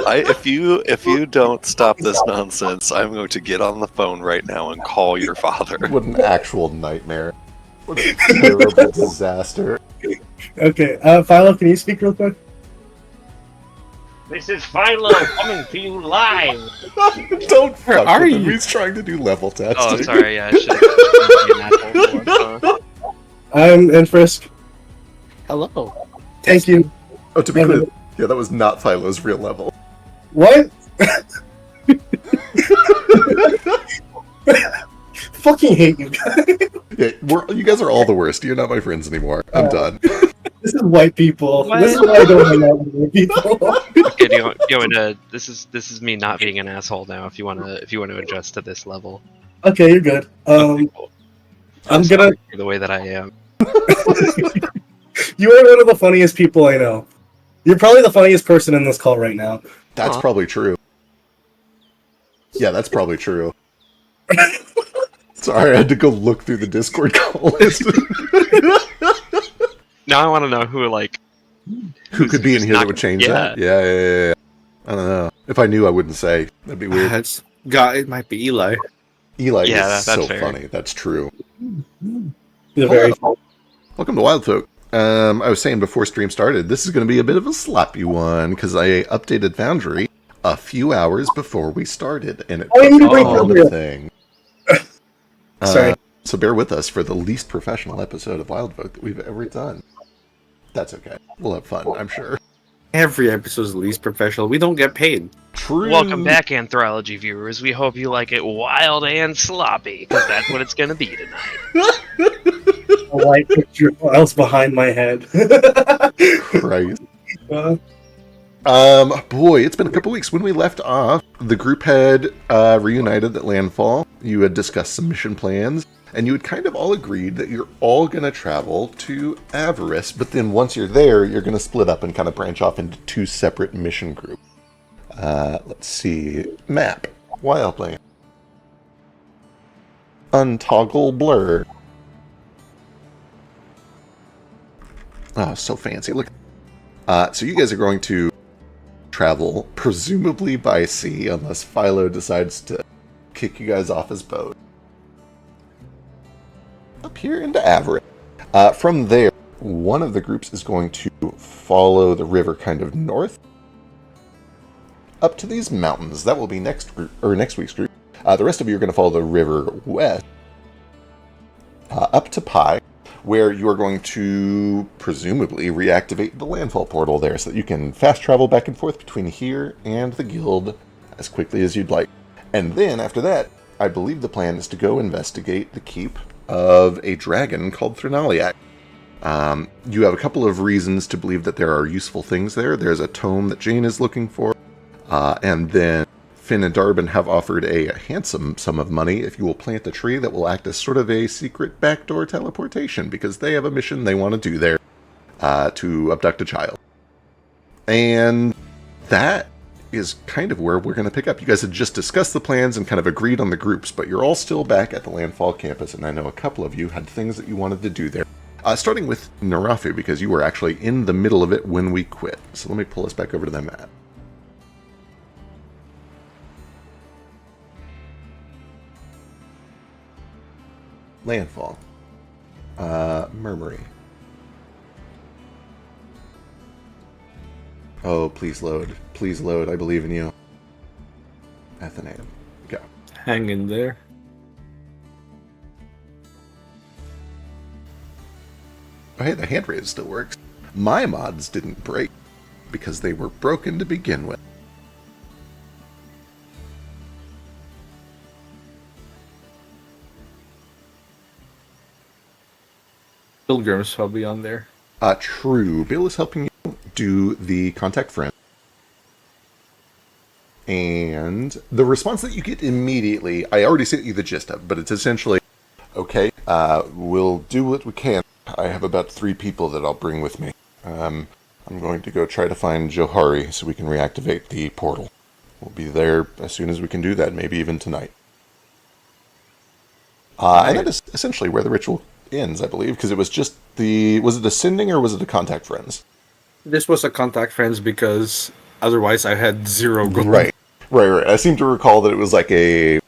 If you don't stop this nonsense, I'm going to get on the phone right now and call your father. What an actual nightmare. What a terrible disaster. Okay, Philo, can you speak real quick? This is Philo coming to you live. Don't fuck are with him. you? He's trying to do level testing. Oh, sorry, yeah, I should be an asshole for once, huh? I'm in Frisk. Hello. Thank you. Oh, to be clear, yeah, that was not Philo's real level. What? Fucking hate you guys. Yeah, you guys are all the worst. You're not my friends anymore. I'm done. This is white people. What? This is why I don't hang out with white people. Okay, do you want to? This is me not being an asshole now. If you want to adjust to this level, Okay, you're good. Okay, cool. I'm sorry gonna. for the way that I am. You are one of the funniest people I know. You're probably the funniest person in this call right now. That's Huh? probably true. Yeah, that's probably true. Sorry, I had to go look through the Discord call list. Now I want to know who Who could be in here that would change yeah. that? Yeah. I don't know. If I knew, I wouldn't say. That'd be weird. It might be Eli. Eli Yeah, is that's so fair. funny. That's true. You're very. Welcome to Wildfolk. I was saying before stream started, this is going to be a bit of a sloppy one because I updated Foundry a few hours before we started, and it Oh, you need to took break on Foundry. the thing. Sorry. So bear with us for the least professional episode of Wildfolk that we've ever done. That's okay. We'll have fun, I'm sure. Every episode's the least professional. We don't get paid. True. Welcome back, Anthology viewers. We hope you like it wild and sloppy, because that's what it's gonna be tonight. A white picture files behind my head. Christ. Uh, Boy, it's been a couple weeks. When we left off, the group had reunited at Landfall. You had discussed some mission plans, and you had kind of all agreed that you're all going to travel to Avarice, but then once you're there, you're going to split up and kind of branch off into two separate mission groups. Let's see. Map. Wildland. Untoggle blur. Oh, so fancy. Look. So you guys are going to travel, presumably by sea, unless Philo decides to kick you guys off his boat. Up here into Avarice. From there, one of the groups is going to follow the river kind of north up to these mountains. That will be next week's group. The rest of you are going to follow the river west up to Pi, where you are going to presumably reactivate the landfall portal there so that you can fast travel back and forth between here and the guild as quickly as you'd like. And then after that, I believe the plan is to go investigate the keep of a dragon called Threnaliac. You have a couple of reasons to believe that there are useful things there. There's a tome that Jane is looking for, and then Finn and Darbin have offered a handsome sum of money if you will plant a tree that will act as sort of a secret backdoor teleportation, because they have a mission they want to do there to abduct a child. And that is kind of where we're going to pick up. You guys had just discussed the plans and kind of agreed on the groups, but you're all still back at the Landfall campus, and I know a couple of you had things that you wanted to do there. Starting with Narafu, because you were actually in the middle of it when we quit. So let me pull us back over to the map. Landfall. Murmury. Oh, please load. Please load. I believe in you. Athenaeum. Go. Hang in there. Oh, hey, the hand raise still works. My mods didn't break because they were broken to begin with. Pilgrim's probably on there. True. Bill is helping you do the contact friend. And the response that you get immediately, I already sent you the gist of, but it's essentially, okay, we'll do what we can. I have about 3 people that I'll bring with me. I'm going to go try to find Johari so we can reactivate the portal. We'll be there as soon as we can do that, maybe even tonight. And that is essentially where the ritual ends, I believe, because it was just the... Was it the sending or was it the contact friends? This was a contact friends because Otherwise, I had 0 gold. Right. I seem to recall that it was like we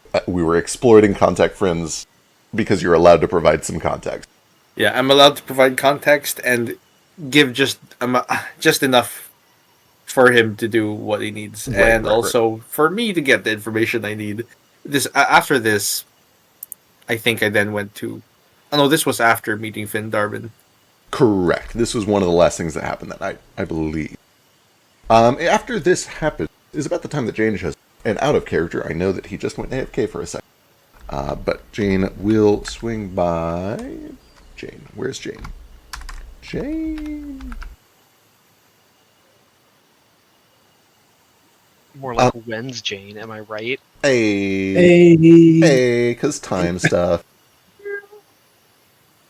were exploiting contact friends because you're allowed to provide some context. Yeah, I'm allowed to provide context and give just enough for him to do what he needs, and also for me to get the information I need. After this, I think I then went to. Oh no, this was after meeting Finn Darwin. Correct. This was one of the last things that happened that night, I believe. After this happened, is about the time that Jane shows. And out of character, I know that he just went AFK for a second. But Jane will swing by. Jane, where's Jane? Jane. More like when's Jane? Am I right? Hey, because time stuff.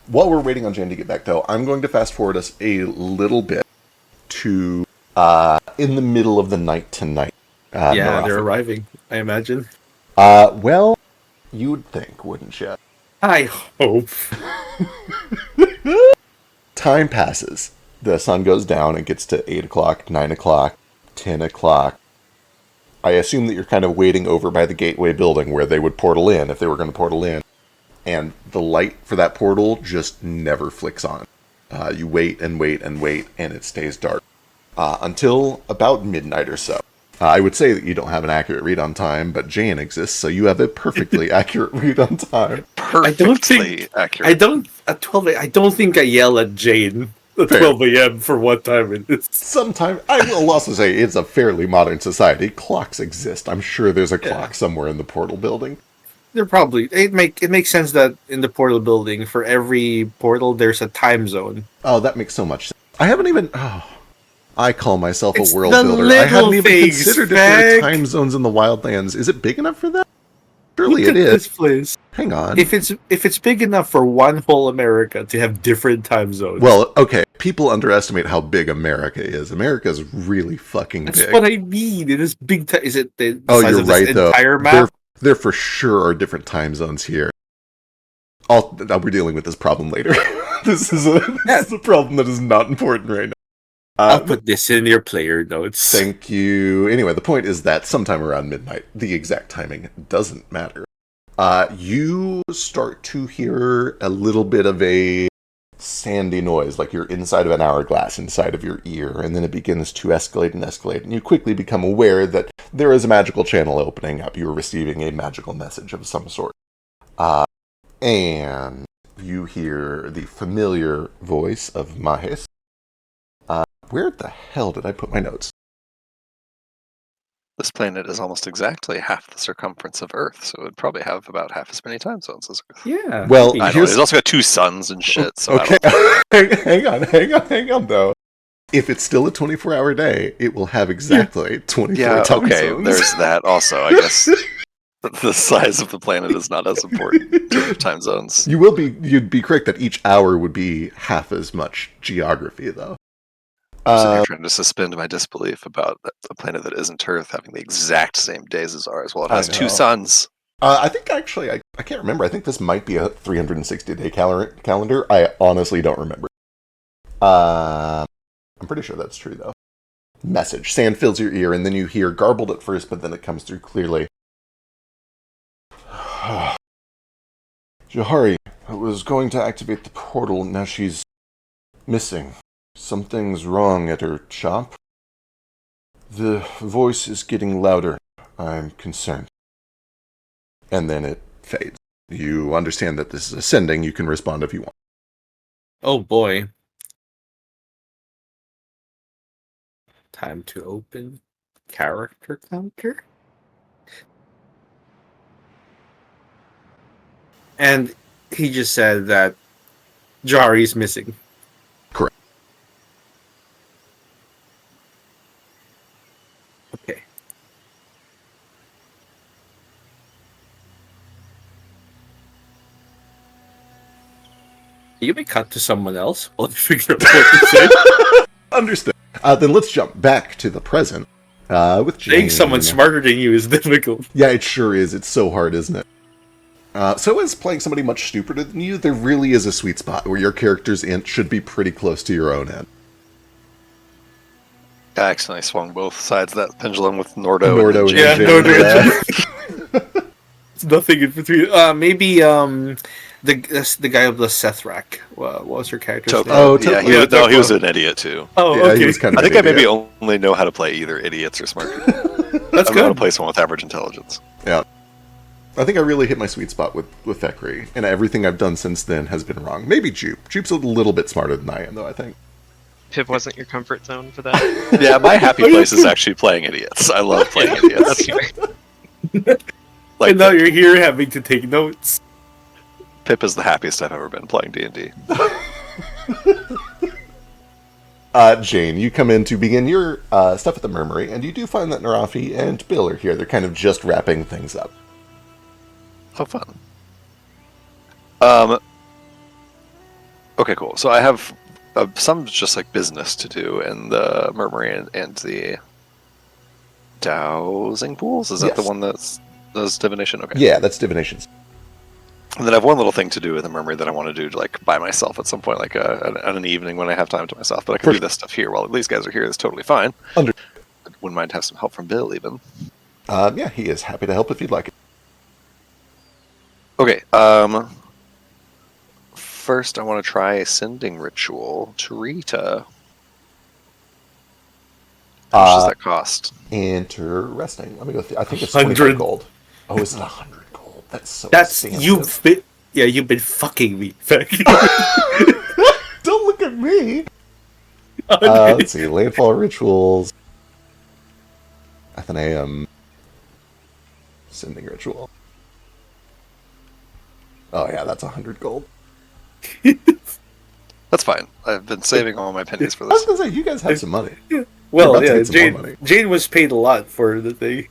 While we're waiting on Jane to get back, though, I'm going to fast forward us a little bit to in the middle of the night tonight. They're arriving, I imagine. Well, you would think, wouldn't you? I hope. Time passes. The sun goes down. It gets to 8 o'clock, 9 o'clock, 10 o'clock. I assume that you're kind of waiting over by the gateway building where they would portal in if they were going to portal in. And the light for that portal just never flicks on. You wait and wait and wait, and it stays dark. Until about midnight or so. I would say that you don't have an accurate read on time, but Jane exists, so you have a perfectly accurate read on time. Perfectly accurate. At 12 I don't think I yell at Jane at 12 a.m. for what time it is. Sometimes, I will also say, it's a fairly modern society. Clocks exist. I'm sure there's a clock somewhere in the portal building. They're probably... It makes sense that in the portal building, for every portal, there's a time zone. Oh, that makes so much sense. I haven't even... I call myself It's a world the builder. I hadn't even things, considered if there are time zones in the Wildlands. Is it big enough for that? Surely Look it at is. this place. Hang on. If it's big enough for one whole America to have different time zones. Well, okay. People underestimate how big America is. America is really fucking big. That's what I mean. It is big. Is it the Oh, size you're of this right, though. entire map? There for sure are different time zones here. We're dealing with this problem later. This is a problem that is not important right now. I'll put this in your player notes. Thank you. Anyway, the point is that sometime around midnight, the exact timing doesn't matter. You start to hear a little bit of a sandy noise, like you're inside of an hourglass inside of your ear, and then it begins to escalate and escalate, and you quickly become aware that there is a magical channel opening up. You're receiving a magical message of some sort. And you hear the familiar voice of Mahes. Where the hell did I put my notes? This planet is almost exactly half the circumference of Earth, so it would probably have about half as many time zones as Earth. Yeah. Well, I know, it's also got 2 suns and shit. So okay. hang on, though. If it's still a 24-hour day, it will have exactly 24 time zones. There's that also. I guess the size of the planet is not as important in terms of time zones. You'd be correct that each hour would be half as much geography, though. I'm trying to suspend my disbelief about a planet that isn't Earth having the exact same days as ours. Well, it has 2 suns. I think actually, I can't remember. I think this might be a 360-day calendar. I honestly don't remember. I'm pretty sure that's true, though. Message. Sand fills your ear, and then you hear garbled at first, but then it comes through clearly. Johari was going to activate the portal, now she's missing. Something's wrong at her shop. The voice is getting louder. I'm concerned. And then it fades. You understand that this is ascending. You can respond if you want. Oh boy. Time to open character counter. And he just said that Jari's missing. Correct. Okay. You may cut to someone else while you figure out what to say. Understood. Then let's jump back to the present. With Jane. Saying someone smarter than you is difficult. Yeah, it sure is. It's so hard, isn't it? So as playing somebody much stupider than you, there really is a sweet spot where your character's int should be pretty close to your own end. I accidentally swung both sides of that pendulum with Nordo, Nordo and Yeah, Jane. Nordo. It's nothing in between. Maybe the guy of the Sethrak. What was her character's Topo. name? Oh, yeah, Topo. he was an idiot too. Oh, Yeah, okay. he was kind of I think an I maybe idiot. only know how to play either idiots or smart people. That's I don't know how to good. play someone with average intelligence. Yeah. I think I really hit my sweet spot with Thackeray, and everything I've done since then has been wrong. Maybe Jupe. Jupe's a little bit smarter than I am, though, I think. Pip wasn't your comfort zone for that. Yeah, my happy place is actually playing idiots. I love playing idiots. Like And now you're here having to take notes. Pip is the happiest I've ever been playing D&D. Jane, you come in to begin your stuff at the Murmury, and you do find that Narafi and Bill are here. They're kind of just wrapping things up. How fun. Okay, cool. So I have some just like business to do in the Murmury and the dowsing pools. Is that the Yes. one that's does divination? Okay. Yeah, that's divinations. And then I have one little thing to do in the Murmury that I want to do like by myself at some point, like on an evening when I have time to myself. But I can do this stuff here while these guys are here. That's totally fine. I wouldn't mind to have some help from Bill even. Yeah, he is happy to help if you'd like it. Okay. First, I want to try a sending ritual to Rita. How much does that cost? Interesting. Let me go. I think it's 100. 25 gold. Oh, is it 100 gold? That's so expensive. You've been fucking me. Don't look at me. Okay. Let's see. Landfall rituals. Athenaeum. Sending ritual. Oh yeah, that's 100 gold. That's fine. I've been saving all my pennies for I was this. gonna say you guys have some money. Well, about to yeah, get some more money. Jane was paid a lot for the thing.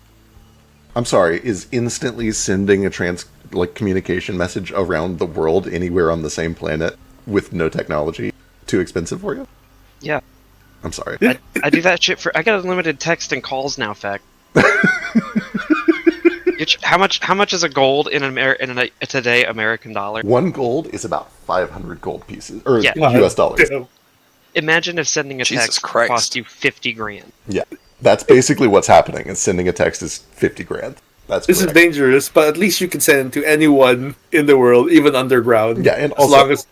I'm sorry. Is instantly sending a communication message around the world anywhere on the same planet with no technology too expensive for you? Yeah. I'm sorry. I do that shit for. I got unlimited text and calls now. Fact. How much is a gold in a today American dollar? 1 gold is about 500 gold pieces or Yeah. US dollars. Damn. Imagine if sending a Jesus text Christ. cost you 50 grand. Yeah, that's basically what's happening. And sending a text is 50 grand. That's This correct. is dangerous, but at least you can send it to anyone in the world, even underground. Yeah, and as also long as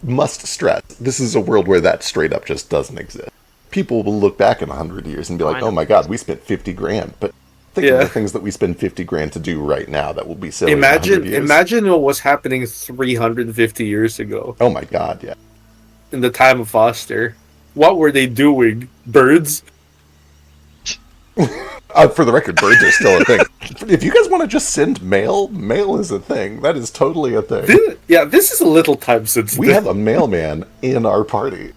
must stress, this is a world where that straight up just doesn't exist. People will look back in 100 years and be like, I know. "Oh my god, we spent 50 grand." But think of Yeah. the things that we spend 50 grand to do right now that will be silly. in 100 imagine years. imagine what was happening 350 years ago Oh my god, yeah. in the time of Foster. What were they doing? Birds? For the record, birds are still a thing. If you guys want to just send mail, mail is a thing. That is totally a thing. This is a little time sensitive. We have a mailman in our party.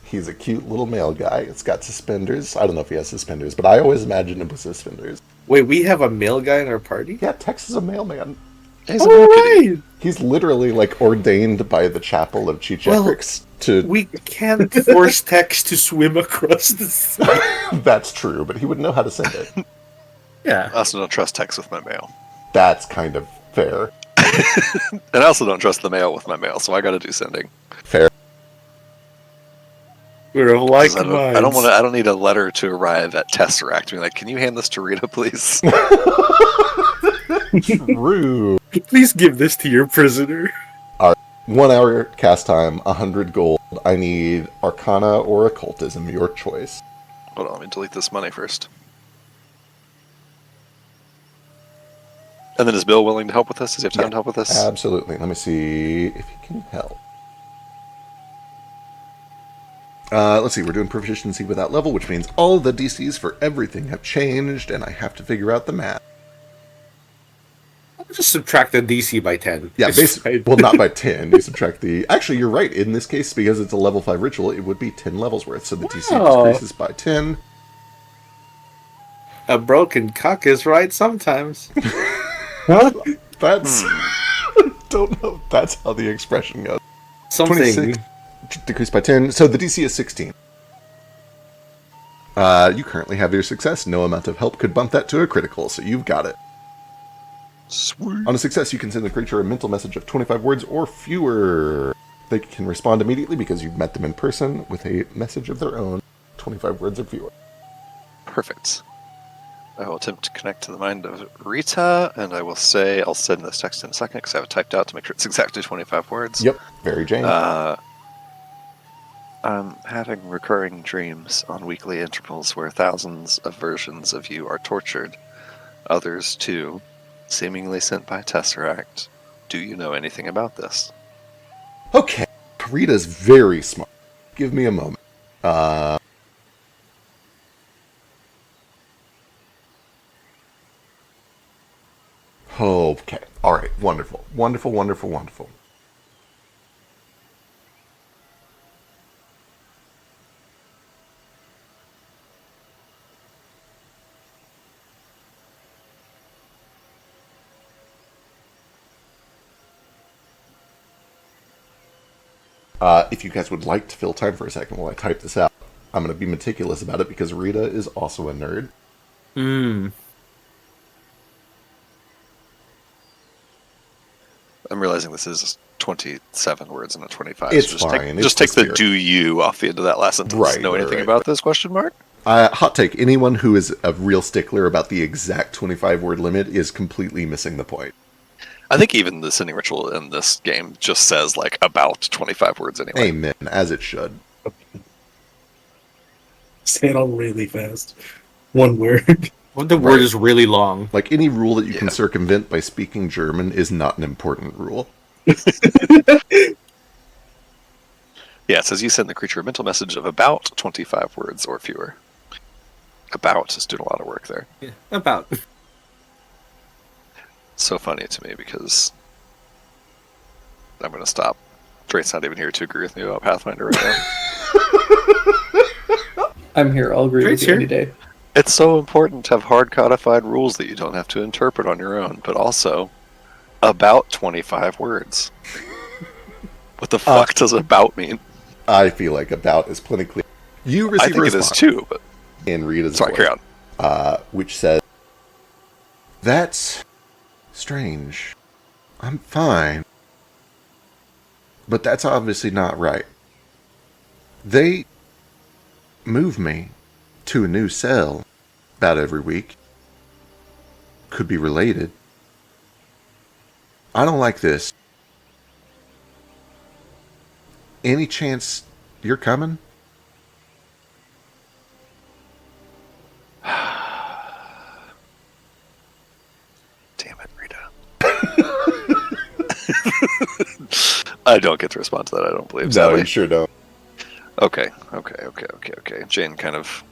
He's a cute little mail guy. It's got suspenders. I don't know if he has suspenders, but I always imagined him with suspenders. Wait, we have a male guy in our party? Yeah, Tex is a mailman. He's a mail kitty. Alright! He's literally like ordained by the chapel of Chichetrix to. We can't force Tex to swim across the sea. That's true, but he would know how to send it. Yeah. I also don't trust text with my mail. That's kind of fair. And I also don't trust the mail with my mail, so I gotta do sending. Fair. We're of like 'Cause I don't need a letter to arrive at Tesseract being like, can you hand this to Rita, please? True. Please give this to your prisoner. 1 hour cast time, 100 gold. I need Arcana or Occultism, your choice. Hold on, let me delete this money first. And then is Bill willing to help with this? Does he have time to help with this? Absolutely. Let me see if he can help. Let's see, we're doing proficiency without level, which means all of the DCs for everything have changed, and I have to figure out the math. I'll just subtract the DC by 10. Yeah, It's basically, fine. well, not by 10. You subtract the... Actually, you're right. In this case, because it's a level 5 ritual, it would be 10 levels worth, so the DC Wow. decreases by 10. A broken cock is right sometimes. That's... don't know if that's how the expression goes. Something. 26 decreased by 10. So the DC is 16. You currently have your success. No amount of help could bump that to a critical, so you've got it. Sweet. On a success, you can send the creature a mental message of 25 words or fewer. They can respond immediately because you've met them in person with a message of their own. 25 words or fewer. Perfect. I will attempt to connect to the mind of Rita, and I will say, I'll send this text in a second because I have it typed out to make sure it's exactly 25 words. Yep, very Jane. I'm having recurring dreams on weekly intervals where thousands of versions of you are tortured. Others, too, seemingly sent by Tesseract. Do you know anything about this? Okay, Rita's very smart. Give me a moment. Okay, alright, wonderful. Wonderful, wonderful, wonderful. If you guys would like to fill time for a second while I type this out, I'm going to be meticulous about it because Rita is also a nerd. I'm realizing this is 27 words and not 25. It's so fine. Just take the "do you" off the end of that last sentence. Right, know anything right. about this? Question mark. Hot take: anyone who is a real stickler about the exact 25-word limit is completely missing the point. I think even the sending ritual in this game just says like about 25 words anyway. Amen, as it should. Say it all really fast. One word. Well, the word is really long. Like any rule that you can Yeah. circumvent by speaking German is not an important rule. Yeah, it says you send the creature a mental message of about 25 words or fewer. About is doing a lot of work there. Yeah, about. So funny to me because I'm going to stop. Drake's not even here to agree with me about Pathfinder right now. I'm here. I'll agree Drake's with you here. any day. It's so important to have hard codified rules that you don't have to interpret on your own, but also about 25 words. What the fuck does about mean? I feel like about is plenty clear. You I receive think a it is response too, but in Rita's sorry, voice, carry on. which says, "That's strange. I'm fine. But that's obviously not right. They move me to a new cell about every week. Could be related. I don't like this. Any chance you're coming?" Damn it, Rita. I don't get to respond to that, I don't believe. No, Sadly. you sure don't. Okay. Jane kind of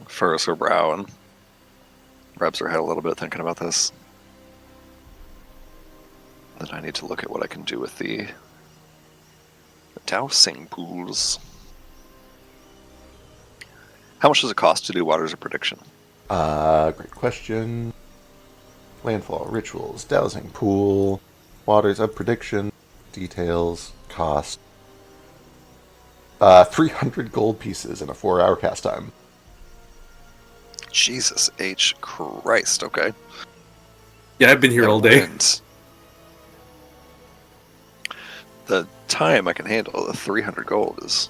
furrows her brow and rubs her head a little bit thinking about this. Then I need to look at what I can do with the dowsing pools. How much does it cost to do Waters of Prediction? Great question. Landfall, rituals, dowsing pool, waters of prediction, details, cost. 300 gold pieces in a 4-hour cast time. Jesus H. Christ, okay. Yeah, I've been here all day. And the time I can handle, the 300 gold is...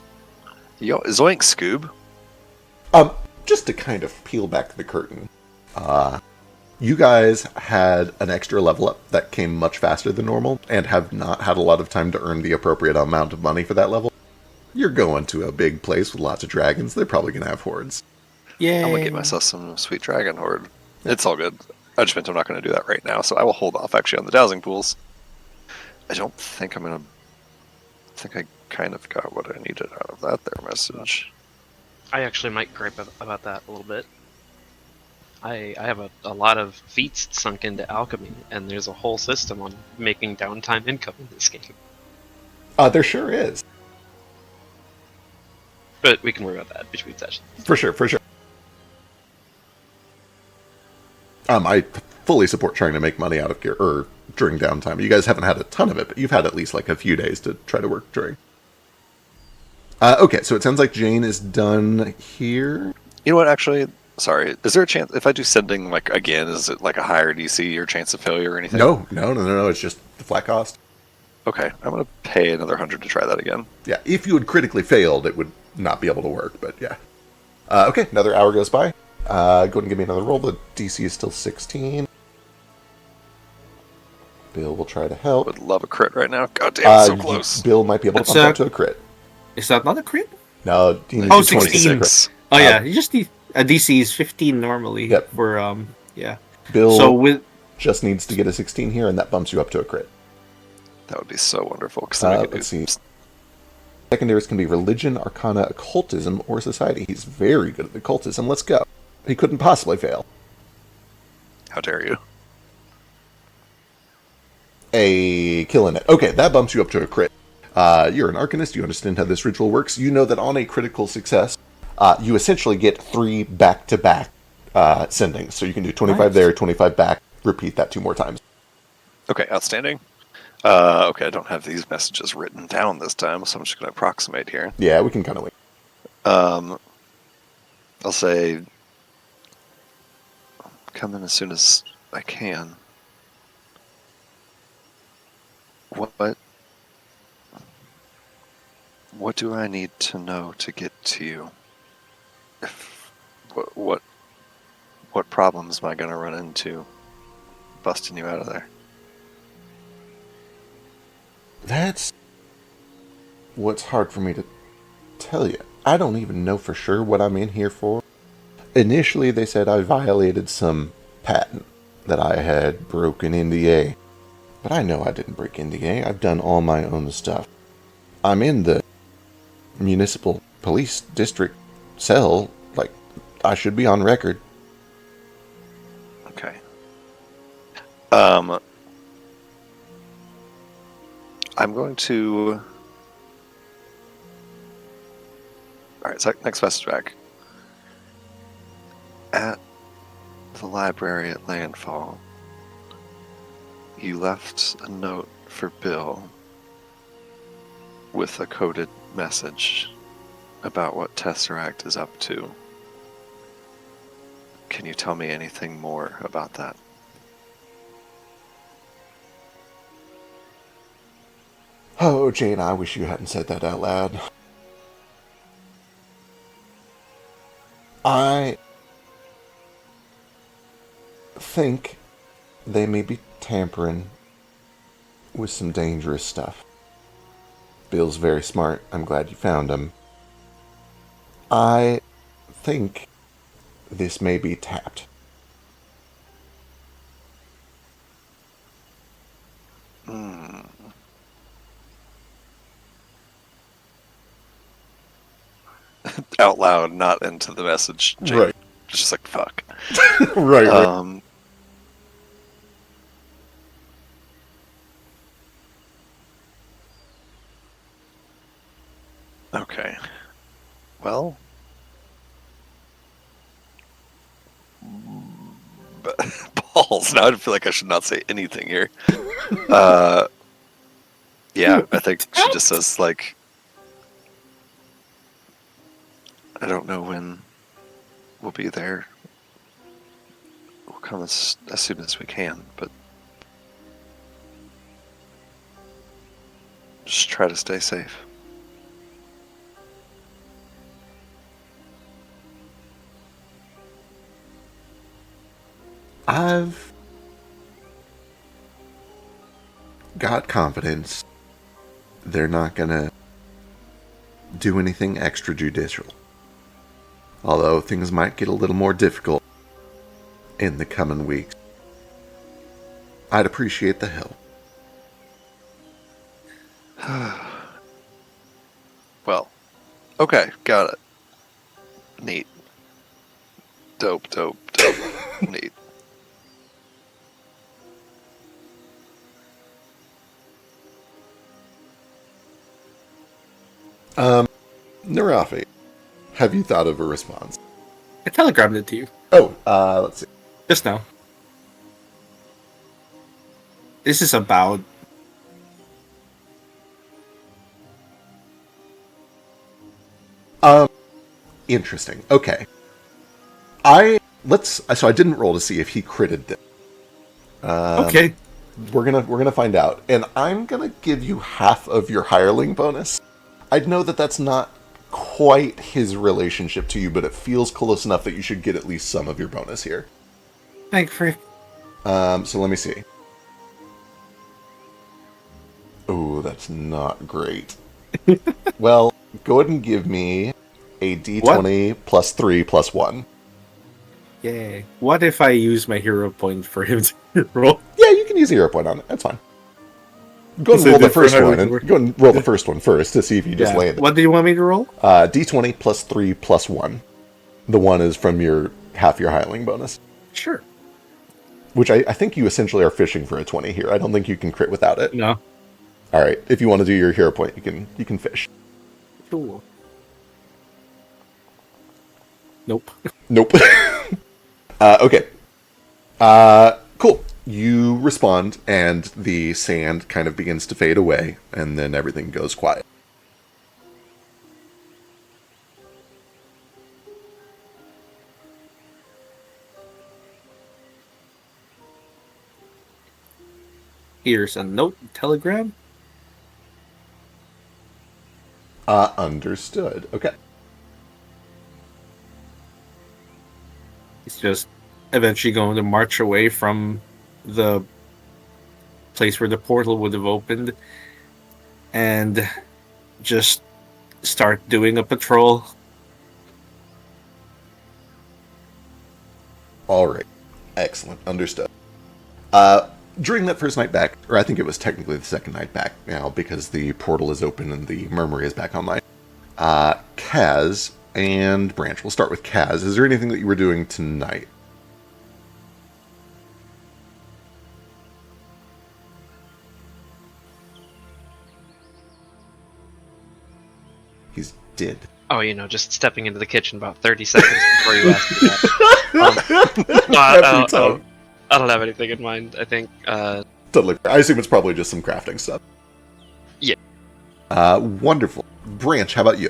Yo, Zoink Scoob. Just to kind of peel back the curtain, you guys had an extra level up that came much faster than normal and have not had a lot of time to earn the appropriate amount of money for that level. You're going to a big place with lots of dragons. They're probably going to have hordes. Yeah. I'm gonna get myself some sweet dragon horde. It's all good. I just meant I'm not gonna do that right now, so I will hold off actually on the dowsing pools. I don't think I'm gonna... I think I kind of got what I needed out of that there message. I actually might gripe about that a little bit. I have a lot of feats sunk into alchemy, and there's a whole system on making downtime income in this game. There sure is. But we can worry about that between sessions. For sure. I fully support trying to make money out of gear during downtime. You guys haven't had a ton of it, but you've had at least like a few days to try to work during. Okay, so it sounds like Jane is done here. You know what, actually, sorry, is there a chance, if I do sending, like, again, is it like a higher DC or chance of failure or anything? No, it's just the flat cost. Okay, I'm going to pay another 100 to try that again. Yeah, if you had critically failed, it would not be able to work, but yeah. Okay, another hour goes by. Go ahead and give me another roll. The DC is still 16. Bill will try to help. Would love a crit right now. God damn, so You- close. Bill might be able to That's, bump up to a crit. Is that not a crit? No, he needs Oh, a 26 crit. 16. Oh yeah, you just need a DC is 15 normally. Yep. For yeah. Bill So with just needs to get a 16 here, and that bumps you up to a crit. That would be so wonderful. Because then I could Let's see. Secondaries can be religion, arcana, occultism, or society. He's very good at occultism. Let's go. He couldn't possibly fail. How dare you? A killing it. Okay, that bumps you up to a crit. You're an arcanist. You understand how this ritual works. You know that on a critical success, you essentially get 3 back-to-back sendings. So you can do 25 there, 25 back. Repeat that 2 more times. Okay, outstanding. Okay, I don't have these messages written down this time, so I'm just going to approximate here. Yeah, we can kind of wait. I'll say, come in as soon as I can. What do I need to know to get to you? What problems am I going to run into busting you out of there? That's what's hard for me to tell you. I don't even know for sure what I'm in here for. Initially, they said I violated some patent that I had broken NDA. But I know I didn't break NDA. I've done all my own stuff. I'm in the municipal police district cell. Like, I should be on record. Okay. I'm going to... Alright, so next message back. At the library at Landfall, you left a note for Bill with a coded message about what Tesseract is up to. Can you tell me anything more about that? Oh, Jane, I wish you hadn't said that out loud. I think they may be tampering with some dangerous stuff. Bill's very smart. I'm glad you found him. I think this may be tapped. Out loud, not into the message. Jane. Right. Just like, fuck. Right. Okay. Well... balls. Now I feel like I should not say anything here. Yeah, I think she just says, like... I don't know when we'll be there. We'll come as soon as we can, but... just try to stay safe. I've got confidence they're not gonna do anything extrajudicial. Although things might get a little more difficult in the coming weeks. I'd appreciate the help. Well, okay, got it. Neat. Dope. Neat. Narafi, have you thought of a response? I telegrammed it to you Oh, let's see. just now. This is about Interesting. Okay. So I didn't roll to see if he critted this. okay. We're gonna find out, and I'm gonna give you half of your hireling bonus. I know that that's not quite his relationship to you, but it feels close enough that you should get at least some of your bonus here. Thank frick. So let me see. Oh, that's not great. Well, go ahead and give me a d20 plus 3 plus 1. Yay. What if I use my hero point for him to roll? Yeah, you can use a hero point on it. That's fine. Go and roll the first one. And go and roll the first one first to see if you just land it. What do you want me to roll? D20 plus 3 plus 1. The 1 is from your half your hireling bonus. Sure. Which I think you essentially are fishing for a 20 here. I don't think you can crit without it. No. All right. If you want to do your hero point, you can fish. Cool. Nope. Nope. Okay. Cool. You respond, and the sand kind of begins to fade away, and then everything goes quiet. Here's a note, telegram. Understood. Okay. He's just eventually going to march away from the place where the portal would have opened and just start doing a patrol. All right. Excellent. Understood. During that first night back, or I think it was technically the second night back now because the portal is open and the Murmury is back online, Kaz and Branch. We'll start with Kaz. Is there anything that you were doing tonight? He's dead. Oh, just stepping into the kitchen about 30 seconds before you asked me that. I don't have anything in mind, I think. Totally. I assume it's probably just some crafting stuff. Yeah. Wonderful. Branch, how about you?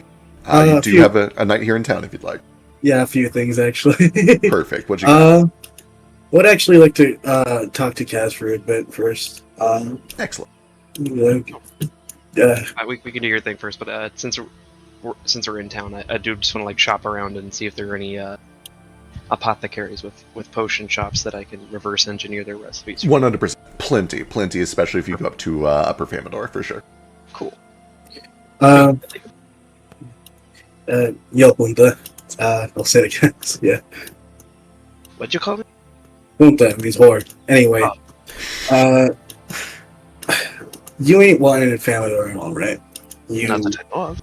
You do have a night here in town if you'd like. Yeah, a few things actually. Perfect. What you got? Would actually like to talk to Kaz for a bit first. Excellent. We can do your thing first, but since we're in town, I do just want to shop around and see if there are any apothecaries with potion shops that I can reverse engineer their recipes. 100%. Plenty, especially if you go up to Upper Famador, for sure. Cool. Yo, Punta. I'll say it again. Yeah. What'd you call me? Punta means whore. Anyway, you ain't wanted in Famador at all, right? Not that I know of.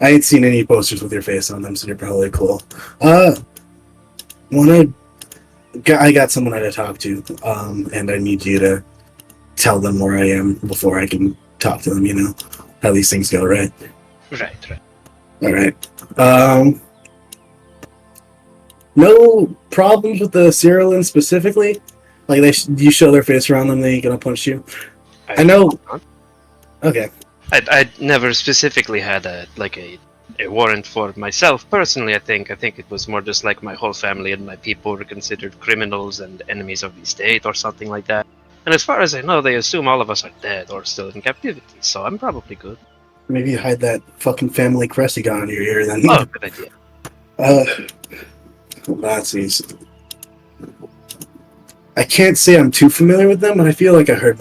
I ain't seen any posters with your face on them, so you're probably cool. I got someone I had to talk to, and I need you to tell them where I am before I can talk to them, how these things go, right? Right. Alright. No problems with the Cyrillans specifically? Like, you show their face around them, they ain't gonna punch you? I know... Okay. I never specifically had a warrant for myself personally. I think it was more just like my whole family and my people were considered criminals and enemies of the state or something like that. And as far as I know, they assume all of us are dead or still in captivity, so I'm probably good. Maybe you hide that fucking family crest you got on your ear then. Oh, good idea. Nazis. I can't say I'm too familiar with them, but I feel like I heard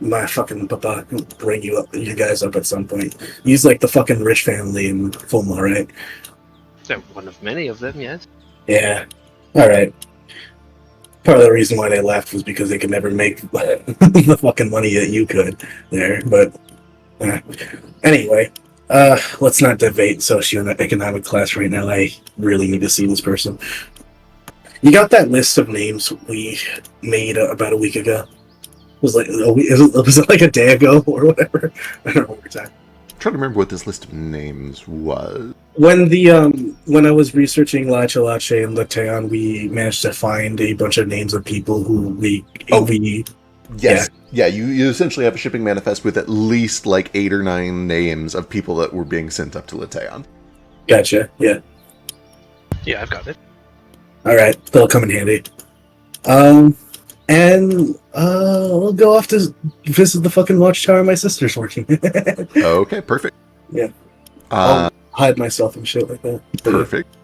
my fucking papa bring you guys up at some point. He's like the fucking rich family in Fulma, right? They're one of many of them, yes. Yeah. Alright. Part of the reason why they left was because they could never make the fucking money that you could there, but... Anyway, let's not debate socioeconomic class right now. I really need to see this person. You got that list of names we made about a week ago? Was it like a day ago or whatever? I don't know what time. I'm trying to remember what this list of names was. When I was researching Lache and Leteon, we managed to find a bunch of names of people who we Yes. Yeah, you essentially have a shipping manifest with at least 8 or 9 names of people that were being sent up to Leteon. Gotcha, yeah. Yeah, I've got it. Alright, that'll come in handy. We'll go off to visit the fucking watchtower my sister's working. Okay, perfect. Yeah. I'll hide myself and shit like that. Perfect.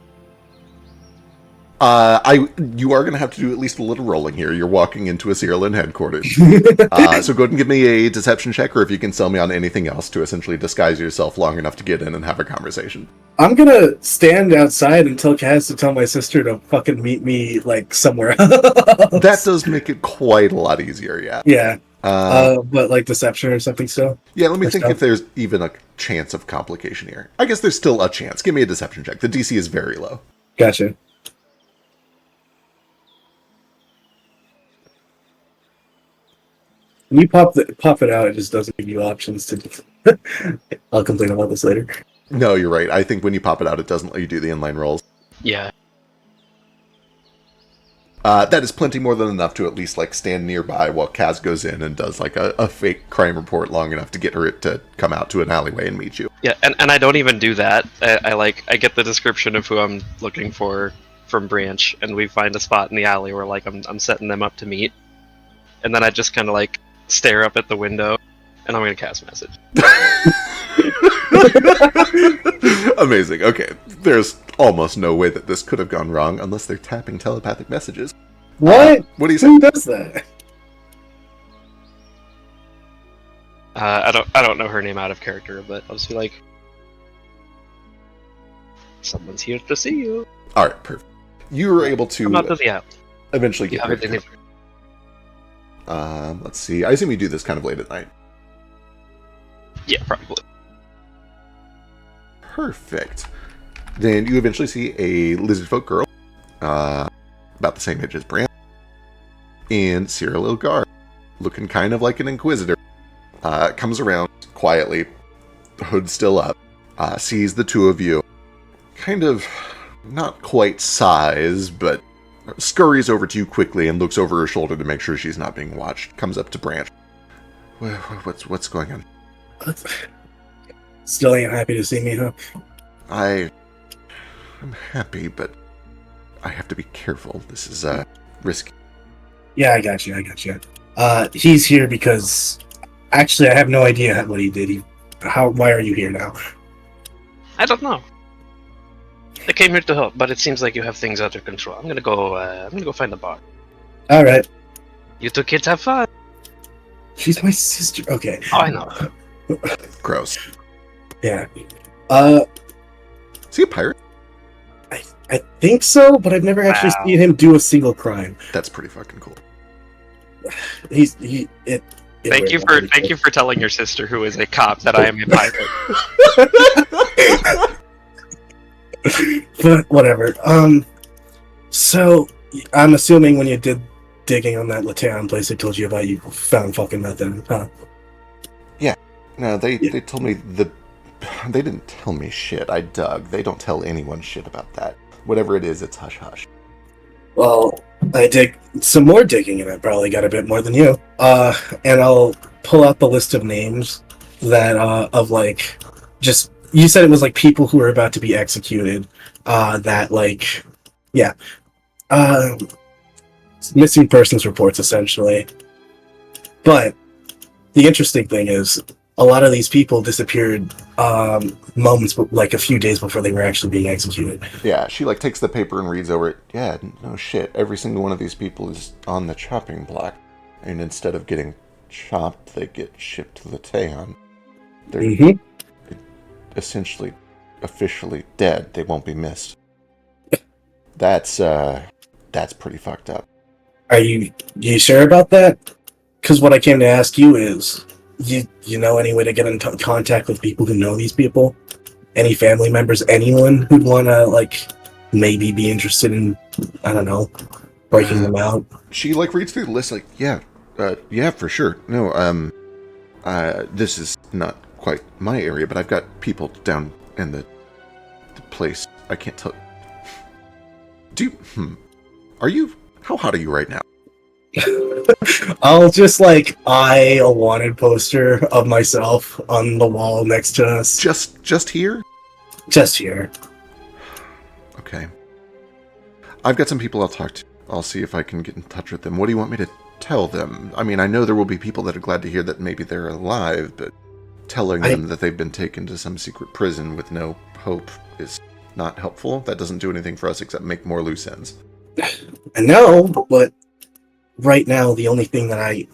You are going to have to do at least a little rolling here. You're walking into a Sierra Lynn headquarters. So go ahead and give me a deception check, or if you can sell me on anything else to essentially disguise yourself long enough to get in and have a conversation. I'm gonna stand outside and tell Kaz to tell my sister to fucking meet me, like, somewhere else. That does make it quite a lot easier, yeah. Yeah. But, like, deception or something still? Yeah, let me think if there's even a chance of complication here. I guess there's still a chance. Give me a deception check. The DC is very low. Gotcha. When you pop it out, it just doesn't give you options to... I'll complain about this later. No, you're right. I think when you pop it out, it doesn't let you do the inline rolls. Yeah. That is plenty more than enough to at least like stand nearby while Kaz goes in and does like a fake crime report long enough to get her to come out to an alleyway and meet you. Yeah, and I don't even do that. I get the description of who I'm looking for from Branch, and we find a spot in the alley where like I'm setting them up to meet, and then I just kind of like stare up at the window, and I'm gonna cast message. Amazing. Okay, there's almost no way that this could have gone wrong unless they're tapping telepathic messages. What? What do you say? Who does that? I don't know her name out of character, but I'll just be like, "Someone's here to see you." All right, perfect. You were able to Come out to the app. eventually get Yeah, rid of everything her. Let's see. I assume you do this kind of late at night. Yeah, probably. Perfect. Then you eventually see a lizardfolk girl, about the same age as Bran, and Cyril Ilgar, looking kind of like an inquisitor, comes around quietly, hood still up, sees the two of you, kind of not quite sighs, but scurries over to you quickly and looks over her shoulder to make sure she's not being watched. Comes up to Branch. What's going on? Still ain't happy to see me, huh? I'm happy, but I have to be careful. This is risky. Yeah, I got you. He's here because actually I have no idea what he did. Why are you here now? I don't know. I came here to help, but it seems like you have things under control. I'm gonna go find a bar. All right. You two kids have fun. She's my sister. Okay. Oh, I know. Gross. Yeah. Is he a pirate? I think so, but I've never actually seen him do a single crime. That's pretty fucking cool. Thank you for telling your sister, who is a cop, that I am a pirate. But whatever. So I'm assuming when you did digging on that Lateran place I told you about, you found fucking nothing, huh? Yeah. No, they told me they didn't tell me shit. I dug. They don't tell anyone shit about that. Whatever it is, it's hush hush. Well, I did some more digging, and I probably got a bit more than you. And I'll pull out the list of names that of like just you said it was like people who are about to be executed. Missing persons reports essentially. But the interesting thing is, a lot of these people disappeared moments, like a few days before they were actually being executed. Yeah, she like takes the paper and reads over it. Yeah, no shit. Every single one of these people is on the chopping block, and instead of getting chopped, they get shipped to the Teon. They're essentially, officially dead. They won't be missed. That's pretty fucked up. Are you sure about that? Because what I came to ask you is, you know any way to get in contact with people who know these people? Any family members? Anyone who'd want to, like, maybe be interested in, I don't know, breaking them out? She, like, reads through the list, like, yeah, for sure. No, this is not quite my area, but I've got people down in the place. I can't tell. How hot are you right now? I'll just like eye a wanted poster of myself on the wall next to us. Just here? Just here. Okay. I've got some people I'll talk to. I'll see if I can get in touch with them. What do you want me to tell them? I mean, I know there will be people that are glad to hear that maybe they're alive, but telling them that they've been taken to some secret prison with no hope is not helpful. That doesn't do anything for us except make more loose ends. I know, but right now the only thing that I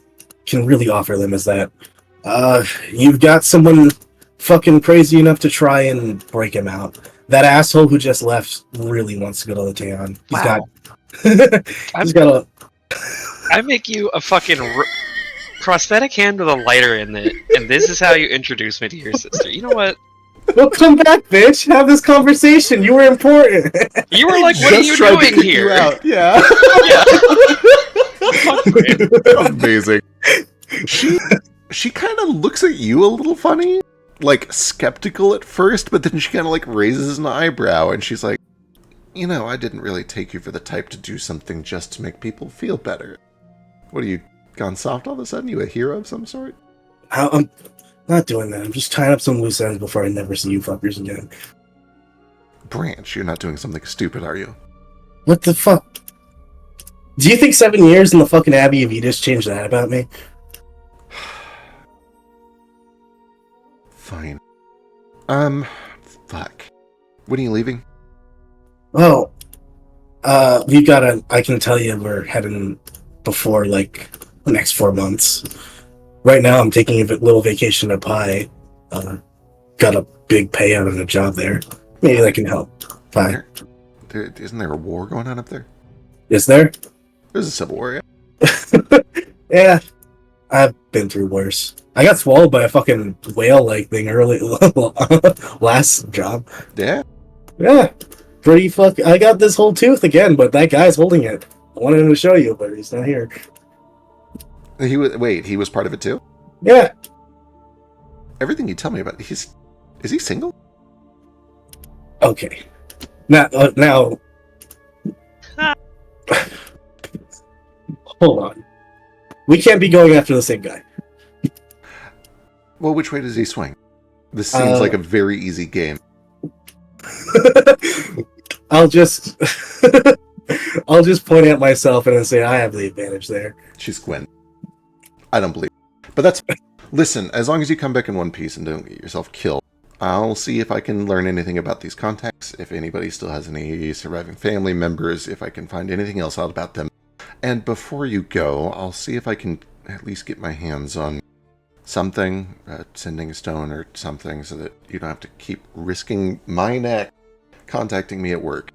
can really offer them is that you've got someone fucking crazy enough to try and break him out. That asshole who just left really wants to go to the town. He's got a. I make you a fucking prosthetic hand with a lighter in it, and this is how you introduce me to your sister. You know what? Well, come back, bitch. Have this conversation. You were important. You were like, what are you doing here? Yeah. Yeah. Fuck, man. Amazing. She kind of looks at you a little funny, like skeptical at first, but then she kind of like raises an eyebrow and she's like, you know, I didn't really take you for the type to do something just to make people feel better. What are you, gone soft all of a sudden? You a hero of some sort? I'm not doing that. I'm just tying up some loose ends before I never see you fuckers again. Branch, you're not doing something stupid, are you? What the fuck? Do you think 7 years in the fucking Abbey of Edis changed that about me? Fine. Fuck. When are you leaving? Oh, we've got I can tell you we're heading before, like, the next 4 months. Right now, I'm taking a little vacation to Pi. Got a big payout on a job there. Maybe that can help. Pi. Isn't there a war going on up there? Is there? There's a civil war, yeah. Yeah. I've been through worse. I got swallowed by a fucking whale-like thing last job. Yeah? Yeah. Pretty I got this whole tooth again, but that guy's holding it. I wanted him to show you, but he's not here. He was part of it too? Yeah. Everything you tell me about, is he single? Okay. Now, hold on. We can't be going after the same guy. Well, which way does he swing? This seems like a very easy game. I'll just point at myself and then say I have the advantage there. She's Gwen. I don't believe it. But that's... Listen, as long as you come back in one piece and don't get yourself killed, I'll see if I can learn anything about these contacts, if anybody still has any surviving family members, if I can find anything else out about them. And before you go, I'll see if I can at least get my hands on something, sending a stone or something, so that you don't have to keep risking my neck contacting me at work.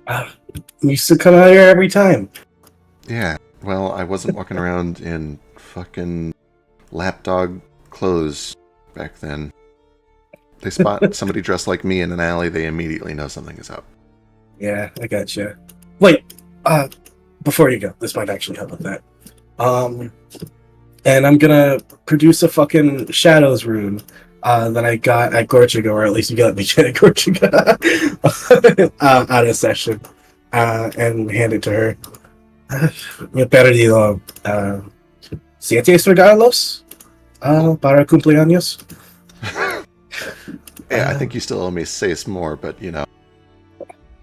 You used to come out here every time. Yeah, well, I wasn't walking around in fucking lapdog clothes back then. They spot somebody dressed like me in an alley, they immediately know something is up. Yeah, I gotcha. Wait, before you go, this might actually help with that. And I'm gonna produce a fucking Shadows rune that I got at Gorchiga, or at least you got me at Gorchiga, out of session, and hand it to her. Me perdido 7 regalos para cumpleaños. Yeah, I think you still owe me 6 more, but you know.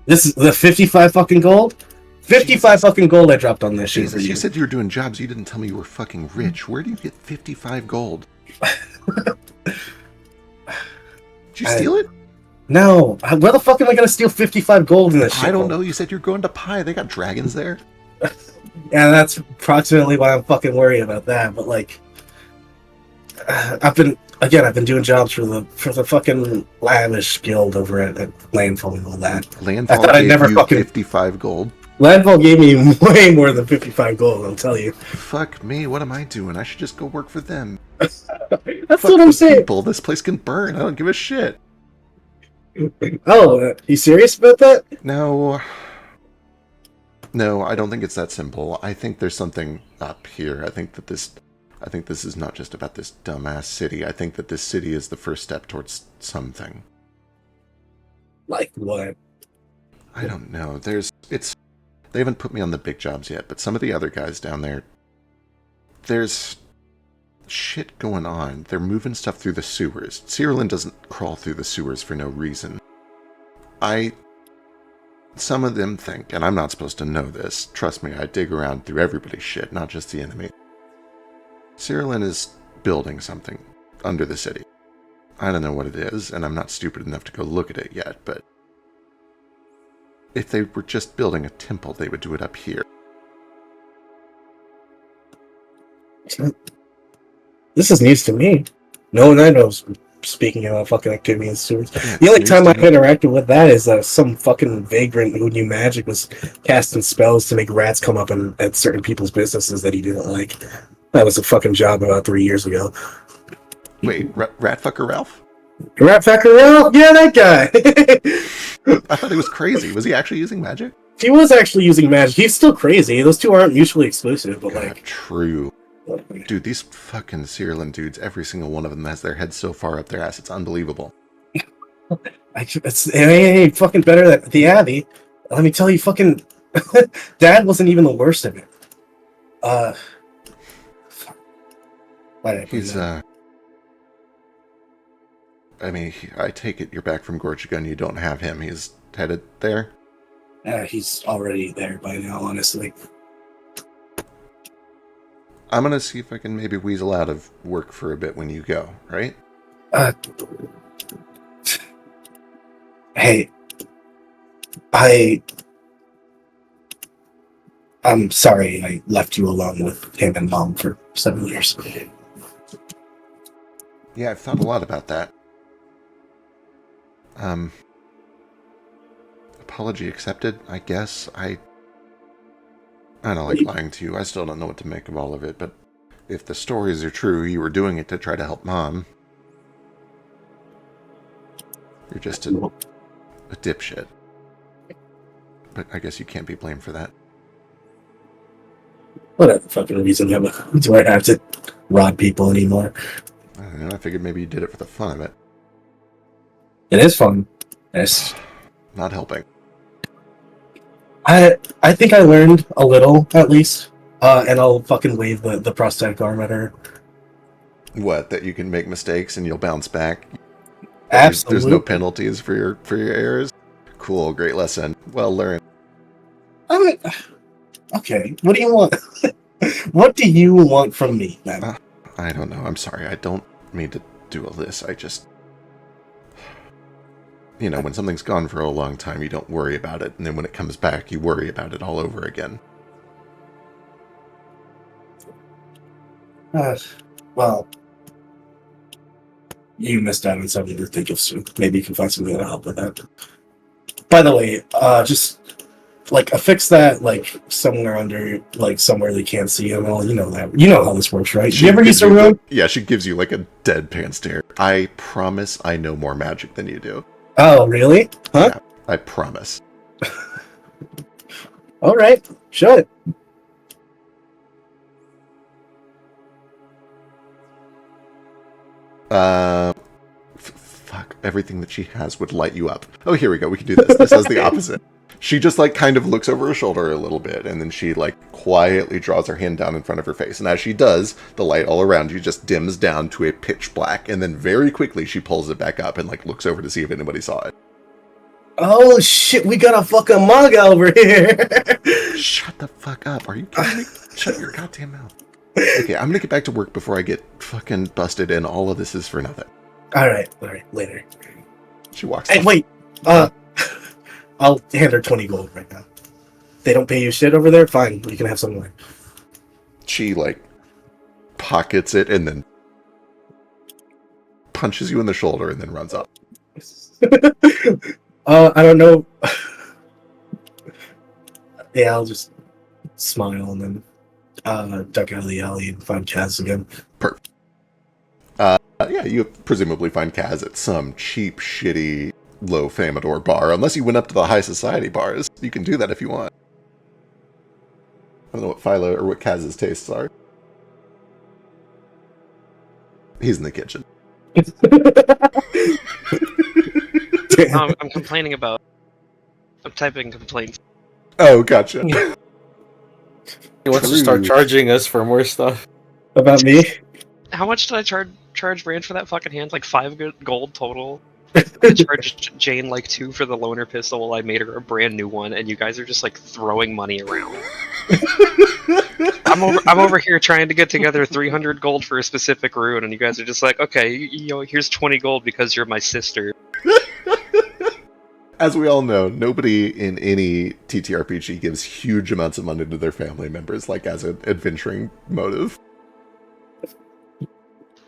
This is the 55 fucking gold? 55 fucking gold I dropped on this shit. Jesus, you said you were doing jobs. You didn't tell me you were fucking rich. Where do you get 55 gold? Did you steal it? No. Where the fuck am I going to steal 55 gold in this shit? I don't know. You said you're going to Pi. They got dragons there. Yeah, that's approximately why I'm fucking worried about that. But, like, I've been doing jobs for the fucking lavish guild over at Landfall and all that. Landfall gave you 55 gold. Landfall gave me way more than 55 gold, I'll tell you. Fuck me, what am I doing? I should just go work for them. That's Fuck what I'm saying. People, this place can burn. I don't give a shit. Oh, you serious about that? No, I don't think it's that simple. I think there's something up here. I think this is not just about this dumbass city. I think that this city is the first step towards something. Like what? I don't know. They haven't put me on the big jobs yet, but some of the other guys down there, there's shit going on. They're moving stuff through the sewers. Cyrillin doesn't crawl through the sewers for no reason. Some of them think, and I'm not supposed to know this, trust me, I dig around through everybody's shit, not just the enemy. Cyrillin is building something. under the city. I don't know what it is, and I'm not stupid enough to go look at it yet, but if they were just building a temple, they would do it up here. This is news to me. No one I know is speaking about fucking activity in sewers. Yeah, The only time I've news to me. interacted with that is some fucking vagrant who knew magic was casting spells to make rats come up at certain people's businesses that he didn't like. That was a fucking job about 3 years ago. Wait, Ratfucker Ralph? Rat Facker Ralph? Yeah, that guy! I thought he was crazy. Was he actually using magic? He was actually using magic. He's still crazy. Those two aren't mutually exclusive, but God, like... true. Dude, these fucking Searland dudes, every single one of them has their head so far up their ass, it's unbelievable. It ain't fucking better than the Abbey. Let me tell you, fucking... Dad wasn't even the worst of it. Why did I put He's, that? I mean, I take it you're back from Gorchigun, you don't have him. He's headed there? He's already there by now, honestly. I'm gonna see if I can maybe weasel out of work for a bit when you go, right? Hey, I'm sorry I left you alone with him and Mom for 7 years. Yeah, I've thought a lot about that. Apology accepted, I guess. I don't like lying to you. I still don't know what to make of all of it, but if the stories are true, you were doing it to try to help Mom. You're just a dipshit. But I guess you can't be blamed for that. Whatever fucking reason do I have to rob people anymore? I don't know, I figured maybe you did it for the fun of it. It is fun. Yes. Not helping. I think I learned a little, at least. And I'll fucking wave the prosthetic arm at her. What, that you can make mistakes and you'll bounce back? Absolutely. There's no penalties for your errors? Cool, great lesson. Well learned. Okay, what do you want? What do you want from me, man? I don't know. I'm sorry. I don't mean to do all this. I just... You know, when something's gone for a long time, you don't worry about it. And then when it comes back, you worry about it all over again. Well, you missed out on something to think of soon. Maybe you can find something that'll help with that. By the way, just like affix that like somewhere under, like somewhere they can't see him. Well, you know that. You know how this works, right? You ever use a room? Yeah, she gives you like a deadpan stare. I promise I know more magic than you do. Oh, really? Huh? Yeah, I promise. All right, show it. Fuck. Everything that she has would light you up. Oh, here we go. We can do this. This has the opposite. She just like kind of looks over her shoulder a little bit, and then she like quietly draws her hand down in front of her face. And as she does, the light all around you just dims down to a pitch black, and then very quickly she pulls it back up and like looks over to see if anybody saw it. Oh shit, we got a fucking manga over here. Shut the fuck up. Are you kidding me? Shut your goddamn mouth. Okay, I'm gonna get back to work before I get fucking busted, and all of this is for nothing. All right, later. She walks Hey, off. wait. I'll hand her 20 gold right now. They don't pay you shit over there? Fine, you can have some more. She like pockets it and then punches you in the shoulder and then runs up. I don't know. Yeah, I'll just smile and then duck out of the alley and find Kaz again. Perfect. Yeah, you presumably find Kaz at some cheap, shitty, low Famador bar, unless you went up to the high society bars. You can do that if you want. I don't know what Philo or what Kaz's tastes are. He's in the kitchen. I'm complaining about. I'm typing complaints. Oh, gotcha. He wants to start charging us for more stuff. About me? How much did I charge Rand for that fucking hand? Like 5 gold total. I charged Jane like 2 for the loner pistol while I made her a brand new one, and you guys are just like throwing money around. I'm over here trying to get together 300 gold for a specific rune, and you guys are just like, okay, you know, here's 20 gold because you're my sister. As we all know, nobody in any TTRPG gives huge amounts of money to their family members, like as an adventuring motive.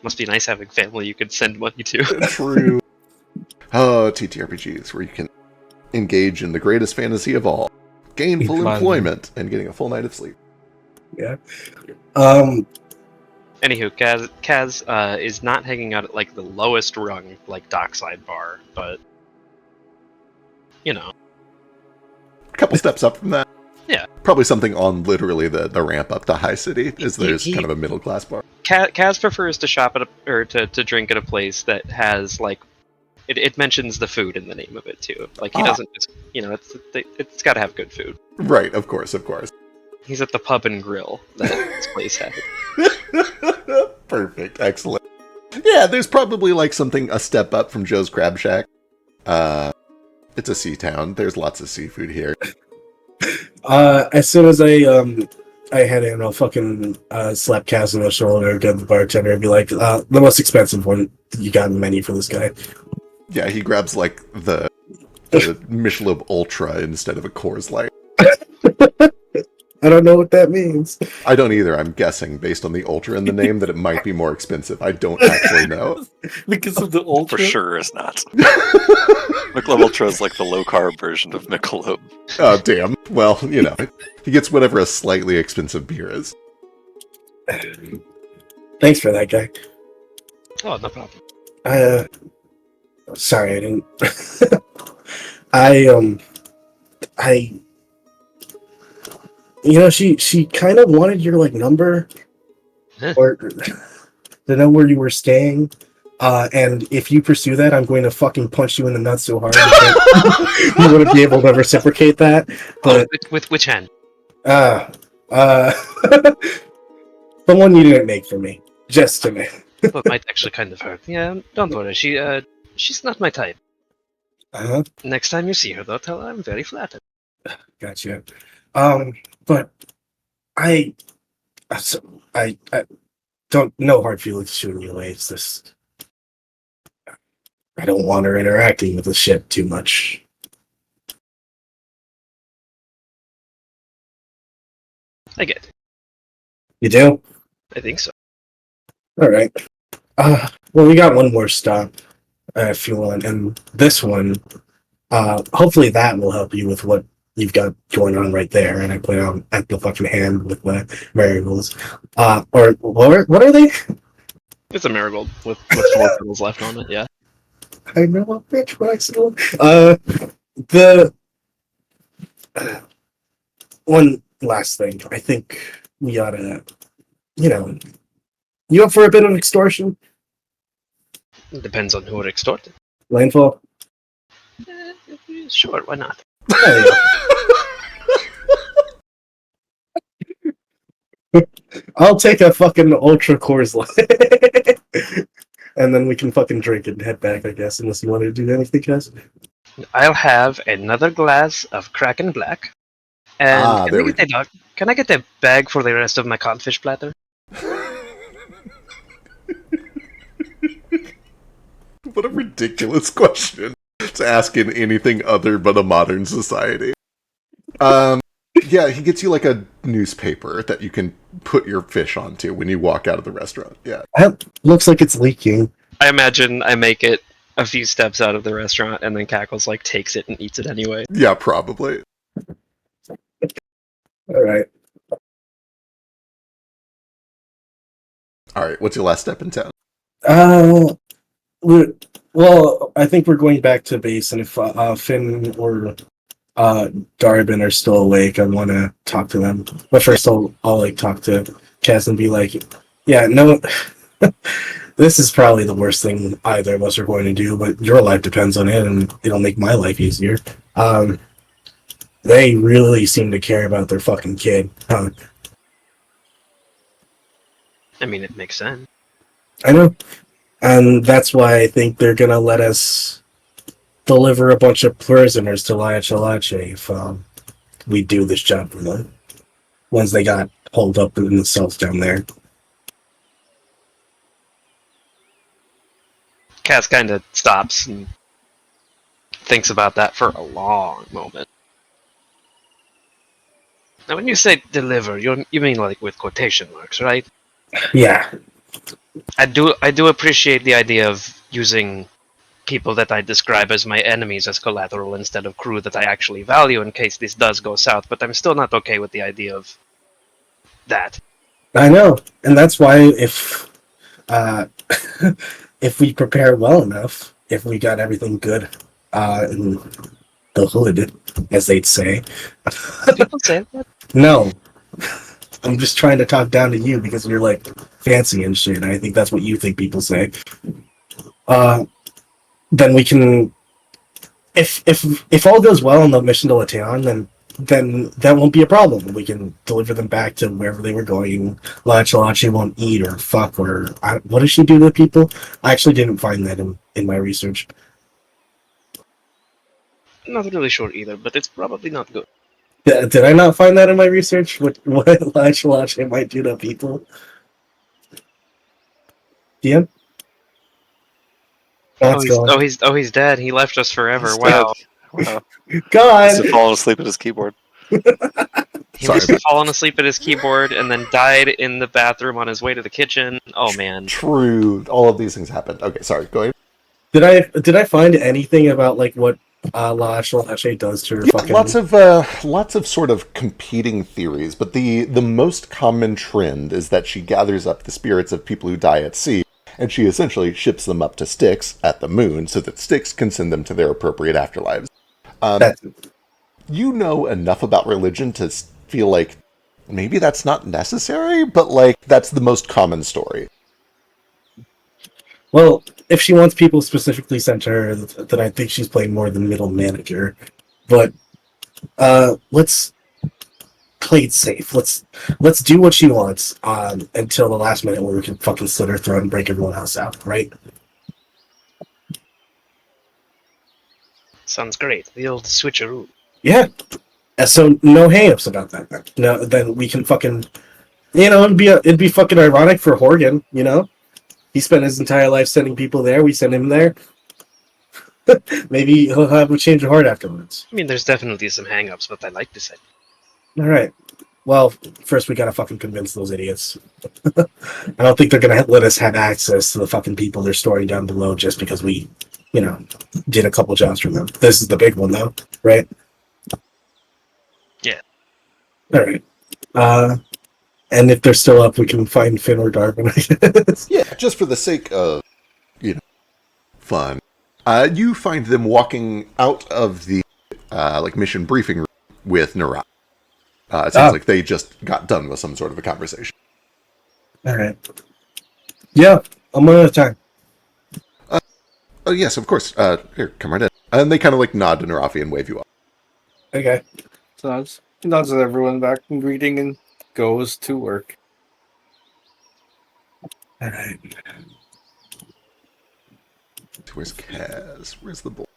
Must be nice having family you can send money to. True. Oh, TTRPGs, where you can engage in the greatest fantasy of all. Gainful employment and getting a full night of sleep. Yeah. Anywho, Kaz is not hanging out at like the lowest rung, like dockside bar, but you know, A couple steps up from that. Yeah. Probably something on literally the ramp up to High City, is there's kind of a middle class bar. Kaz prefers to shop at to drink at a place that has like it mentions the food in the name of it too. Like he doesn't just, you know, it's got to have good food. Right, of course. He's at the pub and grill that this place has. Perfect, excellent. Yeah, there's probably like something a step up from Joe's Crab Shack. It's a sea town. There's lots of seafood here. As soon as I had in, I'll fucking slap Kaz on the shoulder, go to the bartender, and be like, the most expensive one you got in the menu for this guy. Yeah, he grabs like the Michelob Ultra instead of a Coors Light. I don't know what that means. I don't either. I'm guessing based on the Ultra in the name that it might be more expensive. I don't actually know. Because of the Ultra? For sure is not. Michelob Ultra is like the low-carb version of Michelob. Oh, damn. Well, you know, he gets whatever a slightly expensive beer is. Thanks for that, guy. Oh, no problem. Sorry, I didn't. You know, she kind of wanted your like number, or to know where you were staying. And if you pursue that, I'm going to fucking punch you in the nuts so hard that you wouldn't be able to reciprocate that. But with which hand? The one you didn't make for me, just to me. Well, it might actually kind of hurt. Yeah, don't worry. She's not my type. Next time you see her, though, tell her I'm very flattered. Gotcha. But I don't, no hard feelings shooting you away. It's just I don't want her interacting with the ship too much. I get it. You do? I think so. All right. Well, we got one more stop, if you want, and this one, hopefully that will help you with what you've got going on right there. And I point out at the fucking hand with the marigolds. Or what are they? It's a marigold with 4 petals left on it. Yeah. I know a bitch, but I still. The one last thing. I think we ought to, you know, you up for a bit of extortion? It depends on who would extort it. Landfall? Sure, why not? There you go. I'll take a fucking Ultra Coors Light. And then we can fucking drink and head back, I guess, unless you want to do anything, guys. I'll have another glass of Kraken Black. And can I get a bag for the rest of my codfish platter? What a ridiculous question to ask in anything other but a modern society. Yeah, he gets you like a newspaper that you can put your fish onto when you walk out of the restaurant. Yeah. That looks like it's leaking. I imagine I make it a few steps out of the restaurant and then Cackles like takes it and eats it anyway. Yeah, probably. All right. All right, what's your last step in town? Well, I think we're going back to base, and if Finn or Darwin are still awake, I want to talk to them. But first, I'll like talk to Kaz and be like, "Yeah, no, this is probably the worst thing either of us are going to do, but your life depends on it, and it'll make my life easier." They really seem to care about their fucking kid. I mean, it makes sense. I know. And that's why I think they're going to let us deliver a bunch of prisoners to Laya Chalache if we do this job for them. Once they got holed up in the cells down there. Cass kind of stops and thinks about that for a long moment. Now, when you say deliver, you mean like with quotation marks, right? Yeah. I do appreciate the idea of using people that I describe as my enemies as collateral instead of crew that I actually value in case this does go south, but I'm still not okay with the idea of that. I know. And that's why uh if we prepare well enough, if we got everything good in the hood, as they'd say. People say that? No. I'm just trying to talk down to you because you're like fancy and shit, and I think that's what you think people say. Then we can, if all goes well on the mission to Latan, then that won't be a problem. We can deliver them back to wherever they were going. La Chalachi won't eat or fuck or what does she do to people? I actually didn't find that in my research. Not really sure either, but it's probably not good. Did I not find that in my research? What La Chalachi might do to people? DM? He's dead. He left us forever. He's Wow. Wow. God! Must have fallen asleep at his keyboard. He must have fallen asleep at his keyboard and then died in the bathroom on his way to the kitchen. Oh man. True. All of these things happened. Okay, sorry. Go ahead. Did I find anything about like what La Chalachi does to her fucking? Lots of sort of competing theories, but the most common trend is that she gathers up the spirits of people who die at sea, and she essentially ships them up to Styx at the moon so that Styx can send them to their appropriate afterlives. You know enough about religion to feel like maybe that's not necessary, but like that's the most common story. Well, if she wants people specifically sent to her, then I think she's playing more the middle manager. But let's play it safe. Let's do what she wants until the last minute where we can fucking slit her throat and break everyone else out, right? Sounds great. The old switcheroo. Yeah. So no hang-ups about that. Then. No, then we can fucking, it'd be fucking ironic for Horgan. He spent his entire life sending people there. We send him there. Maybe he'll have a change of heart afterwards. I mean, there's definitely some hang-ups, but I like to say. All right. Well, first we gotta fucking convince those idiots. I don't think they're gonna let us have access to the fucking people they're storing down below just because we, did a couple jobs for them. This is the big one, though, right? Yeah. All right. And if they're still up, we can find Finn or Darwin. Yeah, just for the sake of, fun. You find them walking out of the mission briefing room with Nara. It seems like they just got done with some sort of a conversation. All right. Yeah, I'm running out of time. Oh yes, of course. Here, come right in. And they kind of nod to Narafi and wave you off. Okay. So nods at everyone back in greeting and goes to work. All right. Where's Kaz? Where's the bull?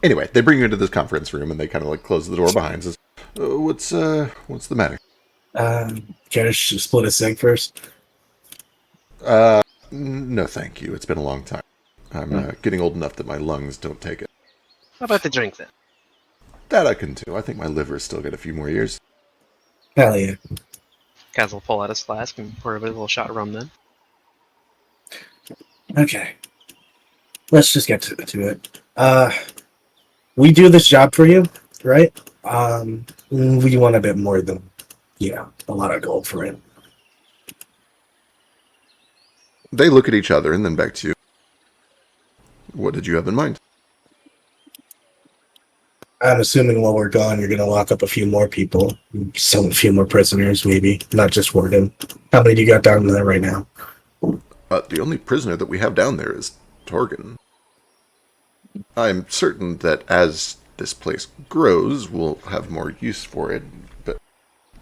Anyway, they bring you into this conference room and they kind of close the door behind us. What's the matter? Care to split a cig first? No, thank you. It's been a long time. I'm getting old enough that my lungs don't take it. How about the drink then? That I can do. I think my liver's still got a few more years. Hell yeah. Kaz will pull out his flask and pour a little shot of rum then. Okay. Let's just get to it. We do this job for you, right? We want a bit more than, a lot of gold for it. They look at each other and then back to you. What did you have in mind? I'm assuming while we're gone, you're going to lock up a few more people. A few more prisoners, maybe. Not just Warden. How many do you got down there right now? The only prisoner that we have down there is Torgan. I'm certain that as this place grows, we'll have more use for it. But,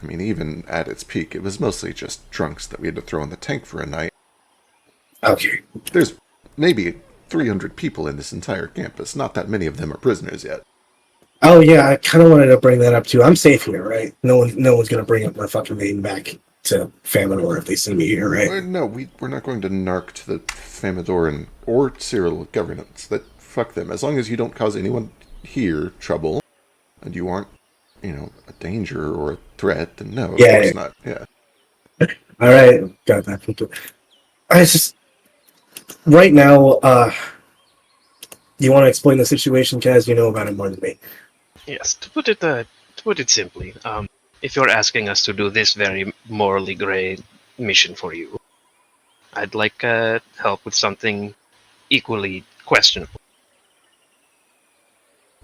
even at its peak, it was mostly just drunks that we had to throw in the tank for a night. Okay. There's maybe 300 people in this entire campus. Not that many of them are prisoners yet. Oh yeah, I kind of wanted to bring that up too. I'm safe here, right? No one's gonna bring up my fucking name back to Faminor if they see me here, right? No, we're not going to narc to the Famadoran or Cyril governance. That fuck them. As long as you don't cause anyone here trouble, and you aren't, a danger or a threat, then no, of Yeah. course not. Yeah. All right, got that. I just right now. You want to explain the situation, Kaz? You know about it more than me. Yes, to put it simply, if you're asking us to do this very morally gray mission for you, I'd like help with something equally questionable.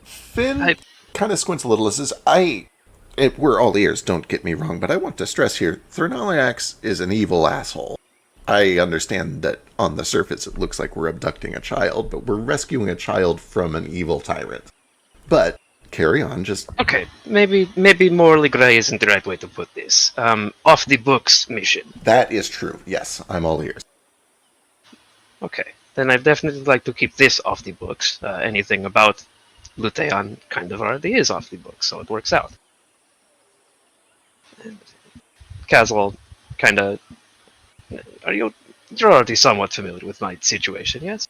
Finn kind of squints a little and says, we're all ears, don't get me wrong, but I want to stress here, Thernaliax is an evil asshole. I understand that on the surface it looks like we're abducting a child, but we're rescuing a child from an evil tyrant. But, carry on, just... Okay, maybe morally gray isn't the right way to put this. Off the books mission. That is true, yes, I'm all ears. Okay, then I'd definitely like to keep this off the books. Anything about Luteon kind of already is off the books, so it works out. Caswell kind of... You're already somewhat familiar with my situation, yes?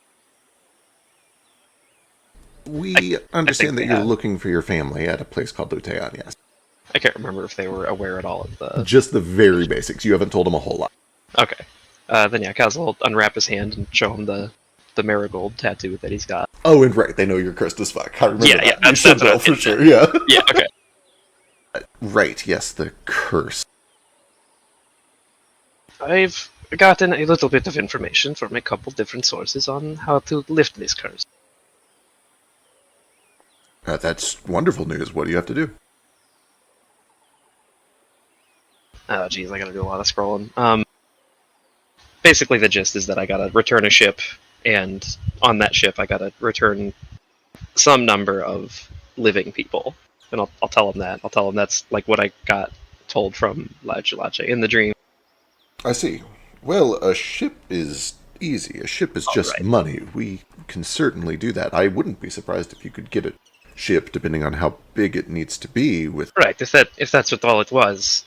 We understand that you're looking for your family at a place called Luteon, yes. I can't remember if they were aware at all of the... Just the very basics. You haven't told them a whole lot. Okay. Then yeah, Kaz will unwrap his hand and show him the marigold tattoo that he's got. Oh, and right, they know you're cursed as fuck. I remember that. Yeah, you said that for sure, yeah. Yeah, okay. Right, yes, the curse. I've gotten a little bit of information from a couple different sources on how to lift this curse. That's wonderful news. What do you have to do? Oh, geez, I gotta do a lot of scrolling. Basically, the gist is that I gotta return a ship, and on that ship, I gotta return some number of living people. And I'll tell them that. I'll tell them that's like what I got told from Lache in the dream. I see. Well, a ship is easy. A ship is just money. We can certainly do that. I wouldn't be surprised if you could get a ship, depending on how big it needs to be. With right, if that's what all it was,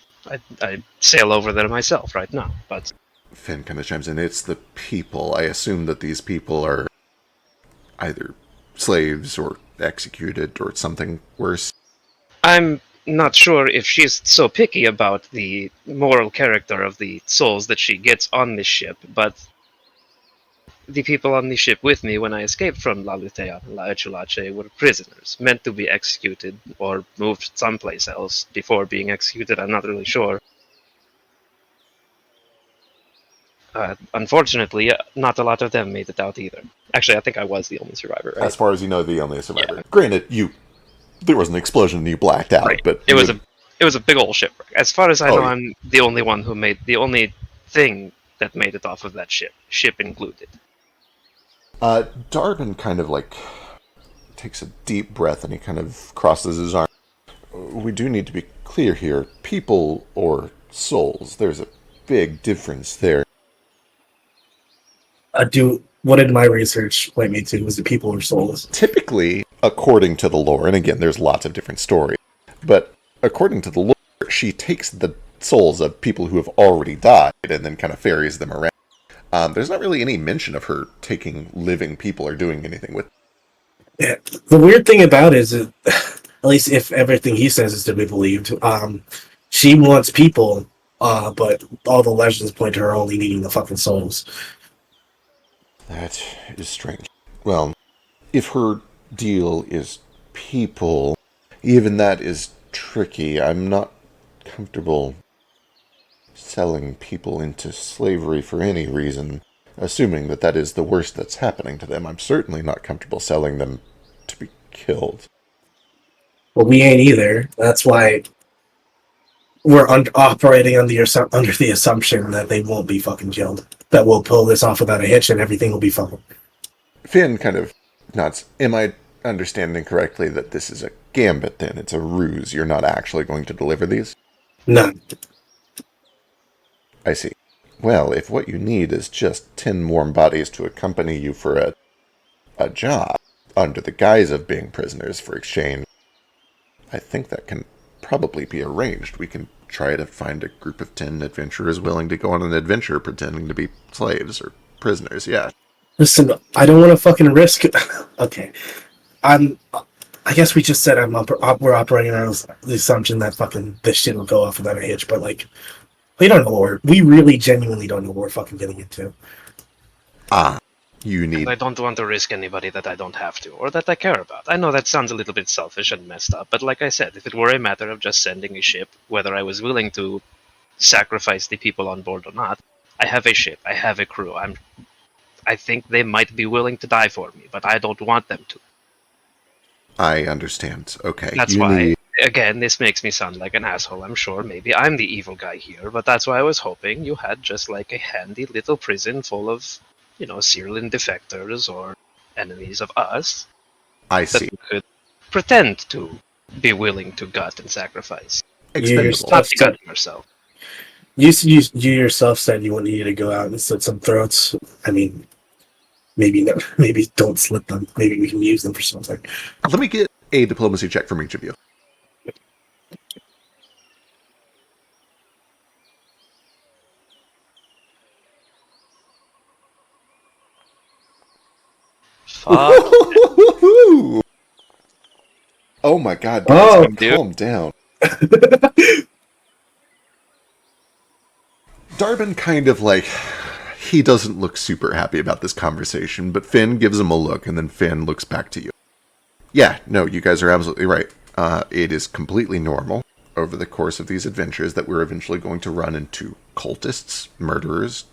I'd sail over there myself right now. But Finn kind of chimes in. It's the people. I assume that these people are either slaves or executed or something worse. I'm not sure if she's so picky about the moral character of the souls that she gets on this ship, but the people on the ship with me when I escaped from La Lutea and La Echulache were prisoners, meant to be executed or moved someplace else before being executed. I'm not really sure. Unfortunately, not a lot of them made it out either. Actually, I think I was the only survivor, right? As far as you know, the only survivor. Yeah. Granted, there was an explosion and you blacked out, but it was a big old shipwreck. As far as I know, I'm the only one who made the only thing that made it off of that ship included. Darwin kind of takes a deep breath and he kind of crosses his arms. We do need to be clear here. People or souls, there's a big difference there. What did my research point me to? Was it people or souls? Typically, according to the lore, and again, there's lots of different stories, but according to the lore, she takes the souls of people who have already died and then kind of ferries them around. There's not really any mention of her taking living people or doing anything with them. Yeah. The weird thing about it is, at least if everything he says is to be believed, she wants people, but all the legends point to her only needing the fucking souls. That is strange. Well, if her deal is people, even that is tricky. I'm not comfortable selling people into slavery for any reason, assuming that that is the worst that's happening to them. I'm certainly not comfortable selling them to be killed. Well, we ain't either. That's why we're operating under the assumption that they won't be fucking killed. That we'll pull this off without a hitch and everything will be fine. Finn kind of nods. Am I understanding correctly that this is a gambit then? It's a ruse. You're not actually going to deliver these? No. I see. Well, if what you need is just 10 warm bodies to accompany you for a job, under the guise of being prisoners for exchange, I think that can probably be arranged. We can try to find a group of 10 adventurers willing to go on an adventure pretending to be slaves or prisoners, yeah. Listen, I don't want to fucking risk. Okay, I guess we just said we're operating on the assumption that fucking this shit will go off without a hitch, but like, we don't know we really genuinely don't know what we're fucking getting into. You need... And I don't want to risk anybody that I don't have to, or that I care about. I know that sounds a little bit selfish and messed up, but like I said, if it were a matter of just sending a ship, whether I was willing to sacrifice the people on board or not, I have a ship, I have a crew. I think they might be willing to die for me, but I don't want them to. I understand. Okay. That's why, again, this makes me sound like an asshole, I'm sure. Maybe I'm the evil guy here, but that's why I was hoping you had just like a handy little prison full of, Cyrilian defectors or enemies of us. I see. That we could pretend to be willing to gut and sacrifice. Expendable. Not to gut yourself. You yourself said you wanted to go out and slit some throats. I mean, maybe don't slit them. Maybe we can use them for something. Let me get a diplomacy check from each of you. Fuck. Oh my god, guys, calm down. Darbin kind of like... He doesn't look super happy about this conversation, but Finn gives him a look, and then Finn looks back to you. Yeah, no, you guys are absolutely right. It is completely normal over the course of these adventures that we're eventually going to run into cultists, murderers,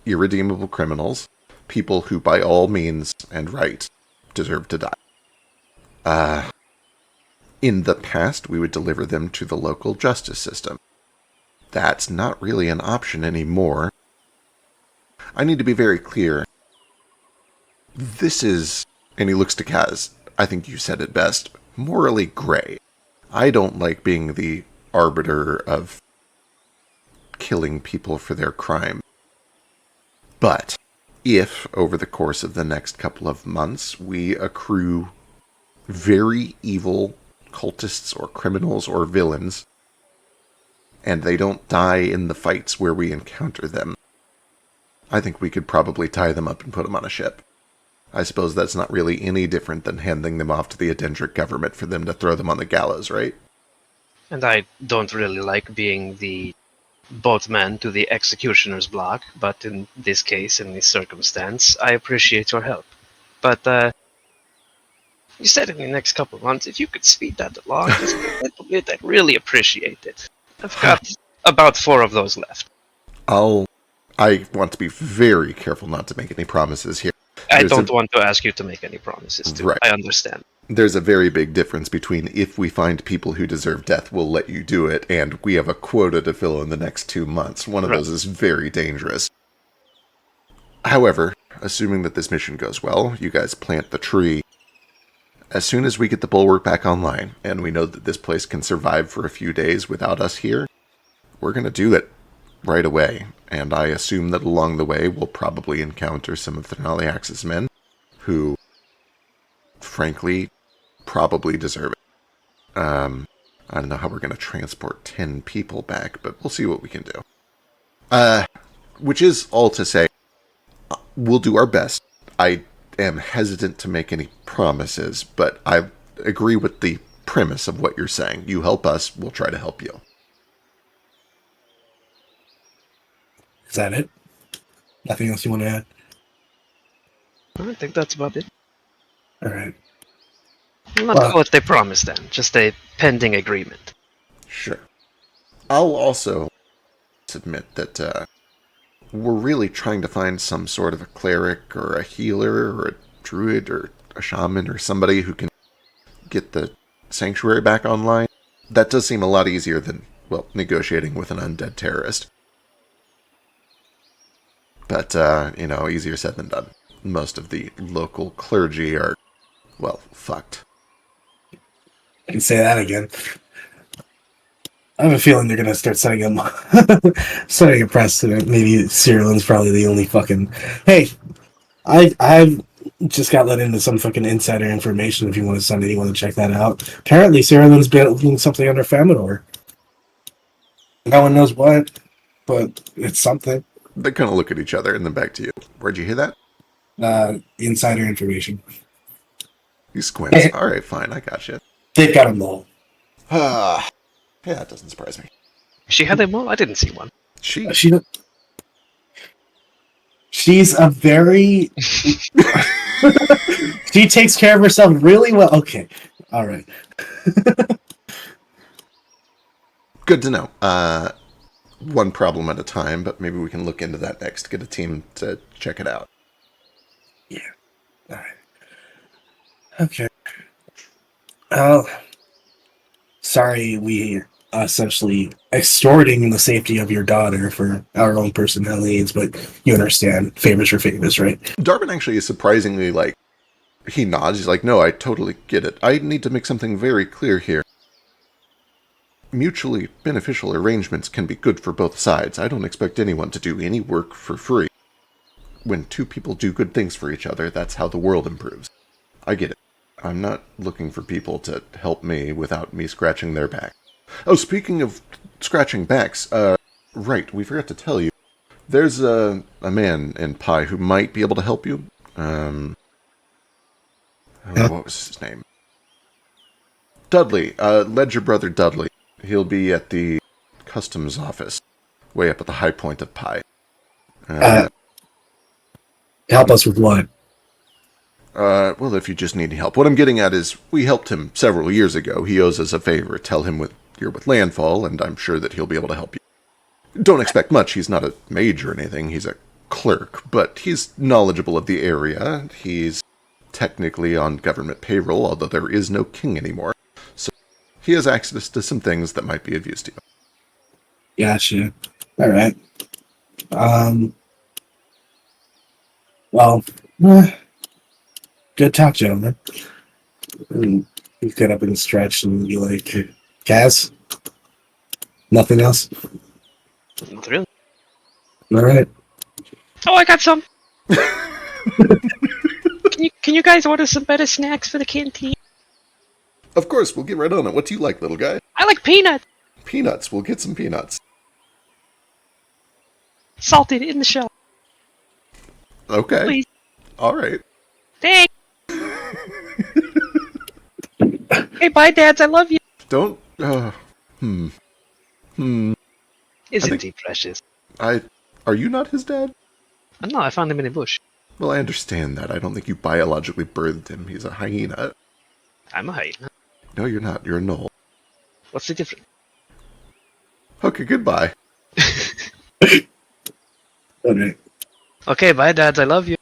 irredeemable criminals, people who by all means and right deserve to die. In the past, we would deliver them to the local justice system. That's not really an option anymore. I need to be very clear. This is, and he looks to Kaz, I think you said it best, morally gray. I don't like being the arbiter of killing people for their crime. But if, over the course of the next couple of months, we accrue very evil cultists or criminals or villains, and they don't die in the fights where we encounter them, I think we could probably tie them up and put them on a ship. I suppose that's not really any different than handing them off to the Adendric government for them to throw them on the gallows, right? And I don't really like being the boatman to the executioner's block, but in this case, in this circumstance, I appreciate your help. But, you said in the next couple of months, if you could speed that along just a little bit, I'd really appreciate it. I've got about 4 of those left. I want to be very careful not to make any promises here. I don't want to ask you to make any promises, too. Right. I understand. There's a very big difference between if we find people who deserve death, we'll let you do it, and we have a quota to fill in the next 2 months. One of those is very dangerous. However, assuming that this mission goes well, you guys plant the tree. As soon as we get the bulwark back online, and we know that this place can survive for a few days without us here, we're going to do it right away. And I assume that along the way, we'll probably encounter some of Thenaliax's men, who, frankly, probably deserve it. I don't know how we're going to transport 10 people back, but we'll see what we can do. Which is all to say, we'll do our best. I am hesitant to make any promises, but I agree with the premise of what you're saying. You help us, we'll try to help you. Is that it? Nothing else you want to add? I think that's about it. All right. Not call it a promise then, just a pending agreement. Sure. I'll also submit that we're really trying to find some sort of a cleric or a healer or a druid or a shaman or somebody who can get the sanctuary back online. That does seem a lot easier than, well, negotiating with an undead terrorist. But, easier said than done. Most of the local clergy are, well, fucked. I can say that again. I have a feeling they're going to start setting a precedent. Maybe Cyril's probably the only fucking... Hey, I just got let into some fucking insider information. If you want to send anyone to check that out, apparently Sarah's building something under Famador. No one knows what, but it's something. They kind of look at each other and then back to you. Where'd you hear that? Insider information. He squints. All right, fine, I got you. They've got them all. Yeah, that doesn't surprise me. She had them all? I didn't see one. She's a very. She takes care of herself really well. Okay, all right. good to know. One problem at a time, but maybe we can look into that next. Get a team to check it out. Yeah. All right. Okay. Oh, sorry, we essentially extorting the safety of your daughter for our own personnel needs, but you understand, favors for favors, right? Darwin actually is surprisingly he nods. He's like, no, I totally get it. I need to make something very clear here. Mutually beneficial arrangements can be good for both sides. I don't expect anyone to do any work for free. When two people do good things for each other, that's how the world improves. I get it. I'm not looking for people to help me without me scratching their back. Oh, speaking of scratching backs, right, we forgot to tell you. There's a man in Pi who might be able to help you. What was his name? Dudley, Ledger Brother Dudley. He'll be at the customs office, way up at the high point of Pi. Help us with what? Well, if you just need help. What I'm getting at is, we helped him several years ago. He owes us a favor. Tell him you're with Landfall, and I'm sure that he'll be able to help you. Don't expect much. He's not a mage or anything. He's a clerk, but he's knowledgeable of the area. He's technically on government payroll, although there is no king anymore. So he has access to some things that might be of use to you. Gotcha. All right. Well, good talk, gentlemen. And you get up and stretch and be like, Kaz? Nothing else? Not really. All right. Oh, I got some! Can you guys order some better snacks for the canteen? Of course, we'll get right on it. What do you like, little guy? I like peanuts! Peanuts. We'll get some peanuts. Salted in the shell. Okay. Please. All right. Thanks! Hey, bye, dads, I love you! Don't... Isn't he precious? Are you not his dad? No, I found him in a bush. Well, I understand that. I don't think you biologically birthed him. He's a hyena. I'm a hyena. No, you're not. You're a knoll. What's the difference? Okay, goodbye. Okay. Okay, bye, dads, I love you.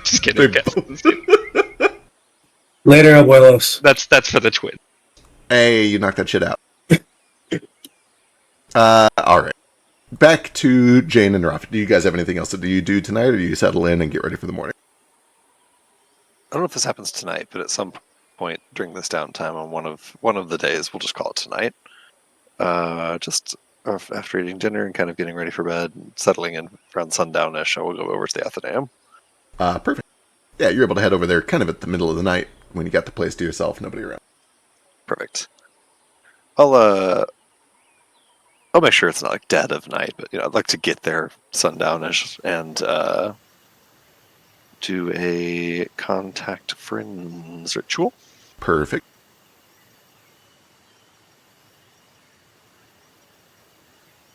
Just kidding, guys. Later, abuelos. That's for the twin. Hey, you knocked that shit out. Alright. Back to Jane and Raf. Do you guys have anything else that you do tonight, or do you settle in and get ready for the morning? I don't know if this happens tonight, but at some point during this downtime on one of the days, we'll just call it tonight. Just after eating dinner and kind of getting ready for bed, and settling in around sundown-ish, I will go over to the Athenaeum. Perfect. Yeah, you're able to head over there kind of at the middle of the night when you got the place to yourself, nobody around. Perfect. I'll make sure it's not like dead of night, but I'd like to get there sundown-ish and do a contact friends ritual. Perfect.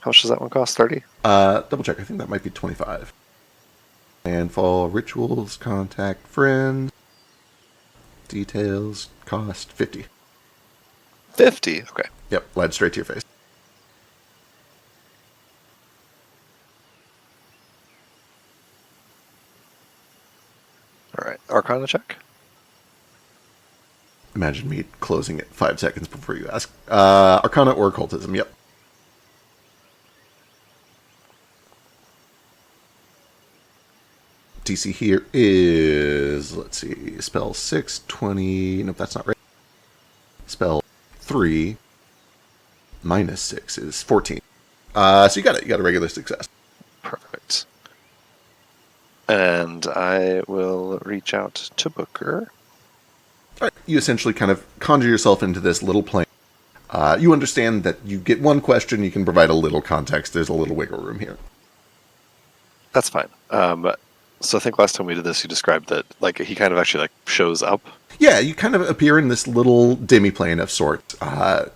How much does that one cost? 30? Double check. I think that might be 25. Landfall rituals, contact friends, details, cost 50. 50? Okay. Yep, led straight to your face. Alright. Arcana check? Imagine me closing it 5 seconds before you ask. Arcana or occultism, yep. DC here is, let's see, spell 6, 20, nope, that's not right. Spell 3 minus 6 is 14. So you got it, you got a regular success. Perfect. And I will reach out to Booker. All right, you essentially kind of conjure yourself into this little plane. You understand that you get one question, you can provide a little context. There's a little wiggle room here. That's fine. So I think last time we did this, you described that like he kind of actually like shows up. Yeah, you kind of appear in this little demi-plane of sorts.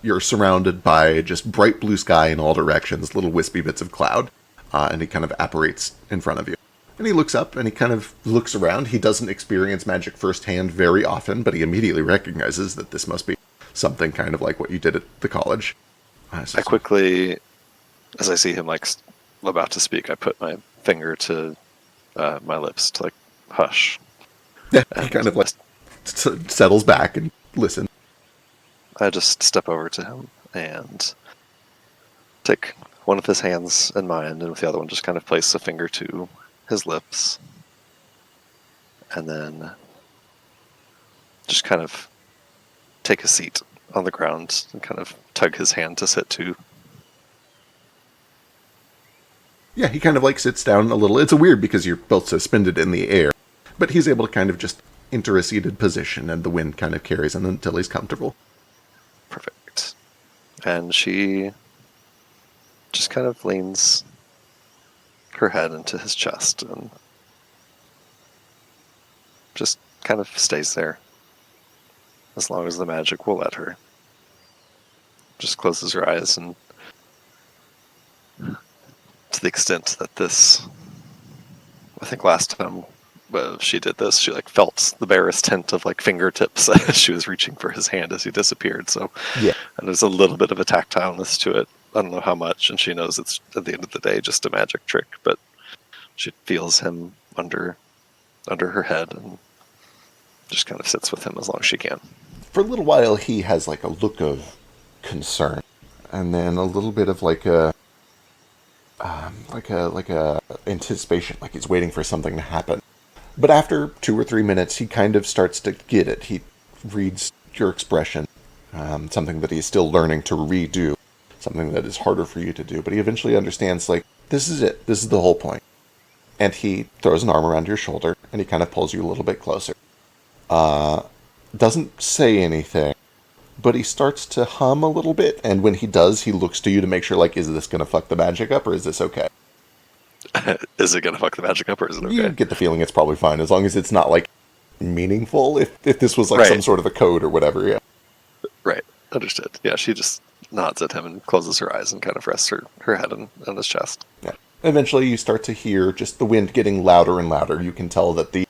You're surrounded by just bright blue sky in all directions, little wispy bits of cloud, and he kind of apparates in front of you. And he looks up and he kind of looks around. He doesn't experience magic firsthand very often, but he immediately recognizes that this must be something kind of like what you did at the college. I quickly, as I see him like about to speak, I put my finger to my lips to like hush. Yeah, he kind of like settles back and listens. I just step over to him and take one of his hands in mine, and with the other one just kind of place a finger to his lips, and then just kind of take a seat on the ground and kind of tug his hand to sit to. Yeah, he kind of like sits down a little. It's a weird because you're both suspended in the air, but he's able to kind of just enter a seated position, and the wind kind of carries him until he's comfortable. Perfect. And she just kind of leans her head into his chest and just kind of stays there as long as the magic will let her. Just closes her eyes, and to the extent that this, I think last time she did this, she like felt the barest hint of like fingertips as she was reaching for his hand as he disappeared. So yeah, and there's a little bit of a tactileness to it. I don't know how much, and she knows it's at the end of the day just a magic trick, but she feels him under her head and just kind of sits with him as long as she can. For a little while, he has like a look of concern, and then a little bit of like a anticipation, like he's waiting for something to happen. But after 2 or 3 minutes, he kind of starts to get it. He reads your expression, something that he's still learning to redo, something that is harder for you to do. But he eventually understands, like, this is it. This is the whole point. And he throws an arm around your shoulder, and he kind of pulls you a little bit closer. Doesn't say anything, but he starts to hum a little bit, and when he does, he looks to you to make sure, like, is this going to fuck the magic up, or is this okay? Is it going to fuck the magic up, or is it okay? You get the feeling it's probably fine, as long as it's not, like, meaningful, if this was, like, Right. some sort of a code or whatever, yeah. Right. Understood. Yeah, she just nods at him and closes her eyes and kind of rests her head on his chest. Yeah. Eventually, you start to hear just the wind getting louder and louder. You can tell that the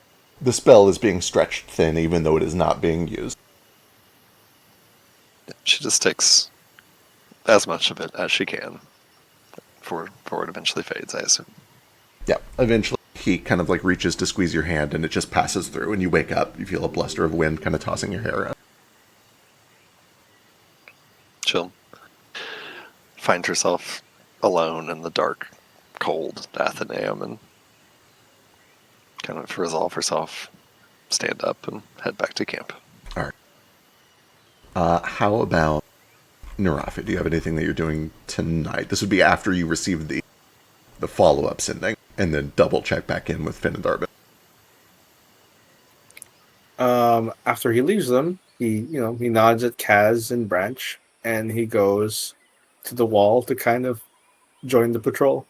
spell is being stretched thin, even though it is not being used. She just takes as much of it as she can before it eventually fades, I assume. Yeah, eventually he kind of like reaches to squeeze your hand and it just passes through and you wake up. You feel a bluster of wind kind of tossing your hair around. She'll find herself alone in the dark, cold Athenaeum and kind of resolve herself, stand up and head back to camp. All right. How about Narafi? Do you have anything that you're doing tonight? This would be after you receive the follow-up sending, and then double check back in with Finn and Darvin. After he leaves them, he nods at Kaz and Branch, and he goes to the wall to kind of join the patrol.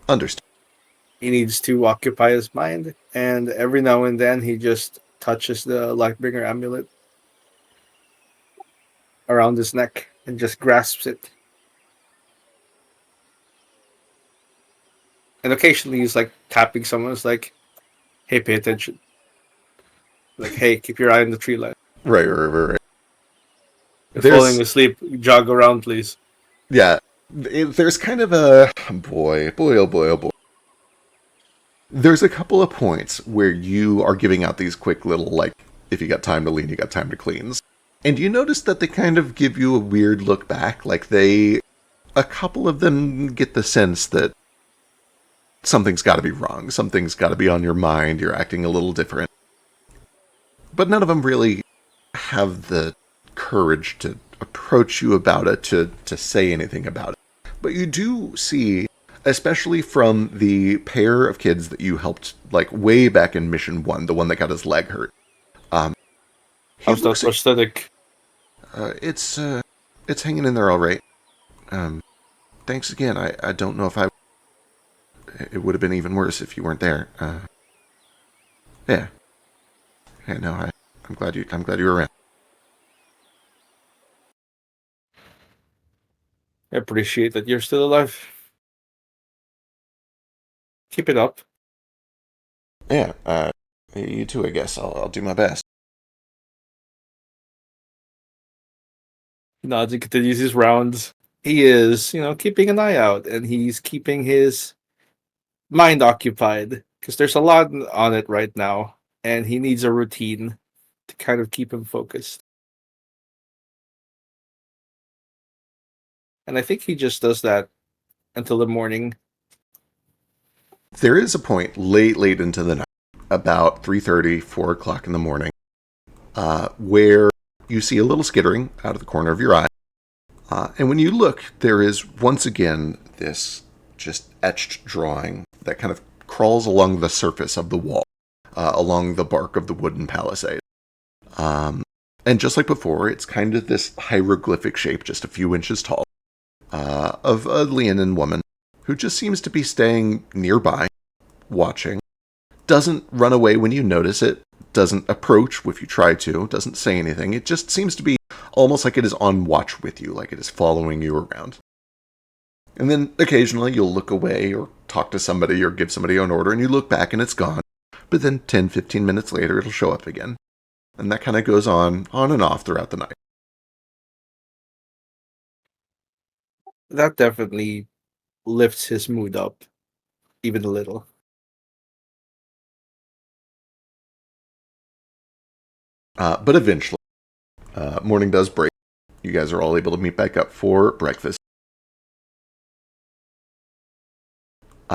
Understood. He needs to occupy his mind, and every now and then he just touches the Lightbringer amulet around his neck and just grasps it. And occasionally he's like tapping someone. It's like, hey, pay attention. Like, hey, keep your eye on the tree line. Right. If falling asleep, jog around, please. Yeah. There's kind of a... Boy. There's a couple of points where you are giving out these quick little, like, if you got time to lean, you got time to cleans. And you notice that they kind of give you a weird look back. Like, a couple of them get the sense that something's got to be wrong. Something's got to be on your mind. You're acting a little different. But none of them really have the courage to approach you about it, to say anything about it. But you do see especially from the pair of kids that you helped, like, way back in Mission 1, the one that got his leg hurt. How's that prosthetic? It's hanging in there all right. Thanks again. I don't know if it would have been even worse if you weren't there. Yeah. Yeah, no, I'm glad you were around. I appreciate that you're still alive. Keep it up. Yeah, you too, I guess. I'll do my best. He nods and continues his rounds. He is, keeping an eye out, and he's keeping his mind occupied because there's a lot on it right now, and he needs a routine to kind of keep him focused. And I think he just does that until the morning. There is a point late into the night, about 3:30, 4 o'clock in the morning, where you see a little skittering out of the corner of your eye. And when you look, there is once again this just etched drawing that kind of crawls along the surface of the wall, along the bark of the wooden palisade. And just like before, it's kind of this hieroglyphic shape, just a few inches tall, of a Leonin woman who just seems to be staying nearby, watching. Doesn't run away when you notice it, doesn't approach if you try to, doesn't say anything. It just seems to be almost like it is on watch with you, like it is following you around. And then occasionally you'll look away or talk to somebody or give somebody an order and you look back and it's gone. But then 10, 15 minutes later it'll show up again. And that kind of goes on and off throughout the night. That definitely lifts his mood up even a little. But eventually, morning does break. You guys are all able to meet back up for breakfast.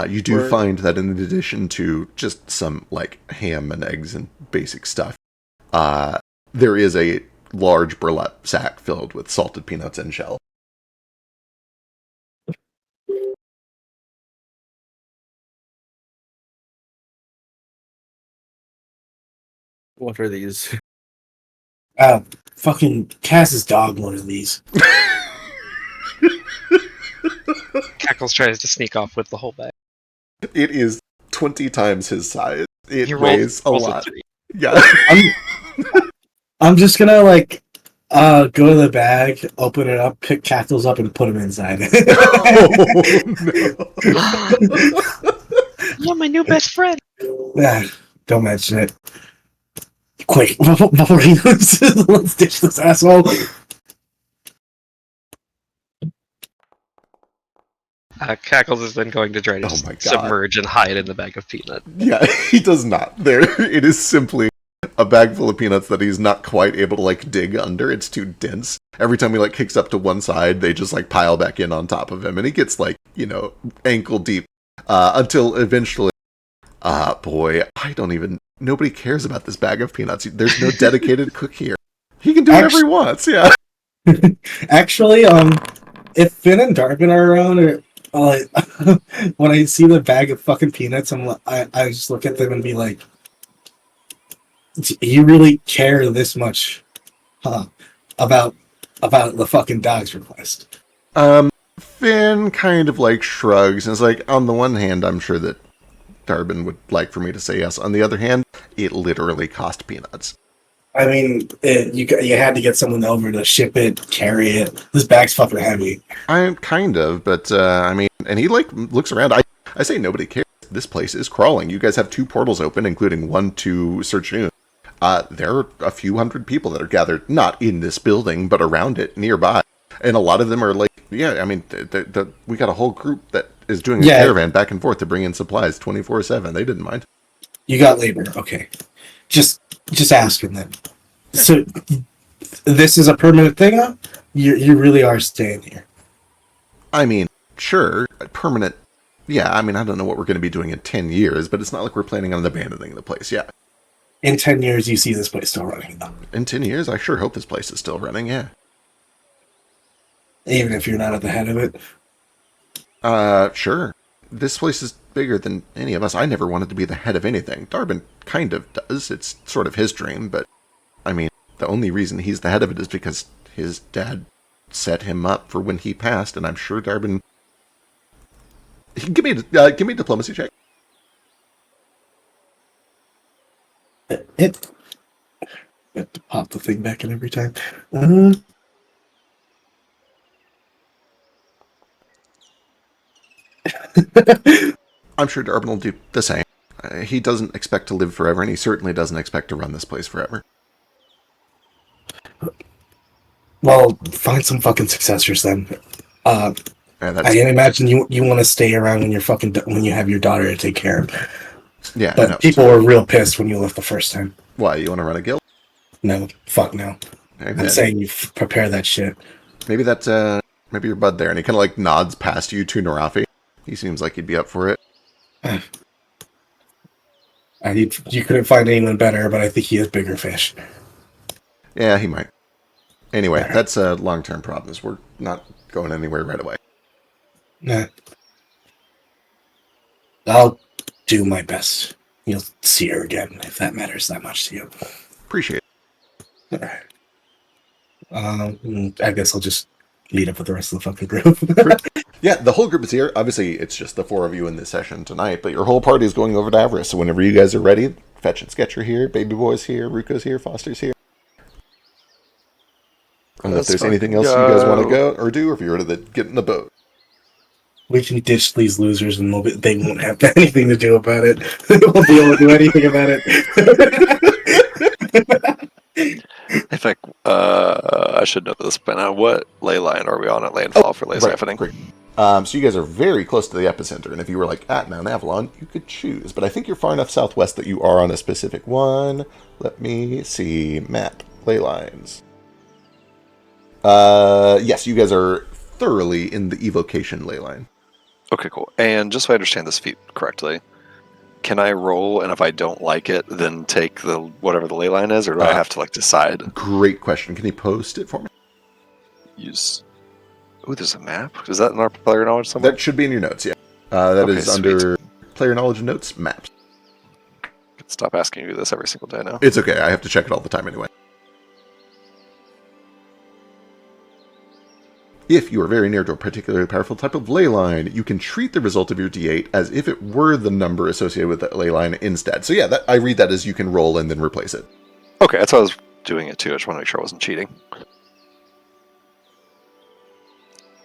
You do find that in addition to just some, like, ham and eggs and basic stuff, there is a large burlap sack filled with salted peanuts and shell. What are these? Fucking Cass's dog one of these. Cackles tries to sneak off with the whole bag. It is 20 times his size. It He weighs a rolls lot. 3. Yeah. I'm just gonna go to the bag, open it up, pick Cackles up, and put him inside. Oh, no. You're my new best friend. Yeah, don't mention it. Quick, before he loses, let's ditch this asshole. Cackles is then going to try to Oh my God. submerge and hide in the bag of peanut. Yeah, he does not. It is simply a bag full of peanuts that he's not quite able to, like, dig under. It's too dense. Every time he, like, kicks up to one side, they just, like, pile back in on top of him. And he gets, like, ankle deep. Until eventually, boy, nobody cares about this bag of peanuts. There's no dedicated cook here. He can do whatever he wants, yeah. Actually, if Finn and Darvin are around, when I see the bag of fucking peanuts, I just look at them and be like, "You really care this much, huh? About the fucking dog's request?" Finn kind of, like, shrugs and is like, on the one hand, I'm sure that Darvin would like for me to say yes. On the other hand, it literally cost peanuts. I mean, you had to get someone over to ship it, carry it. This bag's fucking heavy. I'm kind of, but and he, like, looks around. I say nobody cares. This place is crawling. You guys have 2 portals open, including one to Serchun. There are a few hundred people that are gathered, not in this building, but around it, nearby. And a lot of them are like, yeah, I mean, we got a whole group that is doing a caravan back and forth to bring in supplies 24/7. They didn't mind. You got labor, okay. Just asking them. So, this is a permanent thing, huh? You really are staying here. I mean, sure, permanent. Yeah, I mean, I don't know what we're going to be doing in 10 years, but it's not like we're planning on abandoning the place, yeah. In 10 years, you see this place still running, though. In 10 years, I sure hope this place is still running, yeah. Even if you're not at the head of it? Sure. this place is bigger than any of us. I never wanted to be the head of anything. Darbin kind of does. It's sort of his dream, but I mean, the only reason he's the head of it is because his dad set him up for when he passed, and I'm sure Darbin... Give me a diplomacy check. It have to pop the thing back in every time. I'm sure Darbin will do the same. He doesn't expect to live forever, and he certainly doesn't expect to run this place forever. Well, find some fucking successors then. I can imagine you want to stay around when you have your daughter to take care of. Yeah, but people were real pissed when you left the first time. Why, you want to run a guild? No, fuck no. I'm saying you prepare that shit. Maybe that's maybe your bud there, and he kind of like nods past you to Narafi. He seems like he'd be up for it. You couldn't find anyone better, but I think he has bigger fish. Yeah, he might. Anyway, that's long-term problems. We're not going anywhere right away. Nah. I'll do my best. You'll see her again if that matters that much to you. Appreciate it. I guess I'll just meet up with the rest of the fucking group. Yeah, the whole group is here. Obviously, it's just the four of you in this session tonight, but your whole party is going over to Avarice. So whenever you guys are ready, Fetch and Sketch are here, Baby Boy's here, Ruko's here, Foster's here. Unless there's anything else you guys want to go or do, or if you're ready to get in the boat. We can ditch these losers and they won't have anything to do about it. They won't be able to do anything about it. In fact, I should know this by now. What ley line are we on at Landfall for ley siphoning? Great. So you guys are very close to the epicenter, and if you were like at Mount Avalon, you could choose. But I think you're far enough southwest that you are on a specific one. Let me see. Map. Ley lines. Yes, you guys are thoroughly in the evocation ley line. Okay, cool. And just so I understand this feat correctly, can I roll, and if I don't like it, then take the whatever the ley line is, or do I have to like decide? Great question. Can you post it for me? Use. Oh, there's a map. Is that in our player knowledge somewhere? That should be in your notes. Yeah, that is under player knowledge and notes maps. Stop asking you this every single day now. It's okay. I have to check it all the time anyway. If you are very near to a particularly powerful type of ley line, you can treat the result of your D8 as if it were the number associated with that ley line instead. So yeah, I read that as you can roll and then replace it. Okay, that's how I was doing it too. I just want to make sure I wasn't cheating.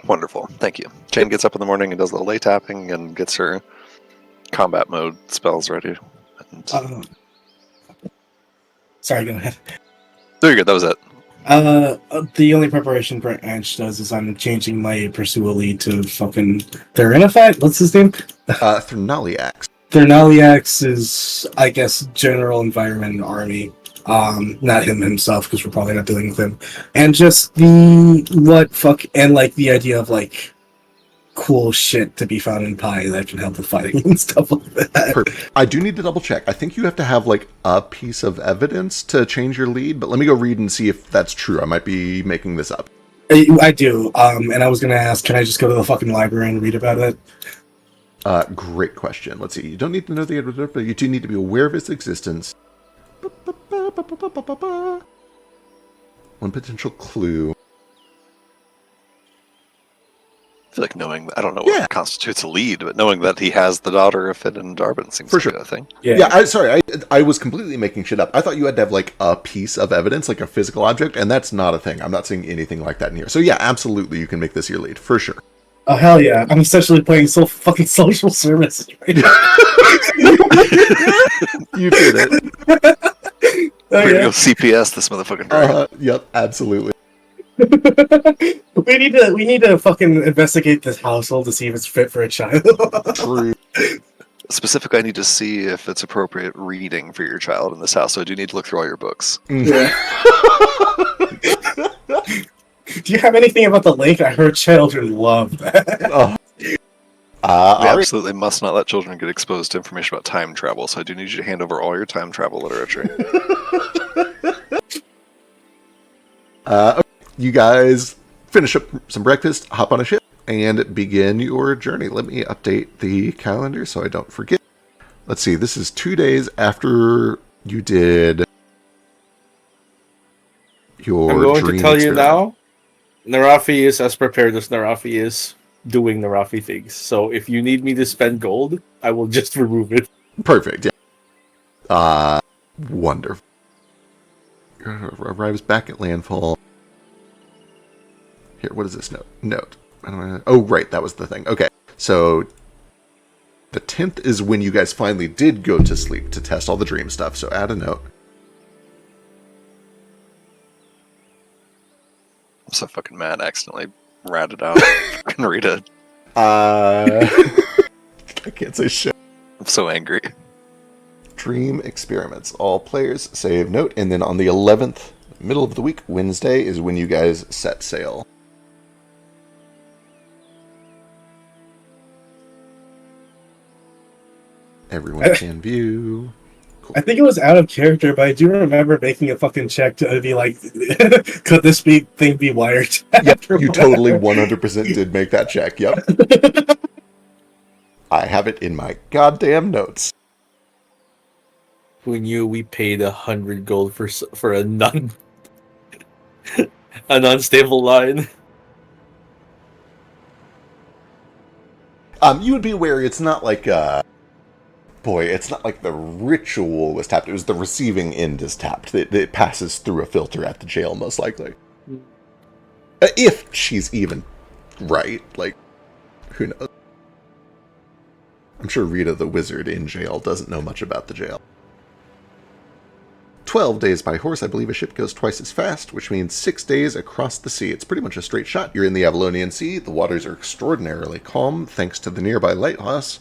Wonderful. Thank you. Jane gets up in the morning and does a little ley tapping and gets her combat mode spells ready. And... Sorry, go ahead. There you go. That was it. The only preparation Branch does is I'm changing my Pursue lead to fucking Therinifat? What's his name? Thernaliax. Thernaliax is, I guess, General Environment and Army. Not him himself, because we're probably not dealing with him. And just the idea of like cool shit to be found in Pi that can help with fighting and stuff like that. Perfect. I do need to double check. I think you have to have like a piece of evidence to change your lead, but let me go read and see if that's true. I might be making this up. I do. And I was going to ask, can I just go to the fucking library and read about it? Great question. Let's see. You don't need to know the editor, but you do need to be aware of its existence. One potential clue. I feel like knowing, I don't know what constitutes a lead, but knowing that he has the daughter of Finn and Darbin seems for like sure a thing. Yeah, I was completely making shit up. I thought you had to have like a piece of evidence, like a physical object, and that's not a thing. I'm not seeing anything like that in here. So yeah, absolutely, you can make this your lead, for sure. Oh, hell yeah. I'm essentially playing fucking social service right now. You did it. We're gonna go CPS this motherfucking Yep, absolutely. We need to fucking investigate this household to see if it's fit for a child. True. Specifically, I need to see if it's appropriate reading for your child in this house, so I do need to look through all your books. Yeah. Do you have anything about the lake? I heard children love that. We absolutely must not let children get exposed to information about time travel, so I do need you to hand over all your time travel literature. You guys finish up some breakfast, hop on a ship, and begin your journey. Let me update the calendar so I don't forget. Let's see, this is 2 days after you did your I'm going to dream tell you experiment. now, Narafi is as prepared as Narafi is doing Narafi things. So if you need me to spend gold, I will just remove it. Perfect, yeah. Wonderful. Arrives back at landfall. Here, what is this note? Note. Oh, right, that was the thing. Okay, so the 10th is when you guys finally did go to sleep to test all the dream stuff, so add a note. I'm so fucking mad. I accidentally ratted out fucking Rita. I can't say shit. I'm so angry. Dream experiments. All players save note, and then on the 11th, middle of the week, Wednesday, is when you guys set sail. Everyone can view. Cool. I think it was out of character, but I do remember making a fucking check to be like, could this thing be wired? Yep, you totally 100% did make that check. Yep. I have it in my goddamn notes. Who knew we paid 100 gold for a unstable line? You would be aware it's not like it's not like the ritual was tapped. It was the receiving end is tapped. It passes through a filter at the jail, most likely. If she's even right, like, who knows? I'm sure Rita the wizard in jail doesn't know much about the jail. 12 days by horse. I believe a ship goes twice as fast, which means 6 days across the sea. It's pretty much a straight shot. You're in the Avalonian Sea. The waters are extraordinarily calm, thanks to the nearby lighthouse.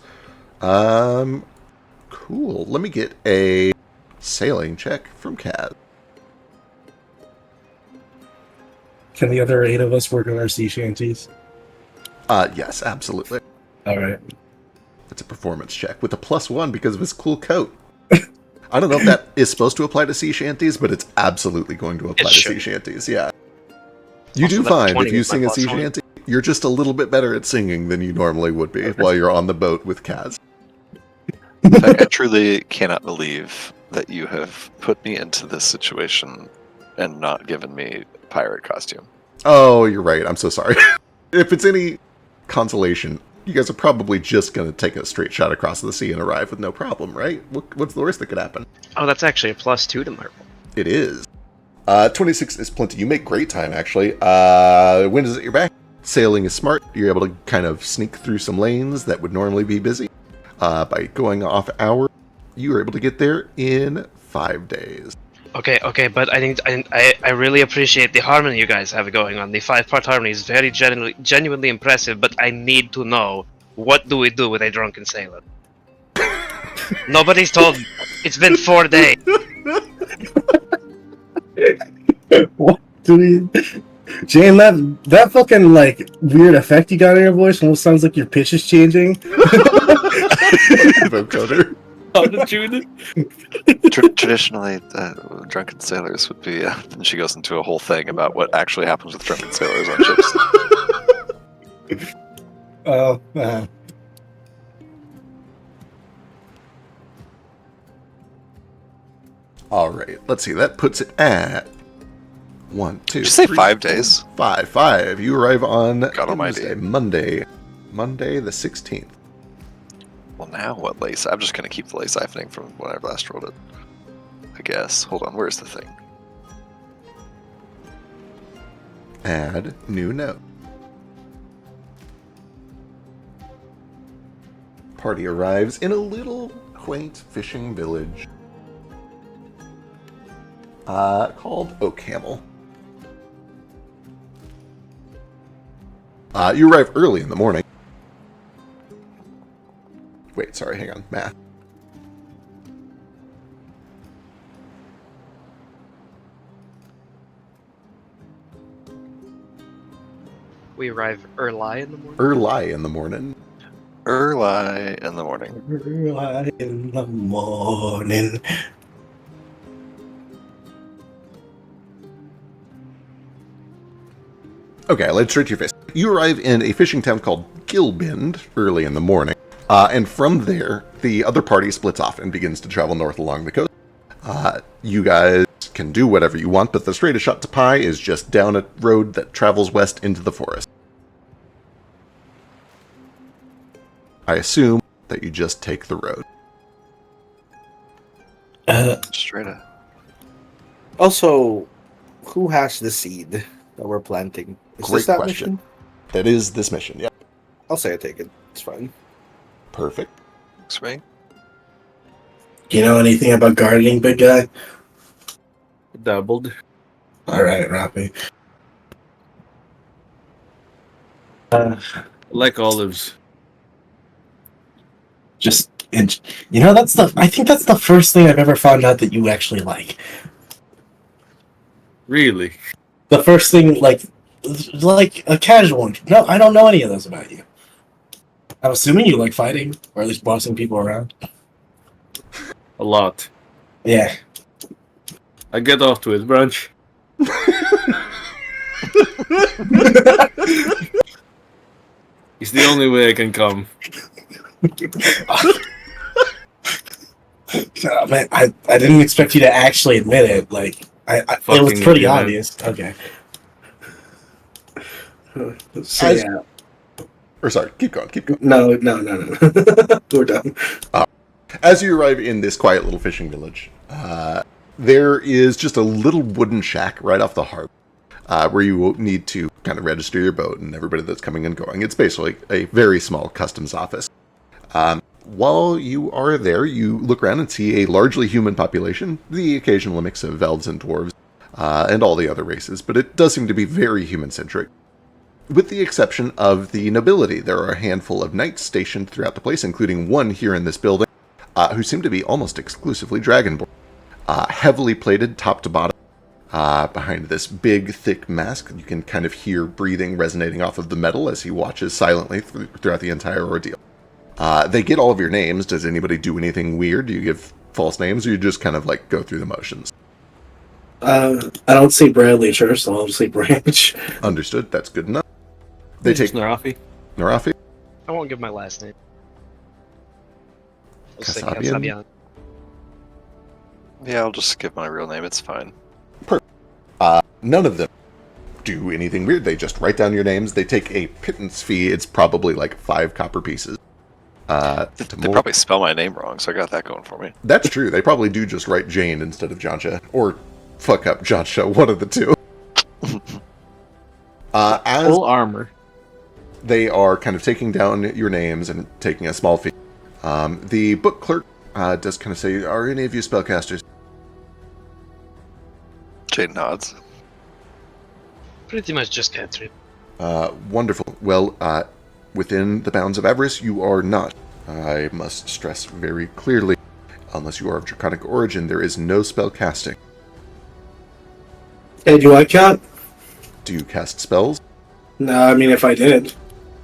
Cool. Let me get a sailing check from Kaz. Can the other 8 of us work on our sea shanties? Yes, absolutely. All right. It's a performance check with a +1 because of his cool coat. I don't know if that is supposed to apply to sea shanties, but it's absolutely going to apply to sea shanties, yeah. You Also, do that find 20 if you was my sing a sea +1. shanty, you're just a little bit better at singing than you normally would be while you're on the boat with Kaz. In fact, I truly cannot believe that you have put me into this situation and not given me a pirate costume. Oh, you're right. I'm so sorry. If it's any consolation, you guys are probably just going to take a straight shot across the sea and arrive with no problem, right? What's the worst that could happen? Oh, that's actually a +2 to my roll. It is. 26 is plenty. You make great time, actually. Wind is at your back. Sailing is smart. You're able to kind of sneak through some lanes that would normally be busy. By going off hour, you are able to get there in 5 days. Okay, but I really appreciate the harmony you guys have going on. The 5-part harmony is very genuinely impressive, but I need to know, what do we do with a drunken sailor? Nobody's told me. It's been 4 days. What do we... Jane, that fucking, like, weird effect you got in your voice almost sounds like your pitch is changing. Vocoder. Traditionally, drunken sailors would be. And she goes into a whole thing about what actually happens with drunken sailors on ships. Oh, All right. Let's see. That puts it at 1, 2. Did you say 3, 5 days? 5. You arrive on God almighty. Tuesday, Monday the 16th. Well, now what lace? I'm just going to keep the lace siphoning from when I last rolled it. I guess. Hold on, where's the thing? Add new note. Party arrives in a little quaint fishing village called Oakhamel. You arrive early in the morning. Wait, sorry, hang on. Math. We arrive early in the morning. Early in the morning. Early in the morning. early in the morning. Okay, let's straight to your face. you arrive in a fishing town called Gilbind early in the morning, and from there, the other party splits off and begins to travel north along the coast. You guys can do whatever you want, but the straightest shot to Pi is just down a road that travels west into the forest. I assume that you just take the road. Straight up. Also, who has the seed that we're planting? Is Great this that question. mission? That is this mission, yeah. I'll say I take it. It's fine. Perfect. Looks right. Do you know anything about gardening, big guy? Doubled. All right, Robbie. Like olives. And I think that's the first thing I've ever found out that you actually like. Really? The first thing, like a casual one. No, I don't know any of those about you. I'm assuming you like fighting, or at least bossing people around. A lot. Yeah. I get off to his brunch. It's the only way I can come. Man, I didn't expect you to actually admit it. Like, it was pretty obvious. Okay. So, yeah. Or sorry, keep going. No. We're done. As you arrive in this quiet little fishing village, there is just a little wooden shack right off the harbor where you will need to kind of register your boat and everybody that's coming and going. It's basically a very small customs office. While you are there, you look around and see a largely human population, the occasional mix of elves and dwarves, and all the other races, but it does seem to be very human-centric. With the exception of the nobility, there are a handful of knights stationed throughout the place, including one here in this building, who seem to be almost exclusively dragonborn. Heavily plated top to bottom, behind this big, thick mask. You can kind of hear breathing resonating off of the metal as he watches silently throughout the entire ordeal. They get all of your names. Does anybody do anything weird? Do you give false names, or you just kind of like go through the motions? I don't see Bradley Church, so I'll just say Branch. Understood. That's good enough. They take Narafi. Narafi. I won't give my last name. I'll say Kasabian? Kasabian. Yeah, I'll just give my real name. It's fine. None of them do anything weird. They just write down your names. They take a pittance fee. It's probably like 5 copper pieces. They probably spell my name wrong, so I got that going for me. That's true. They probably do just write Jane instead of Jansha. Or fuck up Jansha, one of the two. As Full armor. they are kind of taking down your names and taking a small fee, the book clerk does kind of say, are any of you spellcasters? Jane nods. Pretty much just cantrip. Wonderful. Well, within the bounds of avarice, you are not. I must stress very clearly, unless you are of draconic origin, there is no spell casting. Hey, do I count? Do you cast spells? No, I mean, if I did.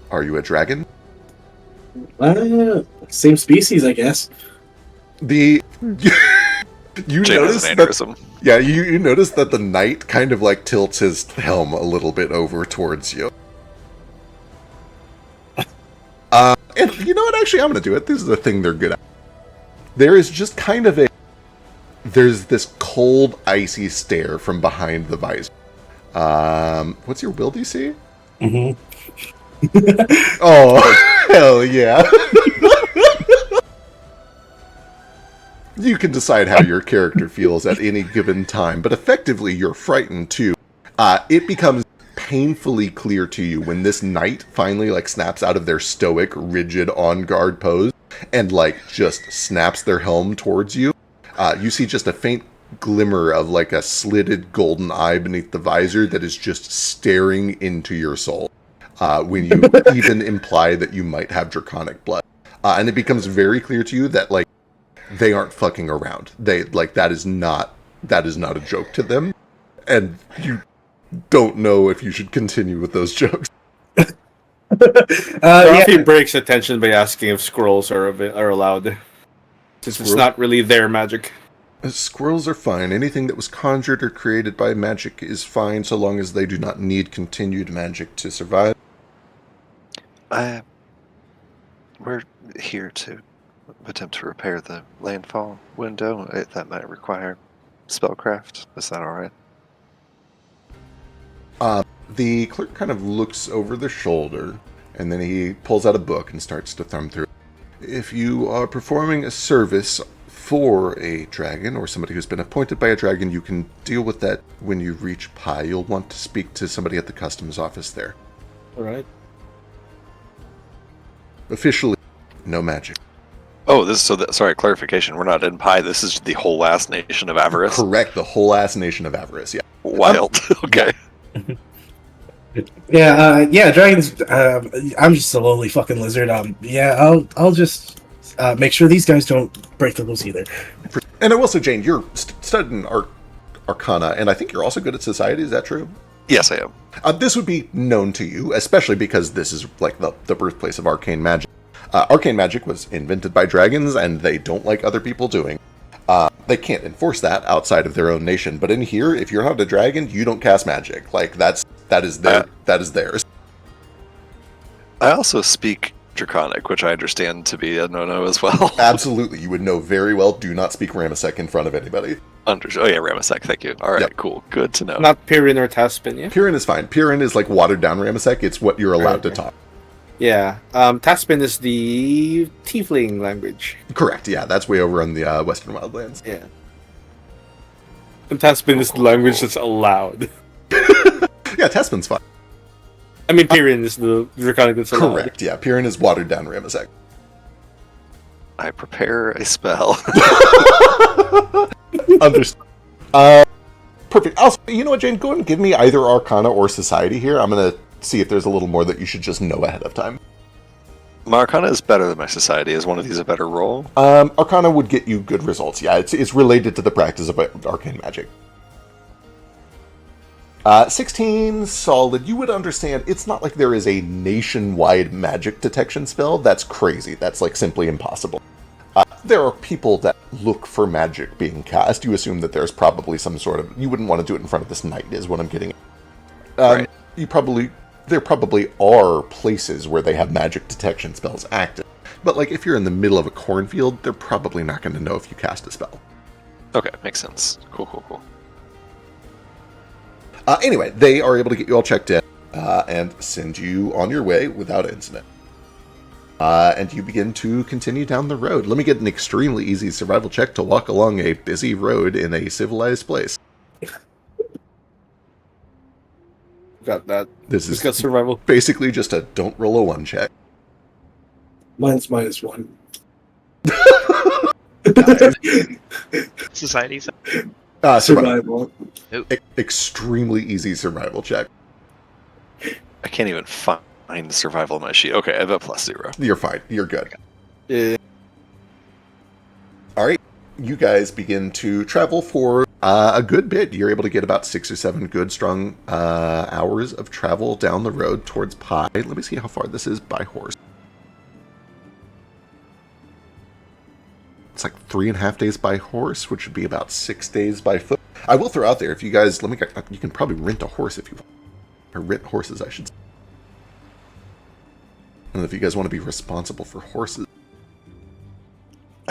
Are you a dragon? Same species, I guess. The you Jane notice has an that, aneurysm. yeah, you notice that the knight kind of like tilts his helm a little bit over towards you. And you know what? Actually, I'm going to do it. This is the thing they're good at. There is just kind of there's this cold, icy stare from behind the visor. What's your will DC? Mm-hmm. Oh, hell yeah. You can decide how your character feels at any given time, but effectively you're frightened too. It becomes painfully clear to you when this knight finally like snaps out of their stoic, rigid, on-guard pose and like just snaps their helm towards you. You see just a faint glimmer of like a slitted golden eye beneath the visor that is just staring into your soul when you even imply that you might have draconic blood. And it becomes very clear to you that like they aren't fucking around. They like that is not a joke to them, and you don't know if you should continue with those jokes. Rafi breaks attention by asking if squirrels are allowed, since it's not really their magic. Squirrels are fine. Anything that was conjured or created by magic is fine, so long as they do not need continued magic to survive. We're here to attempt to repair the landfall window. That might require spellcraft. Is that all right? The clerk kind of looks over the shoulder, and then he pulls out a book and starts to thumb through. If you are performing a service for a dragon, or somebody who's been appointed by a dragon, you can deal with that when you reach Pi. You'll want to speak to somebody at the customs office there. All right. Officially, no magic. Oh, sorry, clarification. We're not in Pi. This is the whole last nation of Avarice. Correct, the whole ass nation of Avarice, yeah. Wild. Okay. Yeah, dragons. I'm just a lowly fucking lizard. I'll just make sure these guys don't break the rules either. And also, Jane, you're studying Arcana, and I think you're also good at society. Is that true? Yes, I am. This would be known to you, especially because this is like the birthplace of arcane magic. Arcane magic was invented by dragons, and they don't like other people doing. They can't enforce that outside of their own nation. But in here, if you're not a dragon, you don't cast magic. Like that is theirs. I also speak Draconic, which I understand to be a no-no as well. Absolutely, you would know very well. Do not speak Ramasek in front of anybody. Oh yeah, Ramasek. Thank you. All right, Yep. Cool. Good to know. Not Pirin or Taspin, yeah? Pirin is fine. Pirin is like watered down Ramasek. It's what you're allowed to Okay. talk. Yeah. Taspin is the Tiefling language. Correct. Yeah, that's way over on the Western Wildlands. Yeah. And Taspin is the language that's allowed. Yeah, Tespin's fine. I mean, Pirin is the Draconic that's allowed. Correct. Yeah, Pirin is watered down Ramasek. I prepare a spell. Understood. Perfect. Also, you know what, Jane? Go ahead and give me either Arcana or Society here. I'm going to see if there's a little more that you should just know ahead of time. My Arcana is better than my Society. Is one of these a better roll? Arcana would get you good results. Yeah, it's related to the practice of arcane magic. 16, solid. You would understand, it's not like there is a nationwide magic detection spell. That's crazy. That's like simply impossible. There are people that look for magic being cast. You assume that there's probably some sort of... You wouldn't want to do it in front of this knight, is what I'm getting at. Right. There probably are places where they have magic detection spells active. But like if you're in the middle of a cornfield, they're probably not going to know if you cast a spell. Okay, makes sense. Cool. Anyway, they are able to get you all checked in and send you on your way without incident. And you begin to continue down the road. Let me get an extremely easy survival check to walk along a busy road in a civilized place. Got that. This It's is got survival. basically just a don't roll a 1 check. Mine's -1. Society. Survival. Survival. Extremely easy survival check. I can't even find the survival on my sheet. Okay, I have a +0. You're fine. You're good. Yeah. All right. You guys begin to travel for a good bit. You're able to get about 6 or 7 good, strong hours of travel down the road towards Pi. Let me see how far this is by horse. It's like 3.5 days by horse, which would be about 6 days by foot. I will throw out there, if you guys, you can probably rent a horse if you want. Or rent horses, I should say. And if you guys want to be responsible for horses.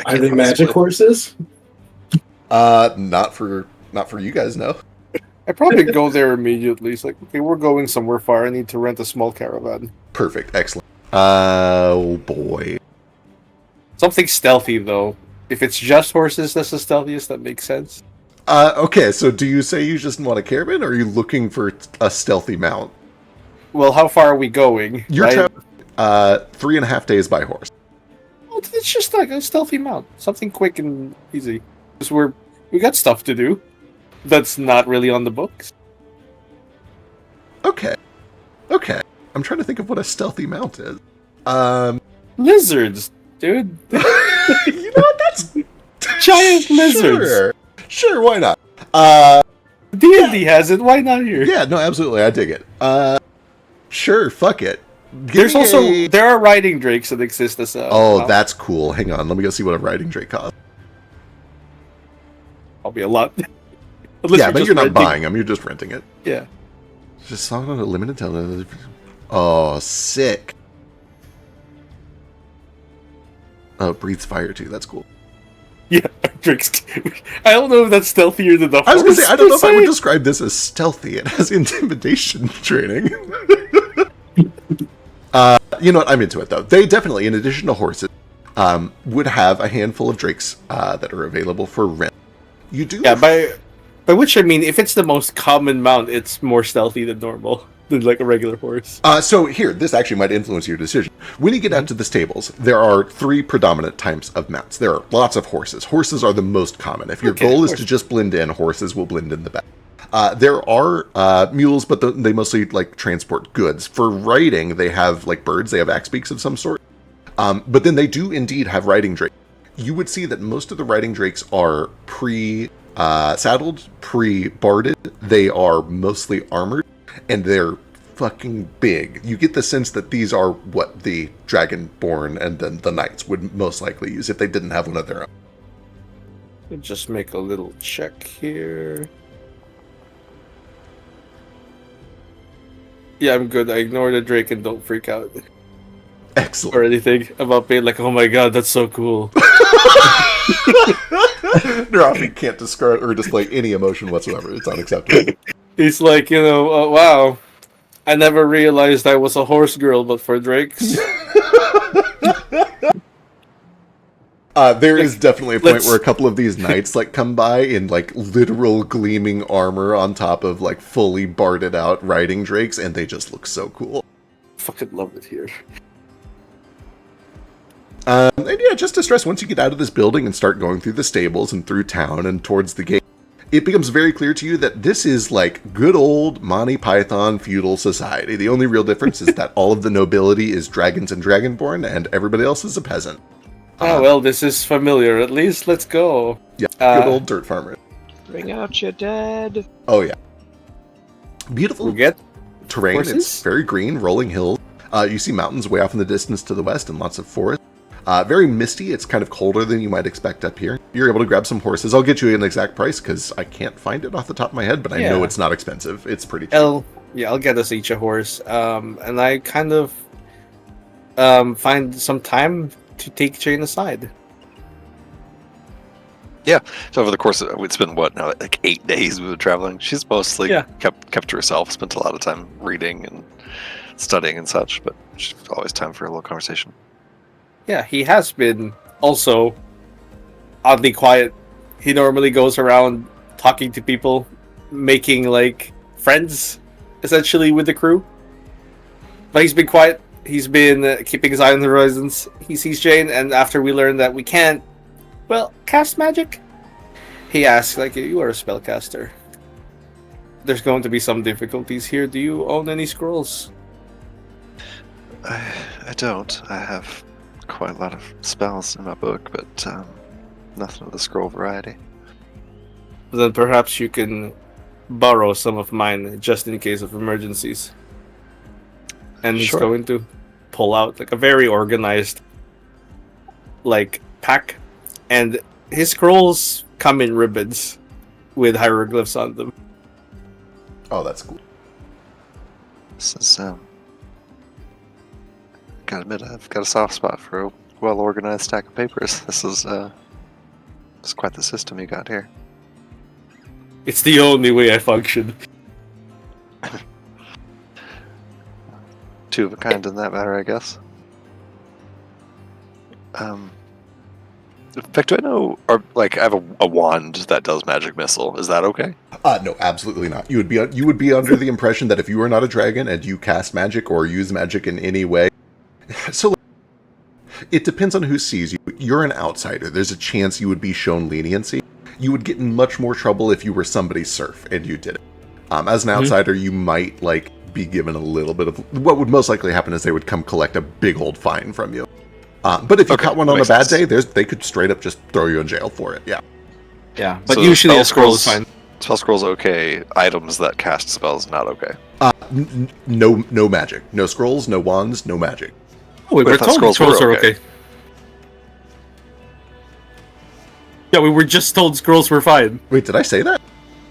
Are they magic horses? Not for you guys, no. I probably go there immediately. It's like, okay, we're going somewhere far. I need to rent a small caravan. Perfect, excellent. Oh boy. Something stealthy, though. If it's just horses, that's the stealthiest. That makes sense. Okay, so do you say you just want a caravan, or are you looking for a stealthy mount? Well, how far are we going? You're traveling 3.5 days by horse. Well, it's just like a stealthy mount. Something quick and easy. Because we got stuff to do. That's not really on the books. Okay. I'm trying to think of what a stealthy mount is. Lizards, dude. You know what? That's Giant lizards. Sure, why not? D&D has it. Why not here? Yeah, no, absolutely, I dig it. Sure, fuck it. There are riding drakes that exist as a... Oh, that's cool. Hang on, let me go see what a riding drake costs. I'll be a lot. Yeah, but you're not buying them, you're just renting it. Yeah. Just on a limited time. Oh, sick. Oh, it breathes fire too. That's cool. Yeah, Drakes. I don't know if that's stealthier than the I was going to horse, say, I don't know if I would say. describe this as stealthy. It has intimidation training. You know what? I'm into it, though. They definitely, in addition to horses, would have a handful of drakes that are available for rent. You do? Yeah, by which I mean, if it's the most common mount, it's more stealthy than normal, than like a regular horse. So here, this actually might influence your decision. When you get out to the stables, there are 3 predominant types of mounts. There are lots of horses. Horses are the most common. If your goal is to just blend in, horses will blend in the best. There are mules, but they mostly like transport goods. For riding, they have like birds. They have axe beaks of some sort. But then they do indeed have riding drakes. You would see that most of the riding drakes are pre-saddled, pre-barded. They are mostly armored, and they're fucking big. You get the sense that these are what the Dragonborn and then the Knights would most likely use if they didn't have one of their own. Just make a little check here. Yeah, I'm good. I ignore the Drake and don't freak out Excellent. or anything about being like, oh my god, that's so cool. Narafi can't describe or display any emotion whatsoever. It's unacceptable. He's like, wow, I never realized I was a horse girl, but for Drakes. There is definitely a point where a couple of these knights like come by in like literal gleaming armor on top of like fully barded out riding drakes, and they just look so cool. Fucking love it here. And yeah, just to stress, once you get out of this building and start going through the stables and through town and towards the gate, it becomes very clear to you that this is like good old Monty Python feudal society. The only real difference is that all of the nobility is dragons and dragonborn, and everybody else is a peasant. Well, this is familiar. At least let's go. Yeah, good old dirt farmer. Bring out your dead. Oh yeah, beautiful. We get terrain. horses? It's very green, rolling hills. You see mountains way off in the distance to the west and lots of forest. Very misty. It's kind of colder than you might expect up here. You're able to grab some horses. I'll get you an exact price because I can't find it off the top of my head, but I know it's not expensive. It's pretty cheap. I'll get us each a horse. And I kind of find some time to take Jane aside. Yeah. So over the course of it's been what now, like 8 days we've been traveling. She's mostly kept to herself. Spent a lot of time reading and studying and such, but she's always time for a little conversation. Yeah, he has been also oddly quiet. He normally goes around talking to people, making like friends essentially with the crew. But he's been quiet. He's been keeping his eye on the horizons. He sees Jane, and after we learn that we can't, cast magic, he asks, like, you are a spellcaster. There's going to be some difficulties here. Do you own any scrolls? I don't. I have quite a lot of spells in my book, but nothing of the scroll variety. Then perhaps you can borrow some of mine just in case of emergencies. And he's going to pull out like a very organized like pack, and his scrolls come in ribbons with hieroglyphs on them. Oh, that's cool. This is gotta admit, I've got a soft spot for a well-organized stack of papers. This is quite the system you got here. It's the only way I function. Two of a kind in that matter, I guess. In fact, do I know, or like, I have a wand that does magic missile. Is that okay? No, absolutely not. You would be under the impression that if you are not a dragon and you cast magic or use magic in any way, so it depends on who sees you. You're an outsider. There's a chance you would be shown leniency. You would get in much more trouble if you were somebody's serf and you did it. As an outsider, you might like be given a little bit of what would most likely happen is they would come collect a big old fine from you. But if you caught one on a bad day, they could straight up just throw you in jail for it. Yeah. Yeah, but So usually a scroll is spell fine. Spell scrolls okay. Items that cast spells not okay. No magic. No scrolls, no wands, no magic. Oh, we But I were thought told scrolls scrolls were are okay. Yeah, we were just told scrolls were fine. Wait, did I say that?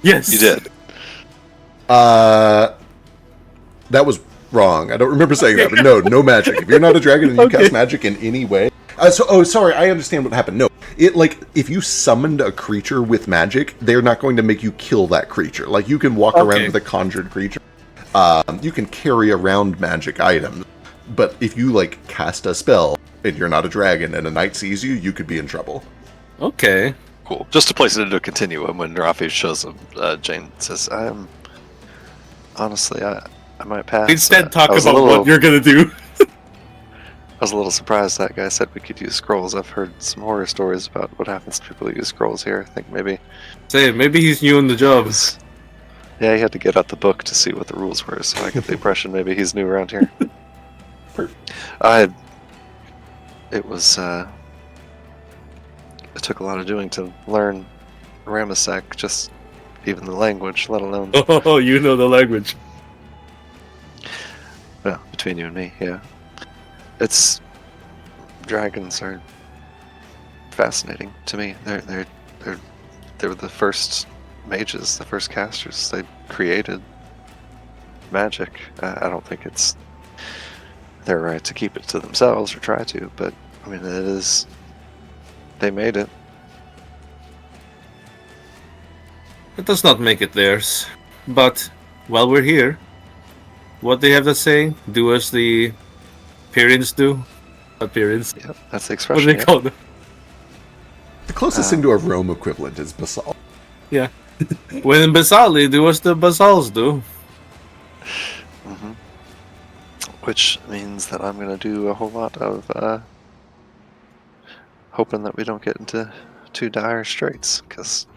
Yes. You did. That was wrong. I don't remember saying that, but no magic. If you're not a dragon and you cast magic in any way, Sorry, I understand what happened. No, it like if you summoned a creature with magic, they're not going to make you kill that creature. Like you can walk around with a conjured creature. You can carry around magic items, but if you like cast a spell and you're not a dragon and a knight sees you, you could be in trouble. Okay. Cool. Just to place it into a continuum, when Rafi shows him, Jane says, honestly, I might pass. Instead, talk I was a about little- what you're gonna do. I was a little surprised that guy said we could use scrolls. I've heard some horror stories about what happens to people who use scrolls here. I think maybe Say, maybe he's new in the job. yeah, he had to get out the book to see what the rules were, so I get the impression maybe he's new around here. It took a lot of doing to learn Ramasek, just even the language, let alone... Oh, you know the language. Well, between you and me, yeah. Dragons are fascinating to me. They're the first mages, the first casters. They created magic. I don't think it's their right to keep it to themselves or try to, but I mean, it is. They made it. It does not make it theirs. But while we're here, what they have to say, do as the appearance do. Appearance. Yep, that's the What expression. do they yeah. call them? The closest thing to a Rome equivalent is basalt. Yeah. When in Basali, do as the Basals do. hmm Which means that I'm going to do a whole lot of hoping that we don't get into too dire straits, because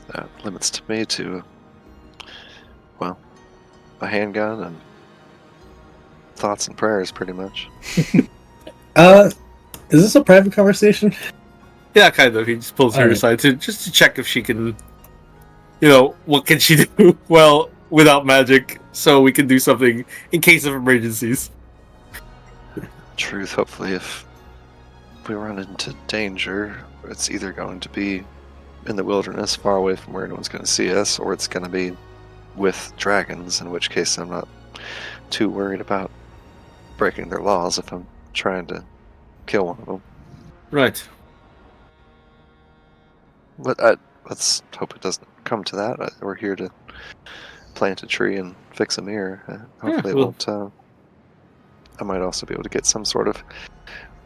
that limits to me to, well, a handgun and thoughts and prayers, pretty much. Is this a private conversation? Yeah, kind of. He just pulls her Alright. aside just to check if she can, what can she do well without magic, so we can do something in case of emergencies. Truth, hopefully, if we run into danger, it's either going to be in the wilderness, far away from where anyone's going to see us, or it's going to be with dragons, in which case I'm not too worried about breaking their laws if I'm trying to kill one of them. Right. But let's hope it doesn't come to that. We're here to plant a tree and fix a mirror. Hopefully well- it won't. I might also be able to get some sort of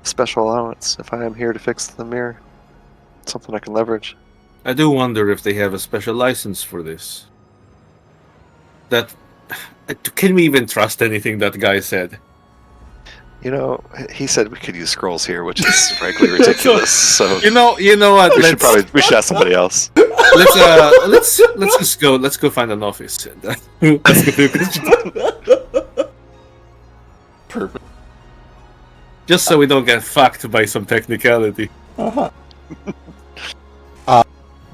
special allowance if I am here to fix the mirror. Something I can leverage. I do wonder if they have a special license for this. Can we even trust anything that guy said? He said we could use scrolls here, which is frankly ridiculous. So You know what? we should ask somebody else. Let's just go. Let's go find an office. Let's go do Perfect. just so we don't get fucked by some technicality.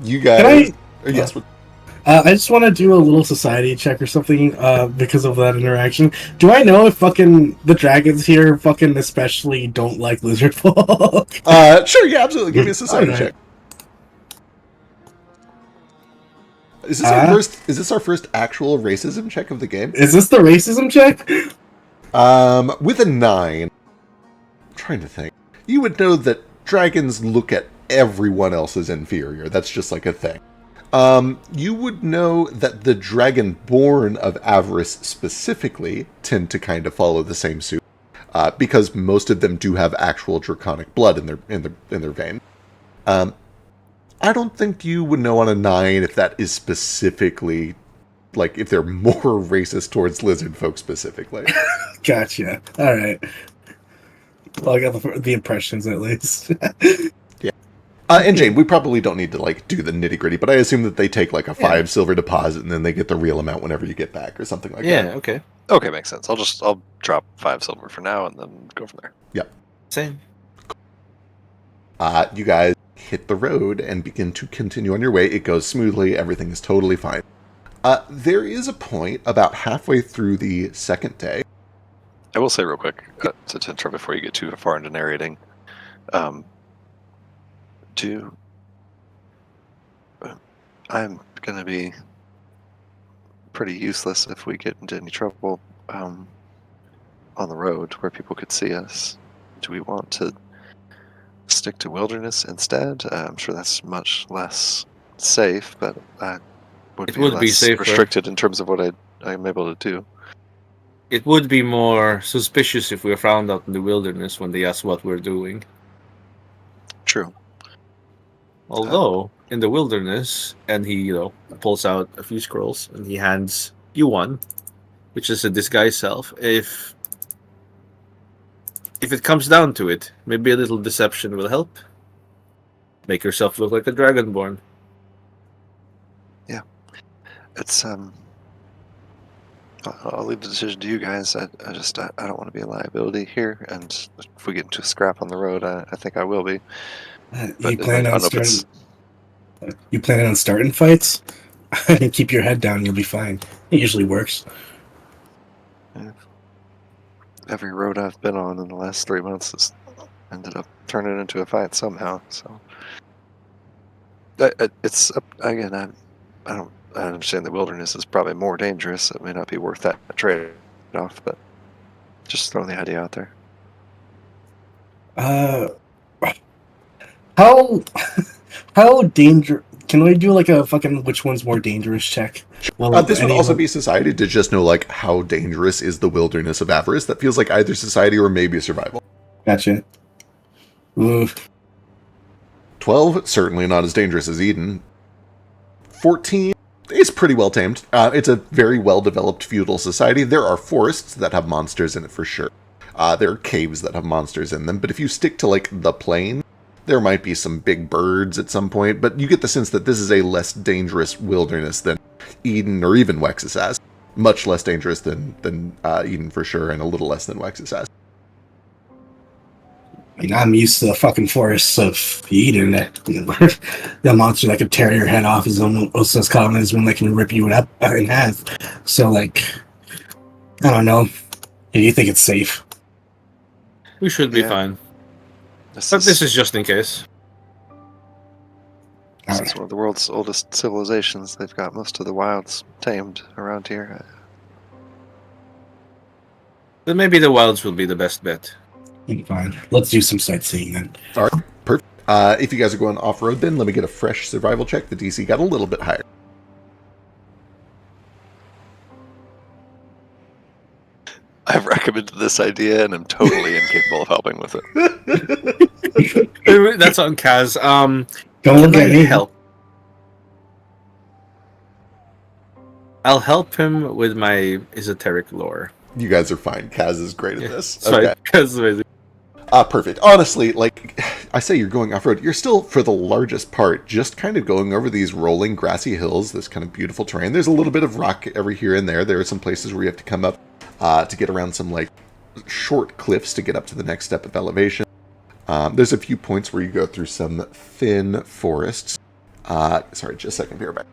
You guys. Can Yes. I just want to do a little society check or something because of that interaction. Do I know if fucking the dragons here fucking especially don't like lizard folk? Sure. Yeah. Absolutely. Give me a society Alright. check. Is this our first? Is this our first actual racism check of the game? Is this the racism check? With a 9, I'm trying to think. You would know that dragons look at everyone else as inferior. That's just like a thing. You would know that the dragonborn of Avarice specifically tend to kind of follow the same suit, because most of them do have actual draconic blood in their vein. I don't think you would know on a 9 if that is specifically, like, if they're more racist towards lizard folk specifically. Gotcha. All right. Well, I got the impressions at least. And Jane, we probably don't need to like do the nitty gritty, but I assume that they take like a 5 silver deposit and then they get the real amount whenever you get back or something like that. Okay. Okay, makes sense. I'll drop 5 silver for now and then go from there. Same. You guys hit the road and begin to continue on your way. It goes smoothly. Everything is totally fine. There is a point about halfway through the second day. I will say real quick, to interrupt before you get too far into narrating, I'm going to be pretty useless if we get into any trouble on the road where people could see us. Do we want to stick to wilderness instead. I'm sure that's much less safe, but I would It be would be less safer. restricted in terms of what I'm able to do. It would be more suspicious if we were found out in the wilderness when they ask what we're doing. True. Although, in the wilderness, and he, pulls out a few scrolls and he hands you one, which is a disguise self. If it comes down to it, maybe a little deception will help. Make yourself look like a dragonborn. Yeah. It's I'll leave the decision to you guys. I don't want to be a liability here, and if we get into a scrap on the road, I think I will be. You planning on starting fights? Keep your head down, you'll be fine. It usually works. Yeah. Every road I've been on in the last 3 months has ended up turning into a fight somehow. So it's again. I understand the wilderness is probably more dangerous. It may not be worth that trade-off, but just throwing the idea out there. How dangerous? Can we do like a fucking which one's more dangerous check? Well, This would also be society to just know like how dangerous is the wilderness of avarice. That feels like either society or maybe survival. Gotcha. Ooh. 12, certainly not as dangerous as Eden. 14 is pretty well tamed. It's a very well-developed feudal society. There are forests that have monsters in it for sure. There are caves that have monsters in them, but if you stick to like the plain, there might be some big birds at some point, but you get the sense that this is a less dangerous wilderness than Eden or even Wexus has. Much less dangerous than Eden for sure, and a little less than Wexus has. I mean, I'm used to the fucking forests of Eden. The monster that could tear your head off is almost as common as one that can rip you up in half. So, like, I don't know. Do you think it's safe? We should be fine. This is just in case. This is one of the world's oldest civilizations. They've got most of the wilds tamed around here. Then maybe the wilds will be the best bet. Fine. Let's do some sightseeing then. All right, perfect. If you guys are going off-road, then let me get a fresh survival check. The DC got a little bit higher. I've recommended this idea, and I'm totally incapable of helping with it. That's on Kaz. Don't look at me. Help. I'll help him with my esoteric lore. You guys are fine. Kaz is great at this. Sorry, Kaz is amazing. Perfect. Honestly, like I say, you're going off-road. You're still, for the largest part, just kind of going over these rolling grassy hills, this kind of beautiful terrain. There's a little bit of rock every here and there. There are some places where you have to come up to get around some like short cliffs to get up to the next step of elevation. There's a few points where you go through some thin forests. Sorry, just a second, be right back.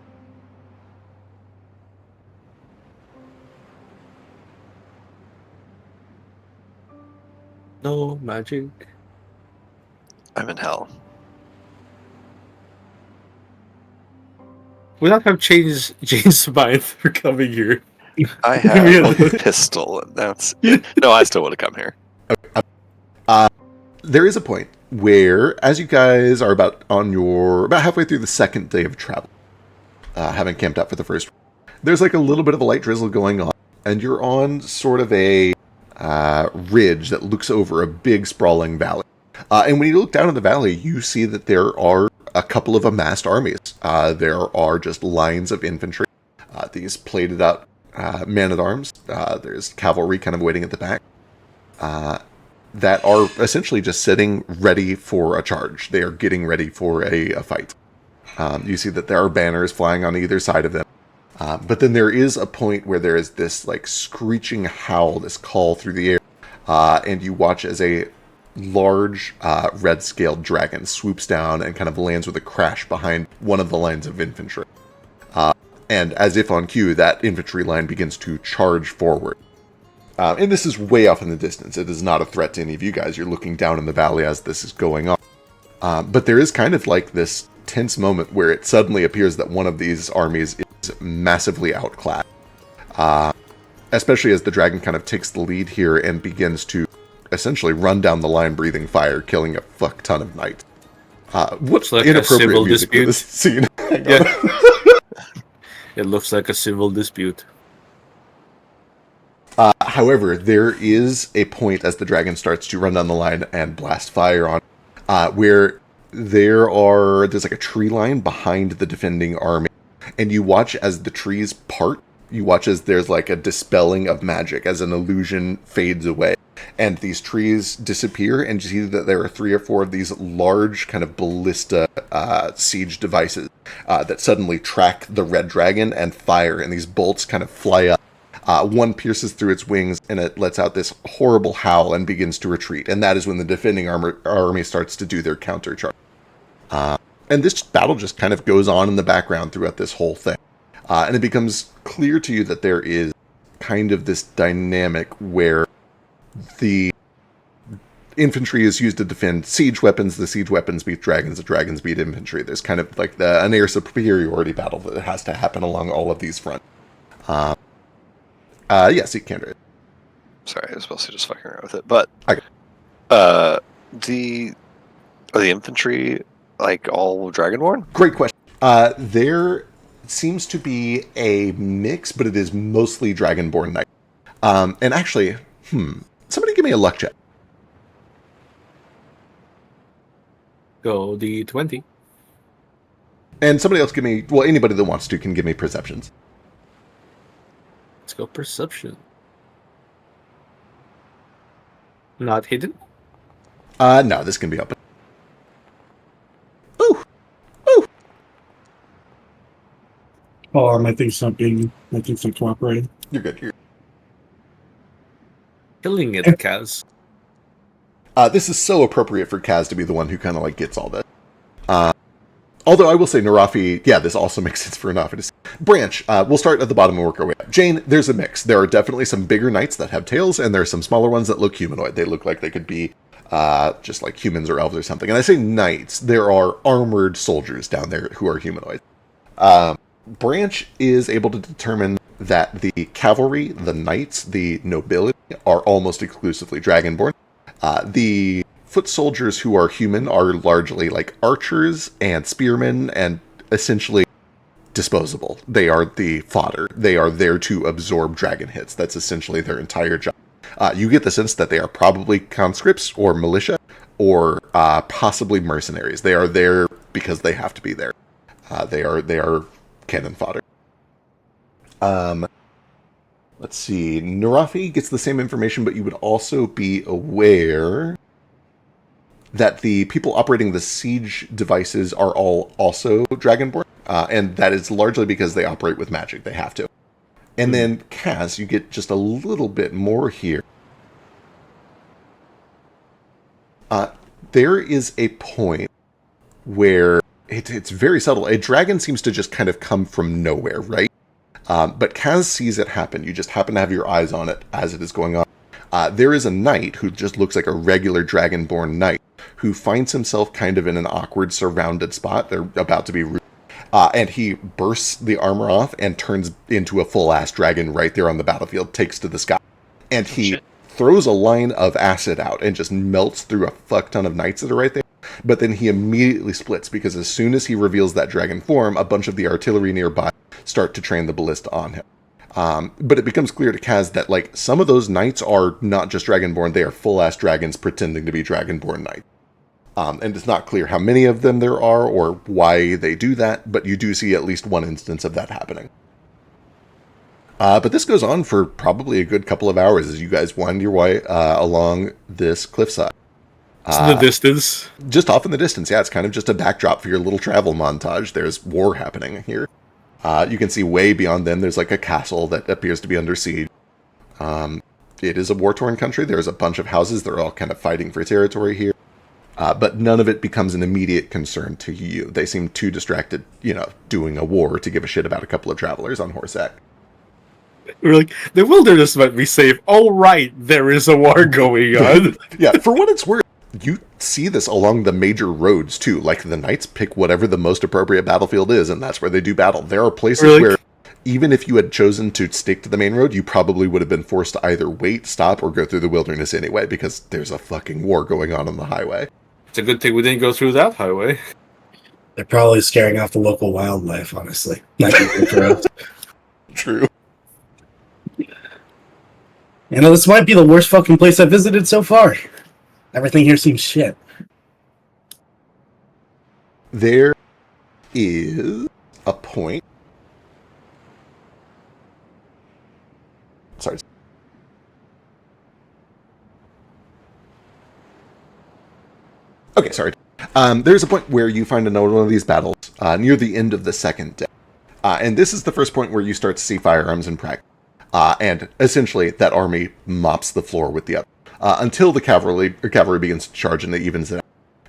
No magic. I'm in hell. We don't have Jane's mind for coming here. I have a pistol, and that's it. No, I still want to come here. There is a point where, as you guys are about halfway through the second day of travel, having camped out for the first, there's like a little bit of a light drizzle going on, and you're on sort of a ridge that looks over a big sprawling valley. And when you look down in the valley, you see that there are a couple of amassed armies. There are just lines of infantry, these plated out men-at-arms. There's cavalry kind of waiting at the back that are essentially just sitting ready for a charge. They are getting ready for a fight. You see that there are banners flying on either side of them. But then there is a point where there is this like screeching howl, this call through the air, and you watch as a large red-scaled dragon swoops down and kind of lands with a crash behind one of the lines of infantry. And as if on cue, that infantry line begins to charge forward. And this is way off in the distance. It is not a threat to any of you guys. You're looking down in the valley as this is going on. But there is kind of like this tense moment where it suddenly appears that one of these armies is massively outclassed. Especially as the dragon kind of takes the lead here and begins to essentially run down the line breathing fire, killing a fuck ton of knights. What's like a inappropriate civil music for dispute. this scene? Yeah. It looks like a civil dispute. However, there is a point as the dragon starts to run down the line and blast fire on, where there's like a tree line behind the defending army, and you watch as the trees part. You watch as there's like a dispelling of magic as an illusion fades away, and these trees disappear, and you see that there are 3 or 4 of these large kind of ballista siege devices that suddenly track the red dragon and fire, and these bolts kind of fly up. One pierces through its wings, and it lets out this horrible howl and begins to retreat. And that is when the defending army starts to do their countercharge. And this battle just kind of goes on in the background throughout this whole thing. And it becomes clear to you that there is kind of this dynamic where the infantry is used to defend siege weapons, the siege weapons beat dragons, the dragons beat infantry. There's kind of like an air superiority battle that has to happen along all of these fronts. Yes, Kendra. Sorry, I was supposed to just fucking around with it. But Okay. Are the infantry like all Dragonborn? Great question. There seems to be a mix, but it is mostly Dragonborn knight. And actually, somebody give me a luck check. Go D20. And somebody else give me, well, anybody that wants to can give me perceptions. Let's go perception. Not hidden? No, this can be open. Ooh! Ooh! Oh, my thing's not cooperating. You're good. Killing it, Kaz. This is so appropriate for Kaz to be the one who kind of like gets all this. Although I will say Narafi, yeah, this also makes sense for Narafi. Branch, we'll start at the bottom and work our way up. Jane, there's a mix. There are definitely some bigger knights that have tails, and there are some smaller ones that look humanoid. They look like they could be just like humans or elves or something. And I say knights, there are armored soldiers down there who are humanoid. Branch is able to determine that the cavalry, the knights, the nobility are almost exclusively Dragonborn. The foot soldiers who are human are largely like archers and spearmen and essentially disposable. They are the fodder. They are there to absorb dragon hits. That's essentially their entire job. You get the sense that they are probably conscripts or militia or possibly mercenaries. They are there because they have to be there. They are cannon fodder. Let's see. Narafi gets the same information, but you would also be aware that the people operating the siege devices are all also Dragonborn, and that is largely because they operate with magic. They have to. And then, Kaz, you get just a little bit more here. There is a point where it's very subtle. A dragon seems to just kind of come from nowhere, right? But Kaz sees it happen. You just happen to have your eyes on it as it is going on. There is a knight who just looks like a regular Dragonborn knight who finds himself kind of in an awkward surrounded spot. They're about to be rude. And he bursts the armor off and turns into a full-ass dragon right there on the battlefield, takes to the sky. And he throws a line of acid out and just melts through a fuck ton of knights that are right there. But then he immediately splits because as soon as he reveals that dragon form, a bunch of the artillery nearby start to train the ballista on him. But it becomes clear to Kaz that, like, some of those knights are not just Dragonborn, they are full-ass dragons pretending to be Dragonborn knights. And it's not clear how many of them there are or why they do that, but you do see at least one instance of that happening. But this goes on for probably a good couple of hours as you guys wind your way along this cliffside. It's in the distance. Just off in the distance, yeah, it's kind of just a backdrop for your little travel montage. There's war happening here. You can see way beyond them, there's like a castle that appears to be under siege. It is a war-torn country. There's a bunch of houses. They're all kind of fighting for territory here. But none of it becomes an immediate concern to you. They seem too distracted, doing a war to give a shit about a couple of travelers on horseback. We're like, the wilderness might be safe. Oh, right, there is a war going on. Yeah, for what it's worth, you see this along the major roads, too. Like, the knights pick whatever the most appropriate battlefield is, and that's where they do battle. There are places where even if you had chosen to stick to the main road, you probably would have been forced to either wait, stop, or go through the wilderness anyway, because there's a fucking war going on the highway. It's a good thing we didn't go through that highway. They're probably scaring off the local wildlife, honestly. Not good for us. True. You know, this might be the worst fucking place I've visited so far. Everything here seems shit. There is a point. Sorry. Okay, sorry. There's a point where you find another one of these battles near the end of the second day. And this is the first point where you start to see firearms in practice. And essentially, that army mops the floor with the other. Until the cavalry begins to charge and it evens it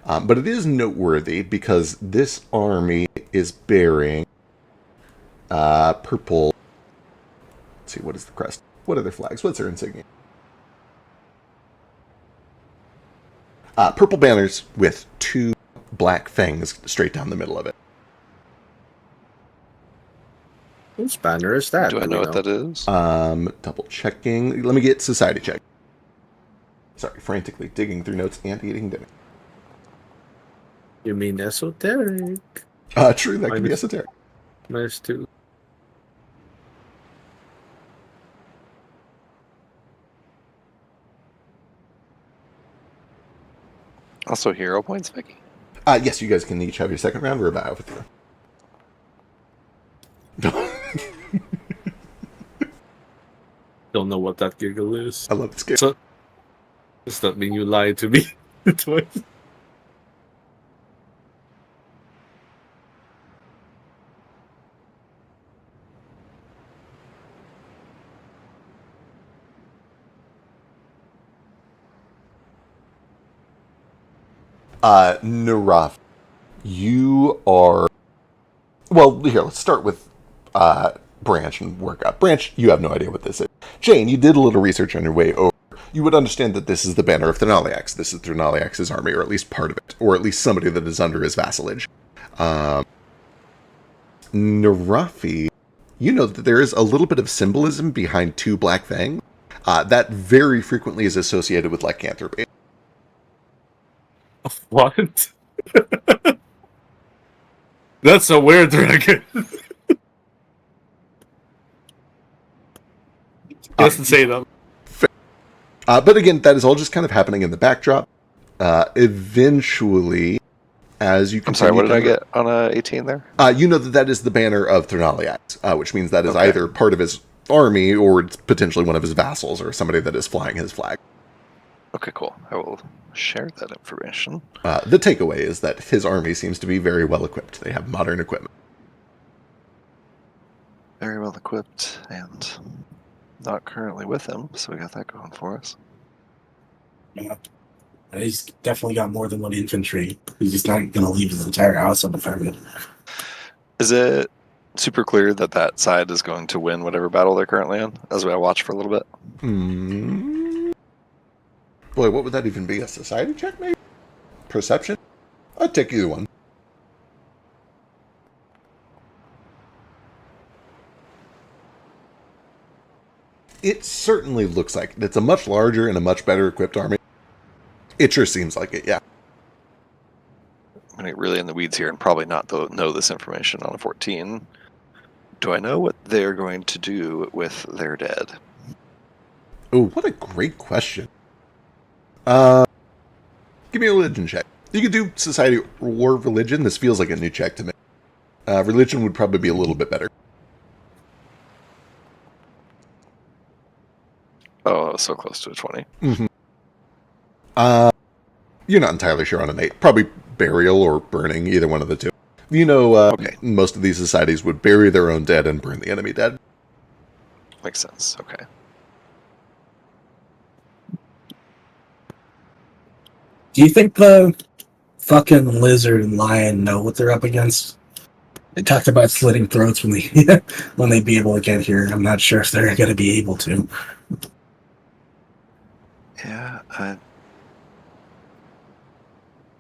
out. But it is noteworthy because this army is bearing purple. Let's see, what is the crest? What are their flags? What's their insignia? Purple banners with 2 black fangs straight down the middle of it. Whose banner is that? Do I know what that is? Double checking. Let me get society check. Sorry, frantically digging through notes and eating dinner. You mean esoteric? True, that could be esoteric. -2. Also hero points, Vicky? Yes, you guys can each have your second round. We're about with you. Don't know what that giggle is. I love this game. So, does that mean you lied to me twice? Naraf, you are... Well, here, let's start with Branch and work up. Branch, you have no idea what this is. Jane, you did a little research on your way over. You would understand that this is the banner of Thrnaliax. This is Thrnaliax's army, or at least part of it, or at least somebody that is under his vassalage. Narafi, you know that there is a little bit of symbolism behind 2 black fangs. That very frequently is associated with lycanthropy. What? That's a weird dragon. Doesn't say them. But again, that is all just kind of happening in the backdrop. Eventually, as you can... I'm sorry, what did I get on a 18 there? You know that that is the banner of Thrnaliax, which means that is Okay. either part of his army or it's potentially one of his vassals or somebody that is flying his flag. Okay, cool. I will share that information. The takeaway is that his army seems to be very well equipped. They have modern equipment. Very well equipped and not currently with him, so we got that going for us. Yeah. He's definitely got more than 1 infantry. He's just not going to leave his entire house undefended. Is it super clear that that side is going to win whatever battle they're currently in, as we watch for a little bit? Boy, what would that even be? A society check, maybe? Perception? I'd take either one. It certainly looks like it. It's a much larger and a much better equipped army. It sure seems like it, yeah. I'm going to get really in the weeds here and probably not know this information on a 14. Do I know what they're going to do with their dead? Oh, what a great question. Give me a religion check. You could do society or religion. This feels like a new check to me. Religion would probably be a little bit better. Oh, I was so close to a 20. Mm-hmm. You're not entirely sure on an 8. Probably burial or burning, either one of the two. You know, Okay. Most of these societies would bury their own dead and burn the enemy dead. Makes sense. Okay. Do you think the fucking lizard and lion know what they're up against? They talked about slitting throats when they when they be able to get here. I'm not sure if they're going to be able to. Yeah, I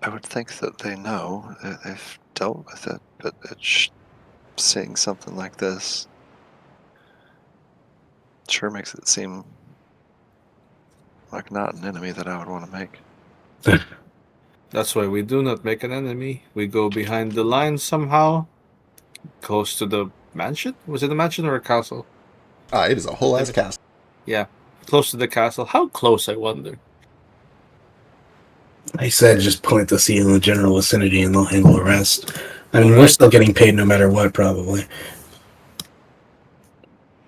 would think that they know that they've dealt with it, but it's seeing something like this Sure makes it seem like not an enemy that I would want to make. That's why we do not make an enemy. We go behind the lines somehow, close to the mansion. Was it a mansion or a castle? It is a whole ass cast. Yeah, close to the castle. How close, I wonder? I said just plant the seed in the general vicinity and they'll handle the rest. I mean, we're Alright. still getting paid no matter what, probably.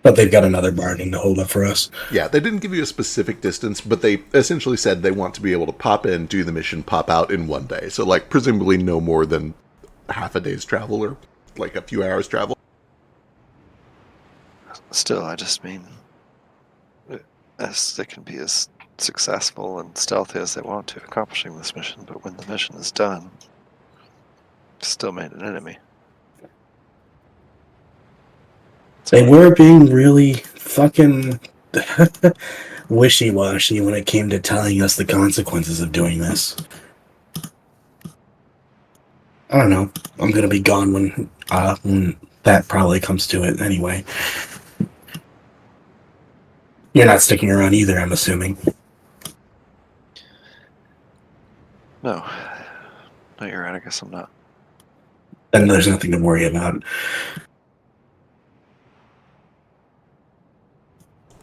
But they've got another bargain to hold up for us. Yeah, they didn't give you a specific distance, but they essentially said they want to be able to pop in, do the mission, pop out in one day. So, like, presumably no more than half a day's travel or, like, a few hours travel. Still, I just mean, they can be as successful and stealthy as they want to accomplishing this mission, but when the mission is done, still made an enemy. They were being really fucking wishy-washy when it came to telling us the consequences of doing this. I don't know. I'm gonna be gone when that probably comes to it anyway. You're not sticking around either, I'm assuming. No, you're right. I guess I'm not. Then there's nothing to worry about.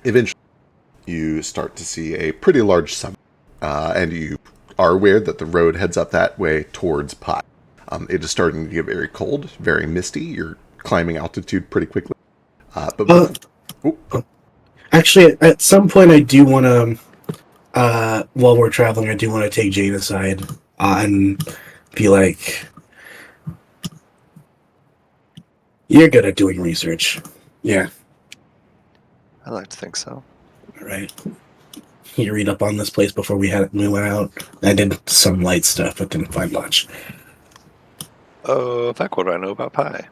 Eventually, you start to see a pretty large summit, and you are aware that the road heads up that way towards Pi. It is starting to get very cold, very misty. You're climbing altitude pretty quickly. Actually, at some point, I do want to, while we're traveling, I do want to take Jane aside and be like, "You're good at doing research." Yeah. I like to think so. All right. You read up on this place before we went out. I did some light stuff, but didn't find much. Oh, in fact, what do I know about Pi?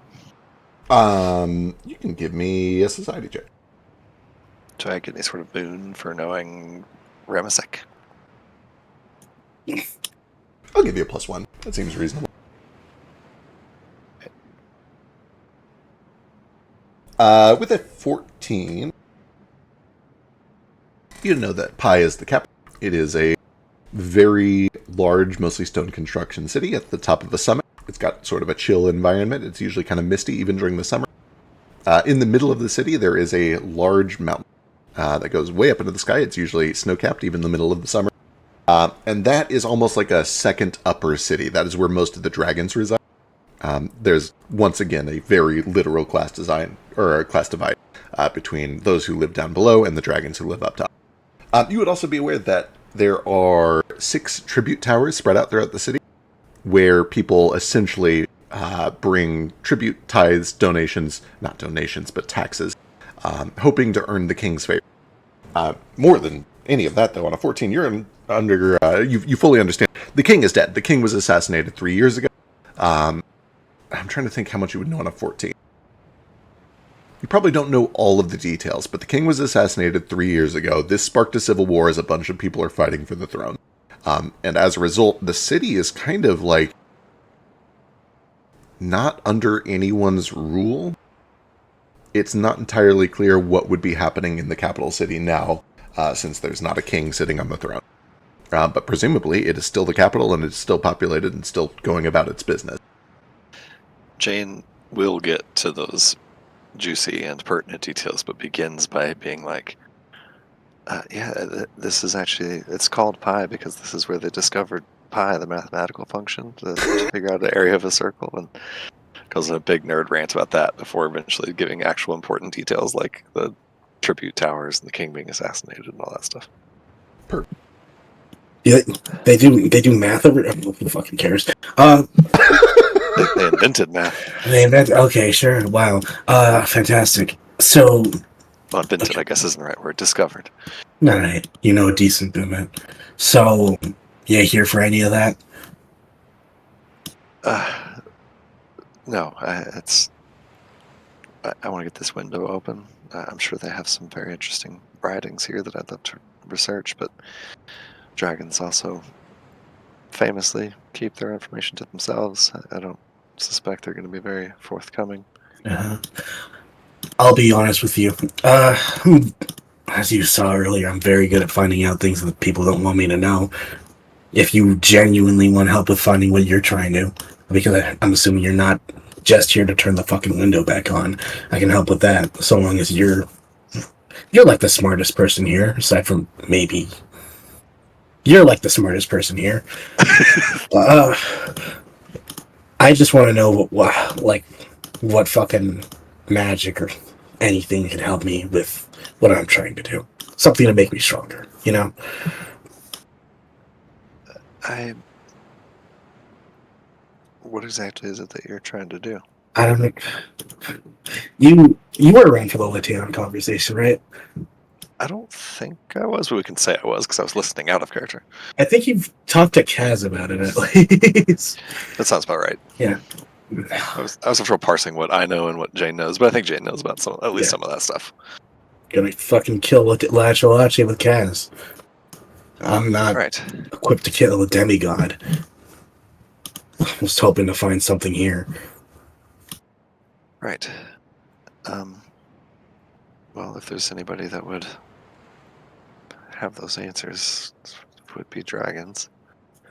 You can give me a society check. Do I get any sort of boon for knowing Ramasek? I'll give you a +1. That seems reasonable. With a 14, you know that Pi is the capital. It is a very large, mostly stone construction city at the top of a summit. It's got sort of a chill environment. It's usually kind of misty, even during the summer. In the middle of the city, there is a large mountain that goes way up into the sky. It's usually snow-capped, even in the middle of the summer. And that is almost like a second upper city. That is where most of the dragons reside. There's, once again, a very literal class divide between those who live down below and the dragons who live up top. You would also be aware that there are 6 tribute towers spread out throughout the city, where people essentially bring tribute, tithes, donations, not donations, but taxes, hoping to earn the king's favor. More than any of that, though, on a 14, you're under, you fully understand. The king is dead. The king was assassinated 3 years ago. I'm trying to think how much you would know on a 14. You probably don't know all of the details, but the king was assassinated 3 years ago. This sparked a civil war as a bunch of people are fighting for the throne. And as a result, the city is kind of like not under anyone's rule. It's not entirely clear what would be happening in the capital city now, since there's not a king sitting on the throne. But presumably, it is still the capital, and it's still populated and still going about its business. Jane will get to those juicy and pertinent details, but begins by being like, this is actually, it's called pi because this is where they discovered pi, the mathematical function, to figure out the area of a circle, and goes on a big nerd rant about that before eventually giving actual important details like the tribute towers and the king being assassinated and all that stuff. Perfect. Yeah, they do math over. Who fucking cares? They invented math. Okay, sure. Wow. Fantastic. So, Well, invented, I guess, isn't the right word. Discovered. all right, you know, a decent bit. So, yeah, here for any of that? No, I want to get this window open. I'm sure they have some very interesting writings here that I'd love to research, but dragons also famously keep their information to themselves. I don't suspect they're going to be very forthcoming. I'll be honest with you. As you saw earlier, I'm very good at finding out things that people don't want me to know. If you genuinely want help with finding what you're trying to, because I'm assuming you're not just here to turn the fucking window back on, I can help with that. So long as you're like the smartest person here, aside from maybe you're like the smartest person here. Uh, I just want to know what fucking magic or anything can help me with what I'm trying to do. Something to make me stronger, you know? What exactly is it that you're trying to do? I don't know. You were around for the Latian conversation, right? I don't think I was, but we can say I was because I was listening out of character. I think you've talked to Kaz about it at least. That sounds about right. Yeah. I was still parsing what I know and what Jane knows, but I think Jane knows about at least some of that stuff. Gonna fucking kill Lache with Kaz. I'm not equipped to kill a demigod. I was hoping to find something here. Right. Well, if there's anybody that would have those answers, it would be dragons.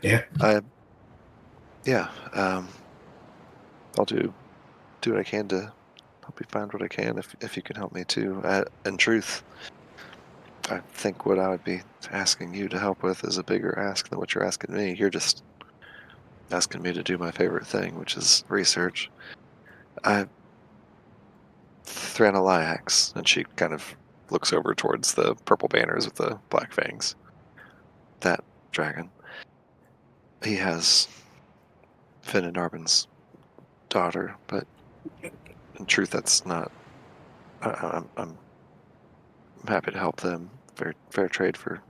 Yeah. I'll do what I can to help you find what I can if you can help me too. In truth, I think what I would be asking you to help with is a bigger ask than what you're asking me. You're just asking me to do my favorite thing, which is research. Thranaliax, and she kind of looks over towards the purple banners with the black fangs. That dragon. He has Finn and Arbin's daughter, but in truth, that's not. I'm happy to help them. Fair trade for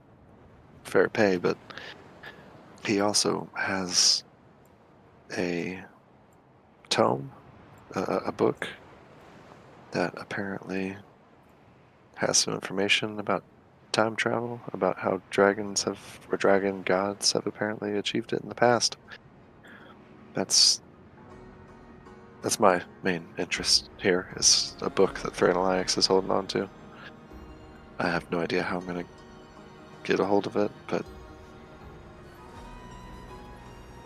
fair pay, but he also has a tome, a book that apparently has some information about time travel, about how dragon gods have apparently achieved it in the past. That's my main interest here, is a book that Thranaliax is holding on to. I have no idea how I'm going to get a hold of it, but...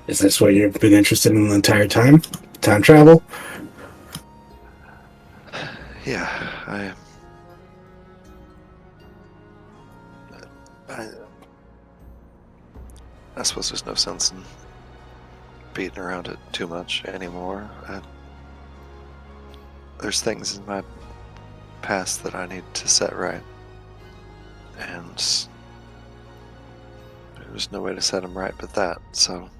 Is this what you've been interested in the entire time? Time travel? Yeah, I suppose there's no sense in beating around it too much anymore. There's things in my past that I need to set right, and there's no way to set them right but that, so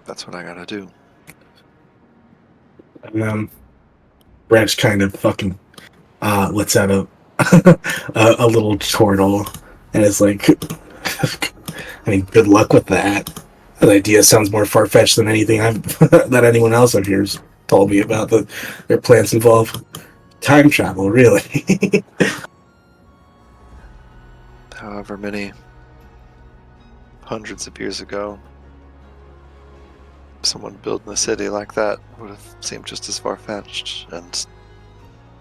that's what I gotta do. And Branch kind of fucking lets out a a little chortle and is like, I mean, good luck with that. The idea sounds more far-fetched than anything that anyone else out here's told me about. Their plans involve time travel, really. However many hundreds of years ago, someone building a city like that would have seemed just as far-fetched, and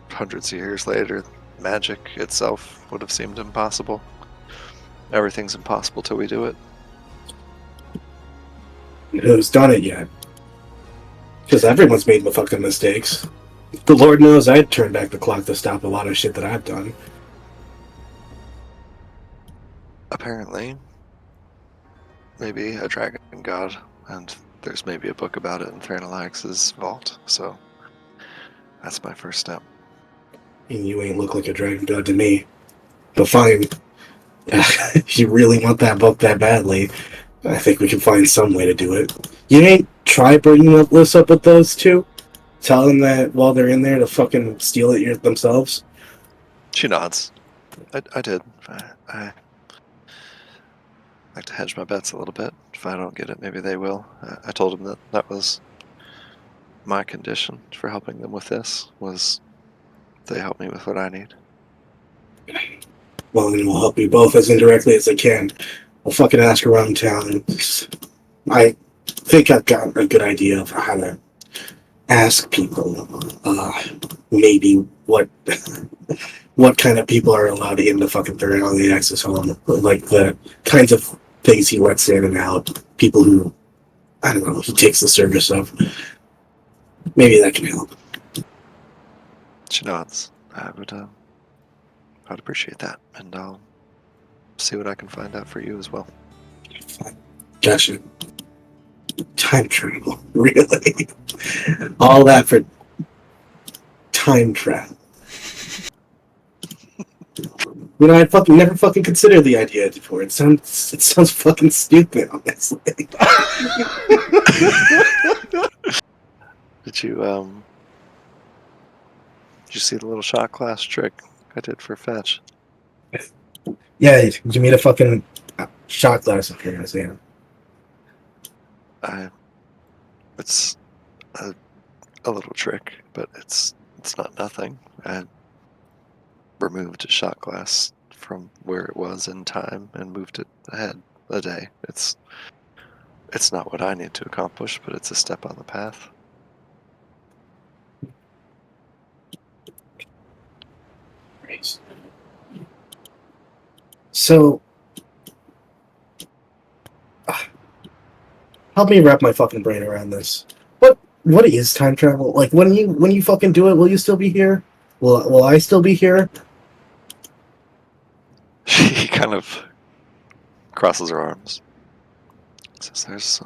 hundreds of years later, magic itself would have seemed impossible. Everything's impossible till we do it. Who's done it yet? Because everyone's made fucking mistakes. The Lord knows I'd turn back the clock to stop a lot of shit that I've done. Apparently, maybe a dragon god, and there's maybe a book about it in Thranalax's vault, so that's my first step. And you ain't look like a dragon god to me. But fine. If you really want that book that badly, I think we can find some way to do it. You ain't try bringing this up with those two? Tell them that while they're in there to fucking steal it themselves? She nods. I did. I like to hedge my bets a little bit. If I don't get it, maybe they will. I told them that was my condition for helping them with this, was they help me with what I need. Well, then we'll help you both as indirectly as I can. I'll fucking ask around town. I think I've got a good idea of how to ask people, maybe what kind of people are allowed in the fucking third early access home, like the kinds of things he lets in and out, people who, I don't know, he takes the service of. Maybe that can help. She nods. I'd appreciate that, and I'll see what I can find out for you as well. Gotcha. Time travel, really? All that for time travel. You know, I never fucking considered the idea before. It sounds fucking stupid, honestly. Did you see the little shot glass trick I did for fetch? Yeah, you made a fucking shot glass appearance, yeah. It's a little trick, but it's not nothing. I removed a shot glass from where it was in time and moved it ahead a day. It's not what I need to accomplish, but it's a step on the path. Right. So, help me wrap my fucking brain around this. What is time travel? Like, when you fucking do it, will you still be here? Will I still be here? She kind of crosses her arms. Says there's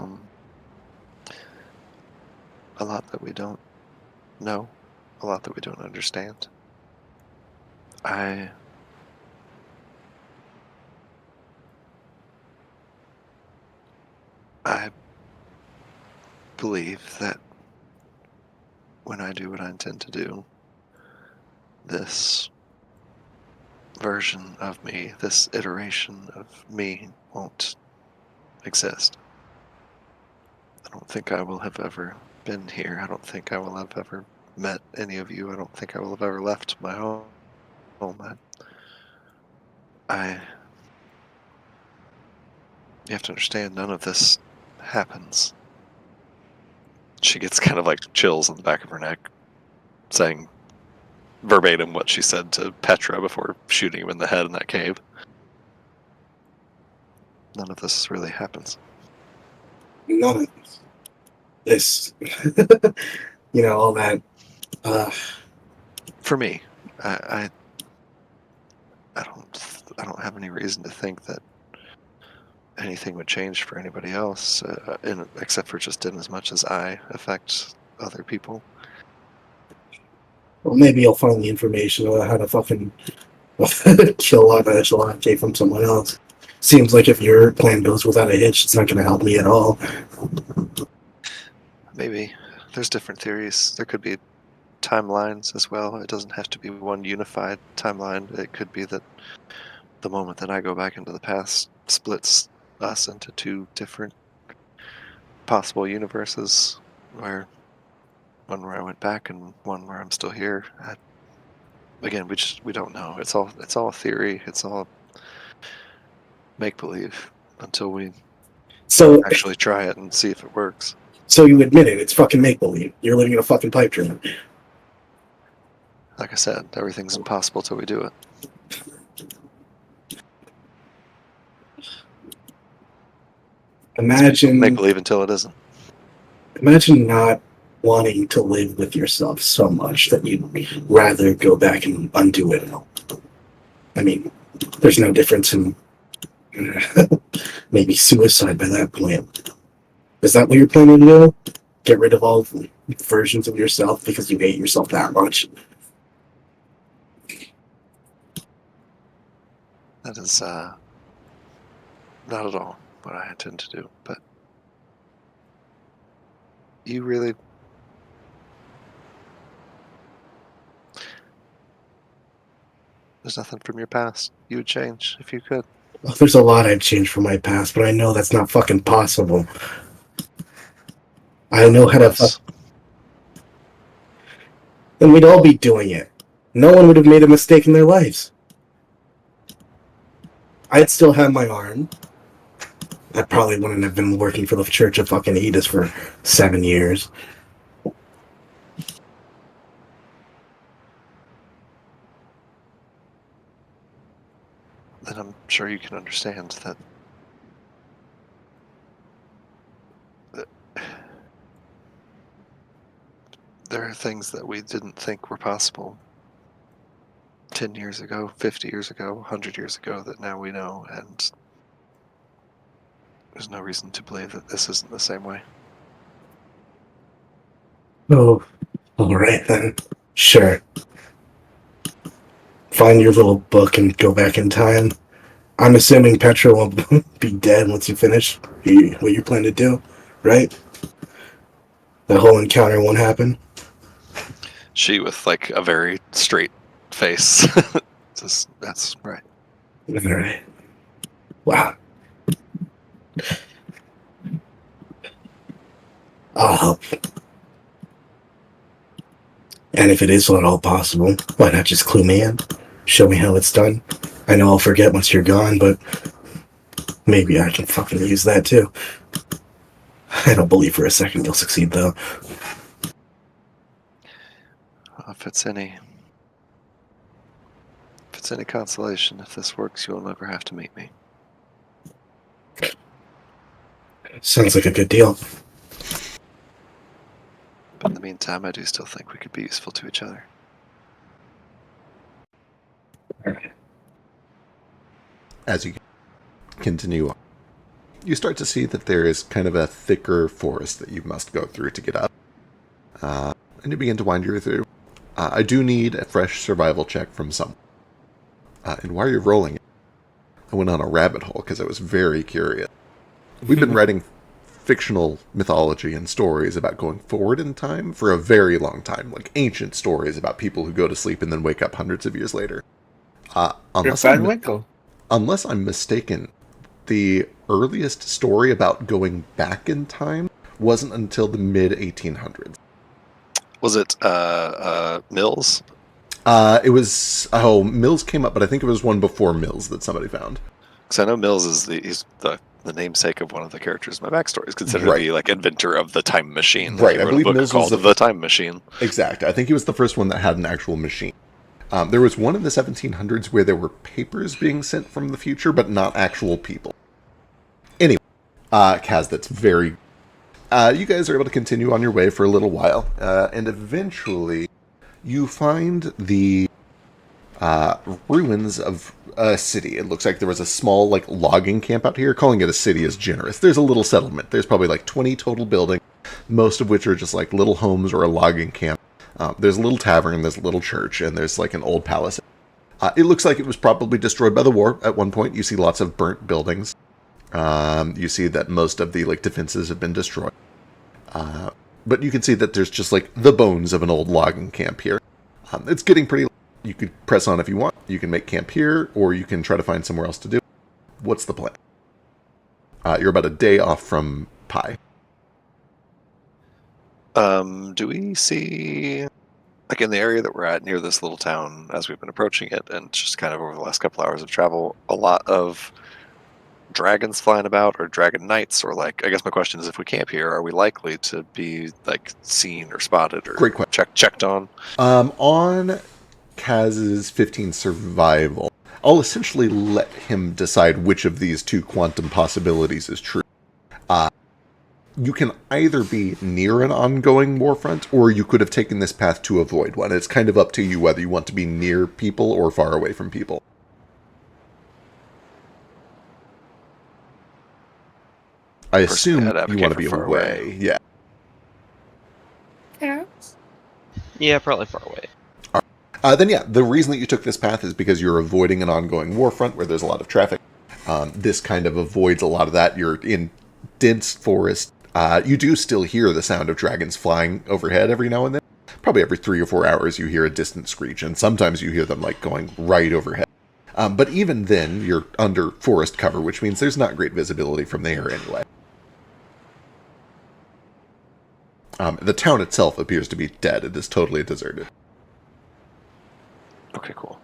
a lot that we don't know, a lot that we don't understand. I believe that when I do what I intend to do, this version of me, this iteration of me, won't exist. I don't think I will have ever been here. I don't think I will have ever met any of you. I don't think I will have ever left my home. You have to understand, none of this happens. She gets kind of like chills on the back of her neck, saying verbatim what she said to Petra before shooting him in the head in that cave. None of this really happens. None of this. All that. For me, I don't have any reason to think that anything would change for anybody else, except for just in as much as I affect other people. Well, maybe you'll find the information on how to fucking kill Lana Echelante from someone else. Seems like if your plan goes without a hitch, it's not going to help me at all. Maybe. There's different theories. There could be timelines as well. It doesn't have to be one unified timeline. It could be that the moment that I go back into the past splits us into two different possible universes, where one where I went back and one where I'm still here. Again, we don't know. It's all theory. It's all make believe until we actually try it and see if it works. So you admit it? It's fucking make believe. You're living in a fucking pipe dream. Like I said, everything's impossible till we do it. Imagine make believe until it isn't. Imagine not wanting to live with yourself so much that you'd rather go back and undo it all. I mean, there's no difference in maybe suicide by that point. Is that what you're planning to do? Get rid of all versions of yourself because you hate yourself that much? That is not at all what I intend to do, but you really... There's nothing from your past you would change if you could. Well, there's a lot I'd change from my past, but I know that's not fucking possible. I know how to then we'd all be doing it. No one would have made a mistake in their lives. I'd still have my arm. I probably wouldn't have been working for the Church of fucking Edis for 7 years. Then I'm sure you can understand that there are things that we didn't think were possible 10 years ago, 50 years ago, 100 years ago that now we know, and there's no reason to believe that this isn't the same way. Oh, all right then. Sure. Find your little book and go back in time. I'm assuming Petra won't be dead once you finish what you plan to do, right? The whole encounter won't happen. She, with like a very straight face, says, "That's right." All right. Wow. I'll help. And if it is at all possible, why not just clue me in? Show me how it's done. I know I'll forget once you're gone, but maybe I can fucking use that too. I don't believe for a second you'll succeed, though. If it's any consolation, if this works, you'll never have to meet me. Sounds like a good deal. But in the meantime, I do still think we could be useful to each other. As you continue on, you start to see that there is kind of a thicker forest that you must go through to get up. And you begin to wind your way through. I do need a fresh survival check from someone. And while you're rolling it, I went on a rabbit hole because I was very curious. We've been writing fictional mythology and stories about going forward in time for a very long time, like ancient stories about people who go to sleep and then wake up hundreds of years later. Unless I'm mistaken, the earliest story about going back in time wasn't until the mid-1800s. Was it Mills? It was... Mills came up, but I think it was one before Mills that somebody found. Because I know Mills is he's the namesake of one of the characters in my backstory. He's considered the like inventor of the time machine. Right, He wrote I believe a book Mills called was the Time Machine. Exactly. I think he was the first one that had an actual machine. There was one in the 1700s where there were papers being sent from the future, but not actual people. Anyway, Kaz, that's very... you guys are able to continue on your way for a little while, and eventually you find the ruins of a city. It looks like there was a small, like, logging camp out here. Calling it a city is generous. There's a little settlement. There's probably like 20 total buildings, most of which are just like little homes or a logging camp. There's a little tavern, there's a little church, and there's like an old palace. It looks like it was probably destroyed by the war at one point. You see lots of burnt buildings. You see that most of the like defenses have been destroyed. But you can see that there's just like the bones of an old logging camp here. It's getting pretty... You could press on if you want. You can make camp here, or you can try to find somewhere else to do. What's the plan? You're about a day off from Pi. Do we see, like in the area that we're at near this little town, as we've been approaching it, and just kind of over the last couple hours of travel, a lot of dragons flying about, or dragon knights, or like, I guess my question is, if we camp here, are we likely to be like seen or spotted or Great question. checked on? On Kaz's 15 survival, I'll essentially let him decide which of these two quantum possibilities is true. You can either be near an ongoing war front, or you could have taken this path to avoid one. It's kind of up to you whether you want to be near people or far away from people. I assume you want to be away. Yeah. Yeah, probably far away. Then yeah, the reason that you took this path is because you're avoiding an ongoing war front where there's a lot of traffic. This kind of avoids a lot of that. You're in dense forest. You do still hear the sound of dragons flying overhead every now and then. Probably every 3 or 4 hours you hear a distant screech, and sometimes you hear them like going right overhead. But even then, you're under forest cover, which means there's not great visibility from there anyway. The town itself appears to be dead. It is totally deserted. Okay, cool.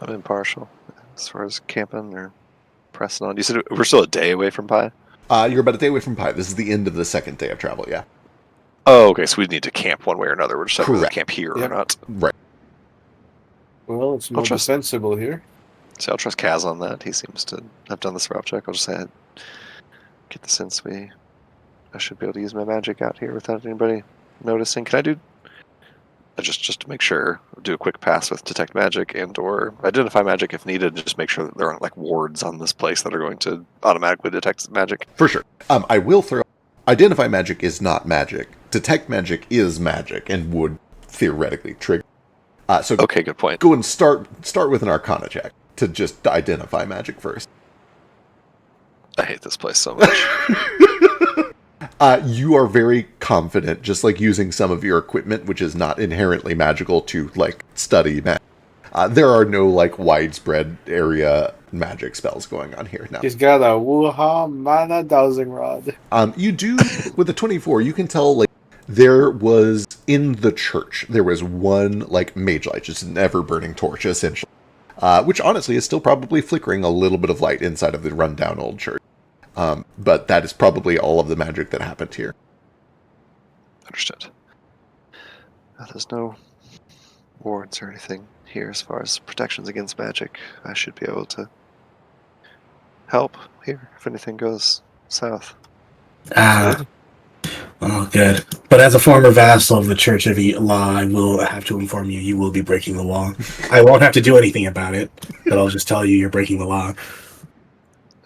I'm impartial as far as camping or pressing on. You said we're still a day away from Pi? You're about a day away from Pi. This is the end of the second day of travel, yeah. Oh, okay, so we need to camp one way or another. We're just having to Correct. camp here Yep. or not. Right. Well, it's more trust- defensible here. So I'll trust Kaz on that. He seems to have done this route check. I'll just say, get the sense I should be able to use my magic out here without anybody noticing. Can I do just to make sure, do a quick pass with detect magic and or identify magic if needed, and just make sure that there aren't like wards on this place that are going to automatically detect magic? For sure. I will throw identify magic is not magic. Detect magic is magic and would theoretically trigger. So Okay, good point. go and start with an Arcana check to just identify magic first. I hate this place so much. You are very confident, just like using some of your equipment, which is not inherently magical, to like study magic. There are no like widespread area magic spells going on here. No. He's got a Wuha Mana Dowsing Rod. You do with the 24. You can tell like there was in the church there was one like mage light, just an ever burning torch, essentially, which honestly is still probably flickering a little bit of light inside of the rundown old church. But that is probably all of the magic that happened here. Understood. There's no wards or anything here as far as protections against magic. I should be able to help here if anything goes south. Ah. Oh, good. But as a former vassal of the Church of Law, I will have to inform you, you will be breaking the law. I won't have to do anything about it, but I'll just tell you you're breaking the law.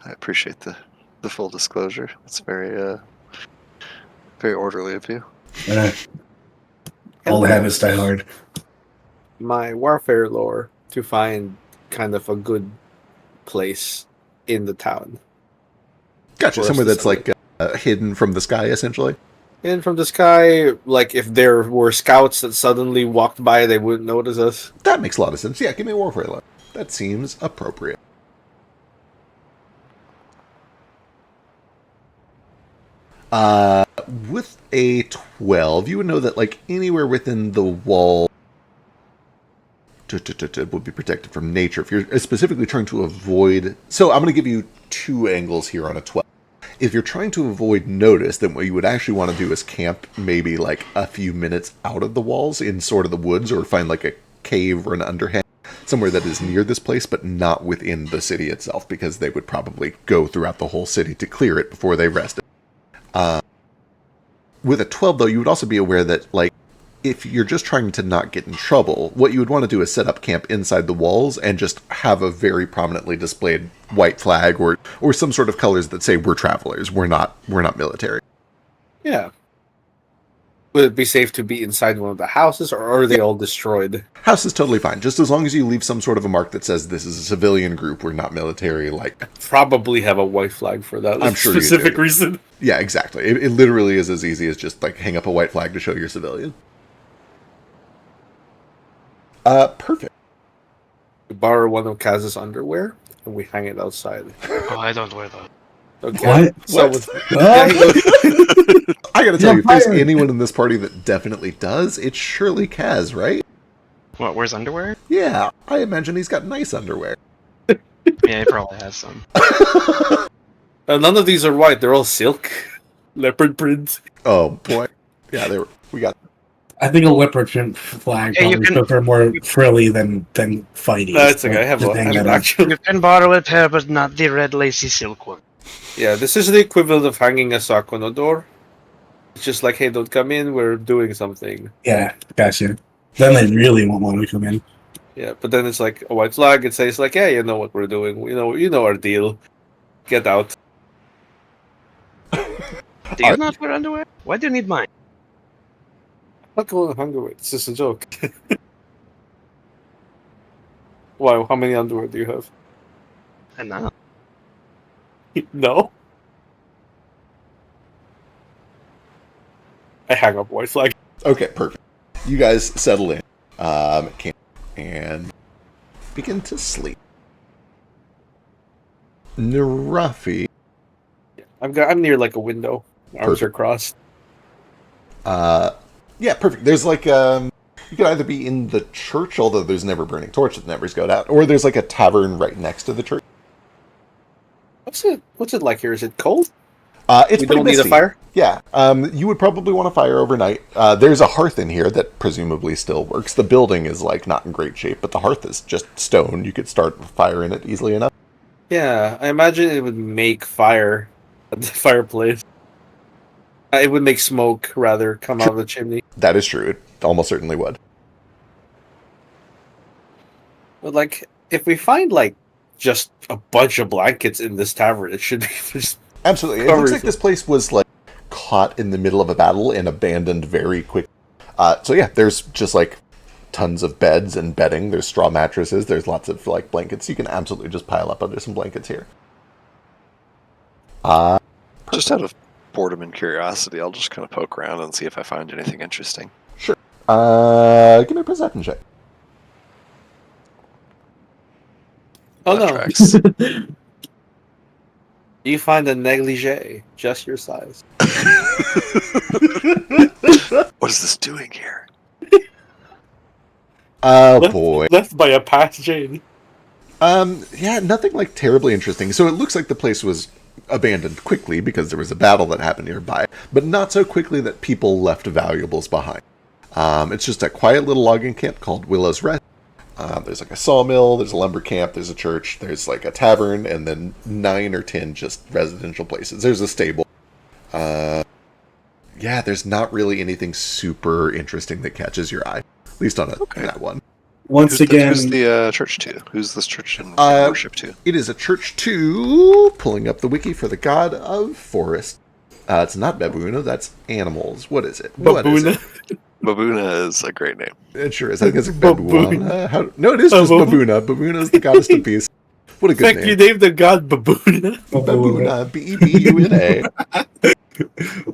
I appreciate the full disclosure. It's very very orderly of you. Old habits die hard. My warfare lore to find kind of a good place in the town. Gotcha. For us Somewhere to that's like hidden from the sky, essentially. And from the sky, like if there were scouts that suddenly walked by, they wouldn't notice us. That makes a lot of sense. Yeah, give me a warfare look. That seems appropriate. With a 12, you would know that like anywhere within the wall would be protected from nature. If you're specifically trying to avoid... So I'm going to give you two angles here on a 12. If you're trying to avoid notice, then what you would actually want to do is camp maybe like a few minutes out of the walls in sort of the woods, or find like a cave or an underhand somewhere that is near this place but not within the city itself, because they would probably go throughout the whole city to clear it before they rested. With a 12, though, you would also be aware that, like, if you're just trying to not get in trouble, what you would want to do is set up camp inside the walls and just have a very prominently displayed white flag or some sort of colors that say we're travelers, we're not military. Yeah. Would it be safe to be inside one of the houses, or are they all destroyed? House is totally fine, just as long as you leave some sort of a mark that says this is a civilian group, we're not military, like... Probably have a white flag for that I'm sure you specific do. reason. Yeah, exactly. It literally is as easy as just, like, hang up a white flag to show you're civilian. Perfect. We borrow one of Kaz's underwear, and we hang it outside. Oh, I don't wear that. Okay. What? So What? yeah, he goes, I gotta tell You're you, if there's fired. anyone in this party that definitely does, it's surely Kaz, right? What, wears underwear? Yeah, I imagine he's got nice underwear. Yeah, he probably has some. none of these are white, they're all silk. Leopard print. Oh boy. Yeah, we got... I think a leopard print flag Yeah, you probably can- prefer more frilly than fighting. No, it's okay, I have Just a, hang I have that an up. actual. You can borrow a pair, but not the red lacy silk one. Yeah, this is the equivalent of hanging a sock on a door. It's just like, hey, don't come in, we're doing something. Yeah, gotcha. Then they really won't want to come in. Yeah, but then it's like a white flag. It says like, yeah, you know what we're doing. You know our deal. Get out. Do you not wear underwear? Why do you need mine? I'm not going underwear. It's just a joke. Why? How many underwear do you have? And now. No. I hang up white flag. Okay, perfect. You guys settle in, and begin to sleep. Narafi, I'm near like a window. Arms Perfect. are crossed. yeah, perfect. There's like, you You could either be in the church, although there's never burning torch that never goes out, or there's like a tavern right next to the church. What's it like here? Is it cold? It's We pretty don't need a misty. fire? Yeah, you would probably want a fire overnight. There's a hearth in here that presumably still works. The building is like not in great shape, but the hearth is just stone. You could start a fire in it easily enough. Yeah, I imagine it would make fire at the fireplace. It would make smoke, rather, come out of the chimney. That is true. It almost certainly would. But, like, if we find, like, just a bunch of blankets in this tavern, it should be just... Absolutely. It looks like this place was, like, caught in the middle of a battle and abandoned very quick. So yeah, there's just, like, tons of beds and bedding. There's straw mattresses. There's lots of, like, blankets. You can absolutely just pile up under some blankets here. Just out of boredom and curiosity, I'll just kind of poke around and see if I find anything interesting. Sure. Give me a perception check. Oh, That no. tracks. You find a negligee, just your size. What is this doing here? Oh, boy. Left by a past Jane. Yeah, nothing, like, terribly interesting. So it looks like the place was abandoned quickly because there was a battle that happened nearby, but not so quickly that people left valuables behind. It's just a quiet little logging camp called Willow's Rest. There's like a sawmill, there's a lumber camp, there's a church, there's like a tavern, and then 9 or 10 just residential places. There's a stable. Yeah, there's not really anything super interesting that catches your eye, at least on that one. Once again, who's the church to? Who's this church in worship to? It is a church to, pulling up the wiki for the god of forest. It's not Babuna, that's animals. What is it? What is it? Babuna is a great name. It sure is. I think it's Babuana. No, it is just Babuna. Babuna is the goddess of peace. What a good name. You named the god Baboon. Babuna. Bebuna.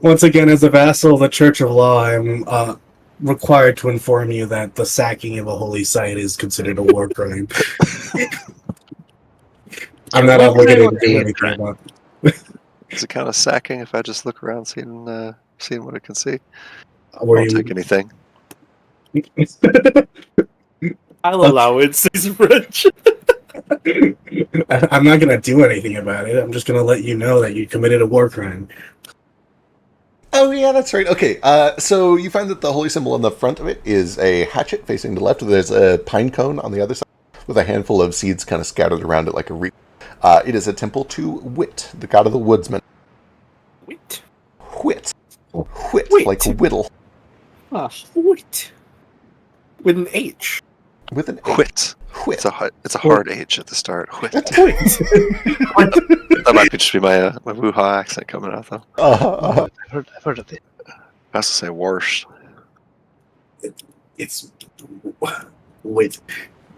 once again, as a vassal of the Church of Law, I'm required to inform you that the sacking of a holy site is considered a war crime. I'm not obligated to do anything about it. Is it kind of sacking if I just look around seeing what I can see? Where I'll you- take anything. I'll allow it, says French. I'm not going to do anything about it. I'm just going to let you know that you committed a war crime. Oh, yeah, that's right. Okay, so you find that the holy symbol on the front of it is a hatchet facing the left. There's a pine cone on the other side with a handful of seeds kind of scattered around it like a wreath. It is a temple to Wit, the god of the woodsman. Wait. Whit. Whit, Wit. like whittle. Wait. With an H. With an H. Whit. Whit. It's a hard H at the start. Whit. Wait. That might just be my Wuha accent coming out though. I've heard of it. I also say worst. It's... Wait.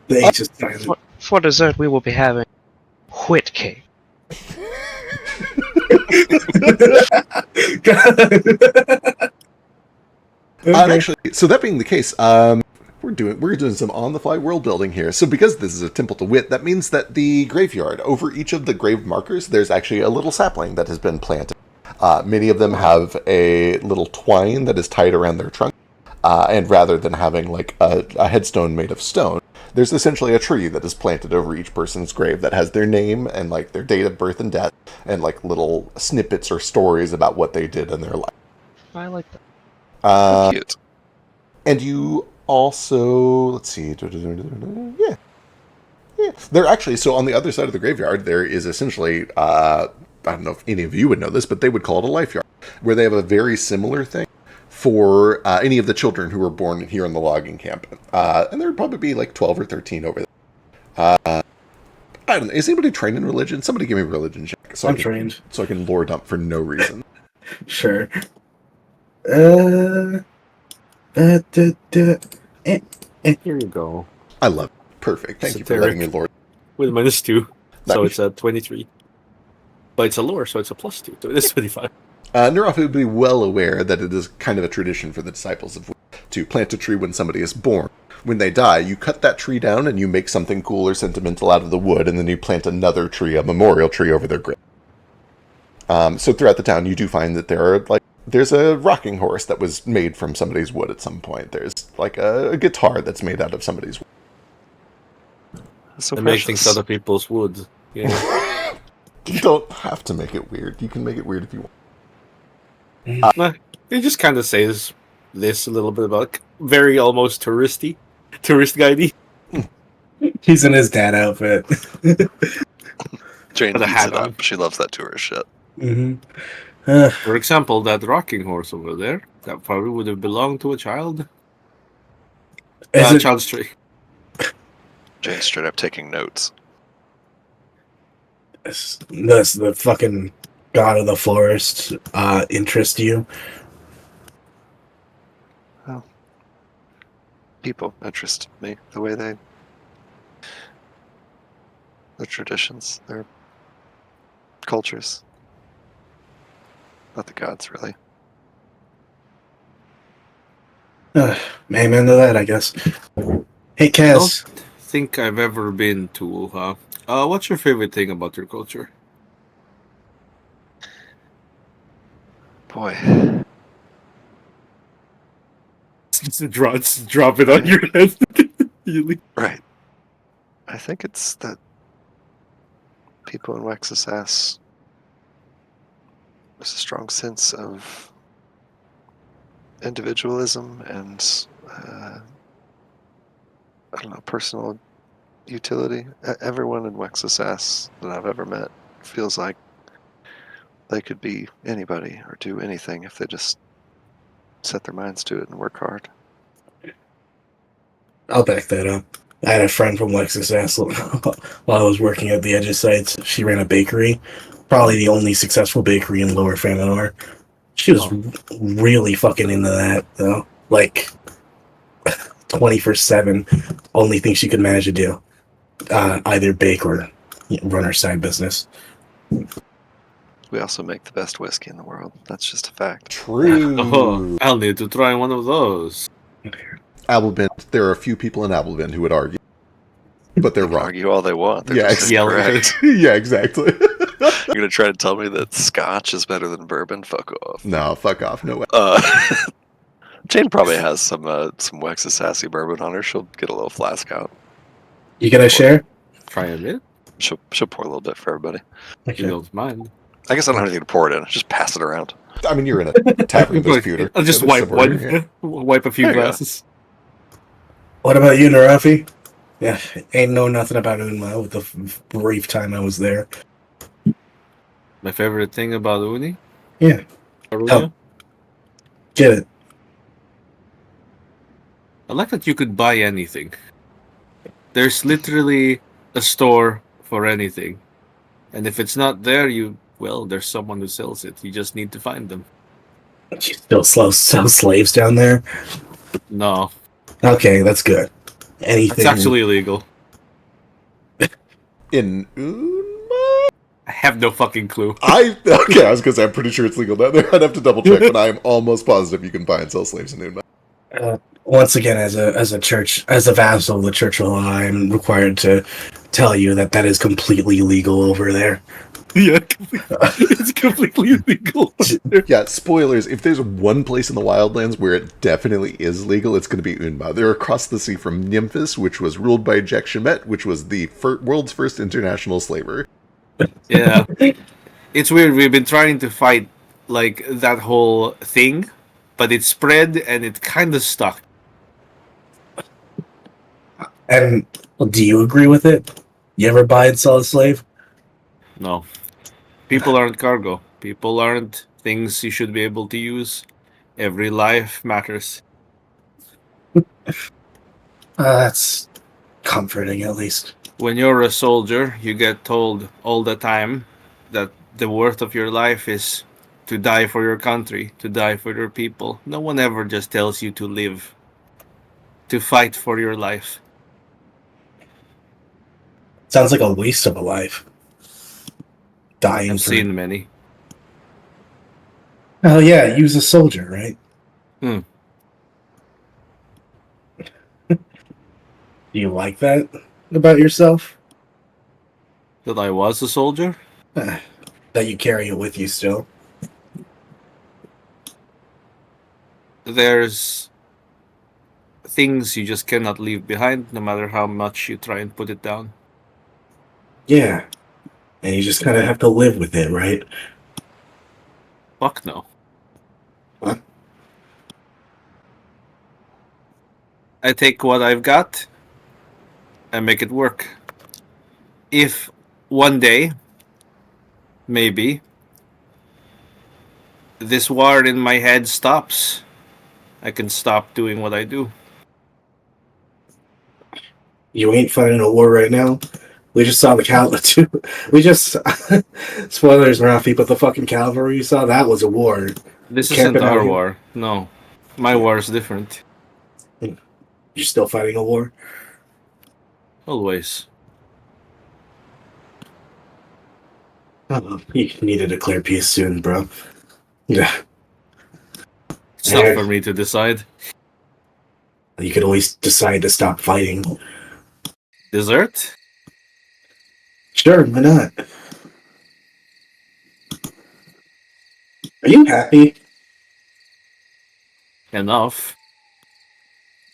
The H is silent. For dessert, we will be having wheat cake. Actually, so that being the case, we're doing some on-the-fly world building here. So because this is a temple to Wit, that means that the graveyard, over each of the grave markers, there's actually a little sapling that has been planted. Many of them have a little twine that is tied around their trunk, and rather than having like a headstone made of stone, there's essentially a tree that is planted over each person's grave that has their name and like their date of birth and death, and like little snippets or stories about what they did in their life. I like that. Cute. And you also, let's see, yeah. They're actually, so on the other side of the graveyard, there is essentially, I don't know if any of you would know this, but they would call it a life yard, where they have a very similar thing for any of the children who were born here in the logging camp. And there would probably be like 12 or 13 over there. I don't know, is anybody trained in religion? Somebody give me a religion check. I'm trained. So I can lore dump for no reason. Sure. Here you go. I love it. Perfect. Thank you for letting me lore. With -2. So Nice. it's a 23. But it's a lore, so it's a +2. So it is 25. Nuroff would be well aware that it is kind of a tradition for the disciples of to plant a tree when somebody is born. When they die, you cut that tree down and you make something cool or sentimental out of the wood, and then you plant another tree, a memorial tree, over their grave. So throughout the town, you do find that there are like There's a rocking horse that was made from somebody's wood at some point. There's like a guitar that's made out of somebody's wood. So I make things precious. out of people's wood. Yeah. You don't have to make it weird. You can make it weird if you want. It just kind of says this a little bit about very almost tourist guidey. He's in his dad outfit. Jane With a eats hat it on. up. She loves that tourist shit. Mm-hmm. For example, that rocking horse over there, that probably would have belonged to a child. Child stray. Jane's straight up taking notes. Does the fucking god of the forest interest you? Well, people interest me the way their traditions, their cultures. Not the gods, really. Amen to that, I guess. Hey, I Kaz. don't think I've ever been to. What's your favorite thing about your culture? Boy, Just drop it on your head. right. I think it's that people in Wexasass, there's a strong sense of individualism and I don't know, personal utility. Everyone in Wexasass that I've ever met feels like they could be anybody or do anything if they just set their minds to it and work hard. I'll back that up. I had a friend from Lexus while I was working at the Edges sites. She ran a bakery, probably the only successful bakery in Lower Faminor. She was really fucking into that, though. Like, 24/7, only thing she could manage to do. Either bake or run her side business. We also make the best whiskey in the world. That's just a fact. True. Oh, I'll need to try one of those. Applebin, there are a few people in Applebin who would argue, but they're They can wrong. argue all they want. They're Yeah, just incorrect. Yeah, exactly. You're gonna try to tell me that Scotch is better than bourbon? Fuck off. No, fuck off. No way. Jane probably has some Wexasassy bourbon on her. She'll get a little flask out. You gonna share? Try a bit. She'll pour a little bit for everybody. If you don't mind. I guess I don't have anything to pour it in. Just pass it around. I mean, you're in a tavern. There's pewter. I'll just There's wipe silverware, one. yeah. Wipe a few There you go. glasses. What about you, Narafi? Yeah, ain't know nothing about Unma with the brief time I was there. My favorite thing about Uni? Yeah. Arunia? Oh. Get it. I like that you could buy anything. There's literally a store for anything. And if it's not there, there's someone who sells it. You just need to find them. You still sell slaves down there? No, Okay, that's good. Anything. it's actually illegal. In Unma? I have no fucking clue. Okay, I was gonna say I'm pretty sure it's legal down there. I'd have to double check, but I am almost positive you can buy and sell slaves in Unma. Once again, as a church, as a vassal of the Church of Law, I'm required to tell you that is completely illegal over there. Yeah, it's completely illegal. Yeah, spoilers. If there's one place in the Wildlands where it definitely is legal, it's going to be Unma. They're across the sea from Nymphis, which was ruled by Jack Shemet, which was the world's first international slaver. Yeah. It's weird. We've been trying to fight like that whole thing, but it spread and it kind of stuck. And do you agree with it? You ever buy and sell a slave? No. People aren't cargo. People aren't things you should be able to use. Every life matters. That's comforting, at least. When you're a soldier, you get told all the time that the worth of your life is to die for your country, to die for your people. No one ever just tells you to live, to fight for your life. Sounds like a waste of a life. Dying I've for... seen many. Oh yeah, use a soldier, right? Do you like that about yourself? That I was a soldier? That you carry it with you still? there's things you just cannot leave behind, no matter how much you try and put it down. Yeah. And you just kind of have to live with it, right? Fuck no. Huh? I take what I've got and make it work. If one day, maybe, this war in my head stops, I can stop doing what I do. You ain't fighting a war right now. We just saw the cavalry. We just spoilers, Rafi, but the fucking cavalry you saw, that was a war. This isn't Camping out our here. war. No. My war is different. You're still fighting a war? Always. Oh, you need to declare peace soon, bro. Yeah. It's not for me to decide. You could always decide to stop fighting. Dessert? Sure, why not? Are you happy? Enough.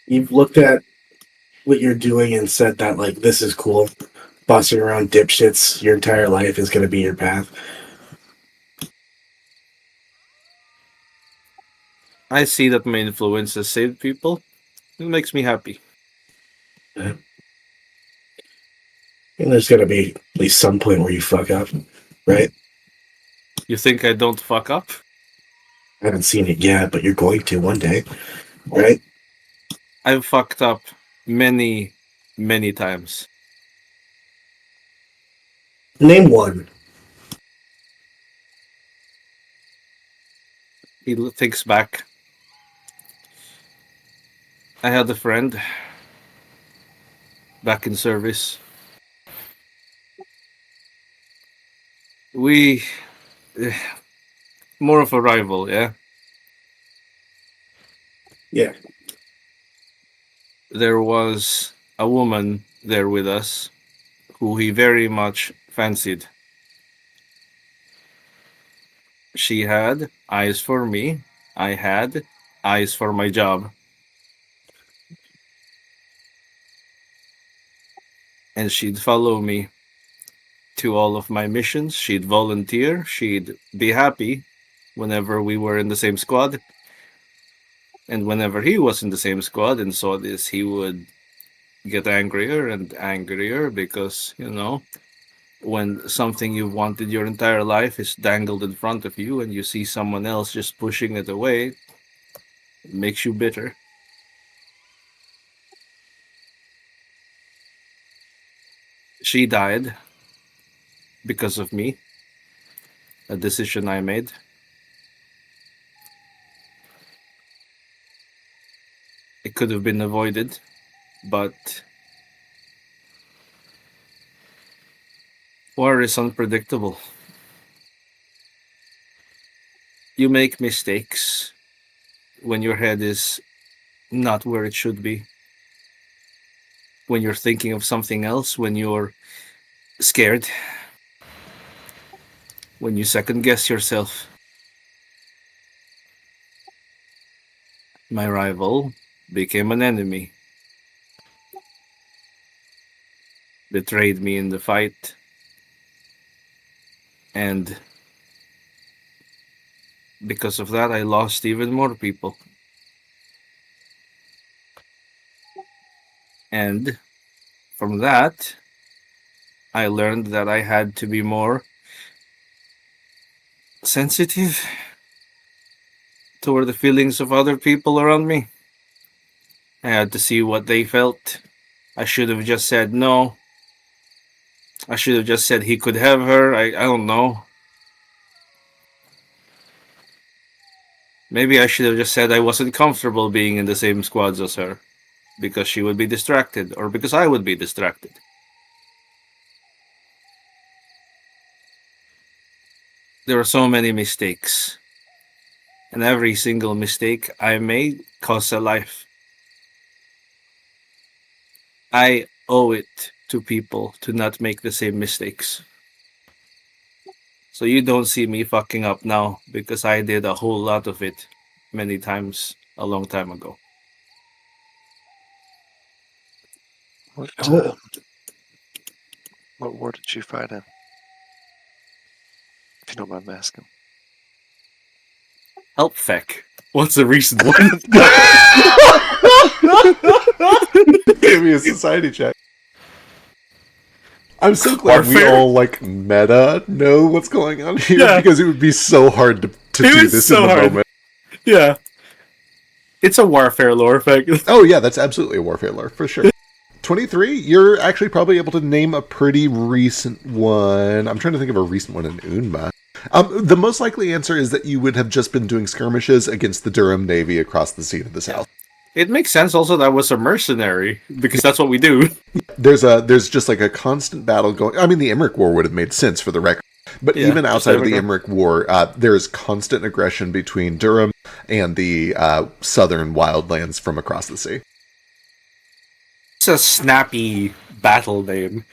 You've looked at what you're doing and said that, like, this is cool. Bossing around dipshits your entire life is going to be your path. I see that my influence has saved people. It makes me happy. Yeah. And there's going to be at least some point where you fuck up, right? You think I don't fuck up? I haven't seen it yet, but you're going to one day, right? I've fucked up many, many times. Name one. He thinks back. I had a friend back in service. We. More of a rival, yeah? Yeah. There was a woman there with us who he very much fancied. She had eyes for me. I had eyes for my job. And she'd follow me to all of my missions. She'd volunteer. She'd be happy whenever we were in the same squad. And whenever he was in the same squad and saw this, he would get angrier and angrier because, when something you've wanted your entire life is dangled in front of you and you see someone else just pushing it away, it makes you bitter. She died because of me, a decision I made. It could have been avoided, but war is unpredictable. You make mistakes when your head is not where it should be. When you're thinking of something else, when you're scared, when you second guess yourself. My rival became an enemy. Betrayed me in the fight. And because of that, I lost even more people. And from that, I learned that I had to be more sensitive toward the feelings of other people around me. I had to see what they felt. I should have just said no. I should have just said he could have her. I don't know. Maybe I should have just said I wasn't comfortable being in the same squads as her. Because she would be distracted, or because I would be distracted. There were so many mistakes. And every single mistake I made cost a life. I owe it to people to not make the same mistakes. So you don't see me fucking up now because I did a whole lot of it many times a long time ago. What Oh. what war did you fight in? If you don't mind me asking. Wildfolk. What's the recent one? Give me a society check. I'm so glad we Warfare? all meta know what's going on here Yeah. because it would be so hard to It do was this so in the hard. moment. Yeah. It's a warfare lore effect. Oh yeah, that's absolutely a warfare lore for sure. 23, you're actually probably able to name a pretty recent one. I'm trying to think of a recent one in Unma. The most likely answer is that you would have just been doing skirmishes against the Durham Navy across the sea to the south. It makes sense also that I was a mercenary, because that's what we do. There's just a constant battle going. I mean, the Emmerich War would have made sense for the record. But Yeah, even just outside of the Emmerich Emmerich War, there is constant aggression between Durham and the southern wildlands from across the sea. It's a snappy battle name.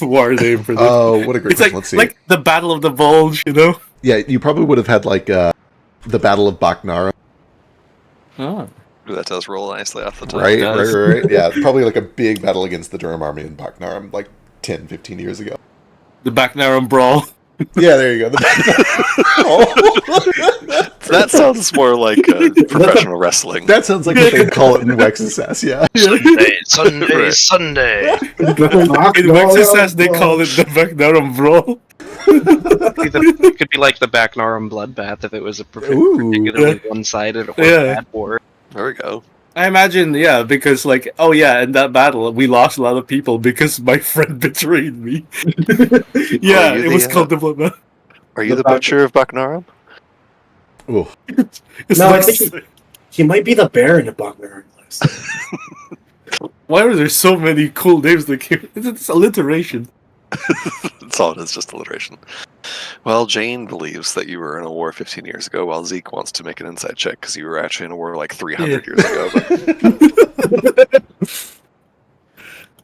War name for this. Oh, what a great It's question. Let's see. like the Battle of the Bulge, you know? Yeah, you probably would have had the Battle of Bakhnara. Oh. Ooh, that does roll nicely off the top. Right. does. Yeah, probably a big battle against the Durham army in Bakhnara 10, 15 years ago. The Baknarum Brawl. Yeah, there you go. That sounds more like professional wrestling. That sounds like what they'd call it in Wexas, yeah. Sunday, Right. Sunday. In Wexas, they call it the Baknarum Brawl. It could be like the Baknarum bloodbath if it was a particularly one-sided or bad war. There we go. I imagine, yeah, because in that battle we lost a lot of people because my friend betrayed me. Yeah, you it was the, called the bloodbath. Are you the butcher of Baknarum? Ooh. It's No, I like- think he might be the Baron of Buckner. why are there so many cool names that came? It's alliteration. That's all it is, just alliteration. Well, Jane believes that you were in a war 15 years ago, while Zeke wants to make an inside check because you were actually in a war 300 years ago.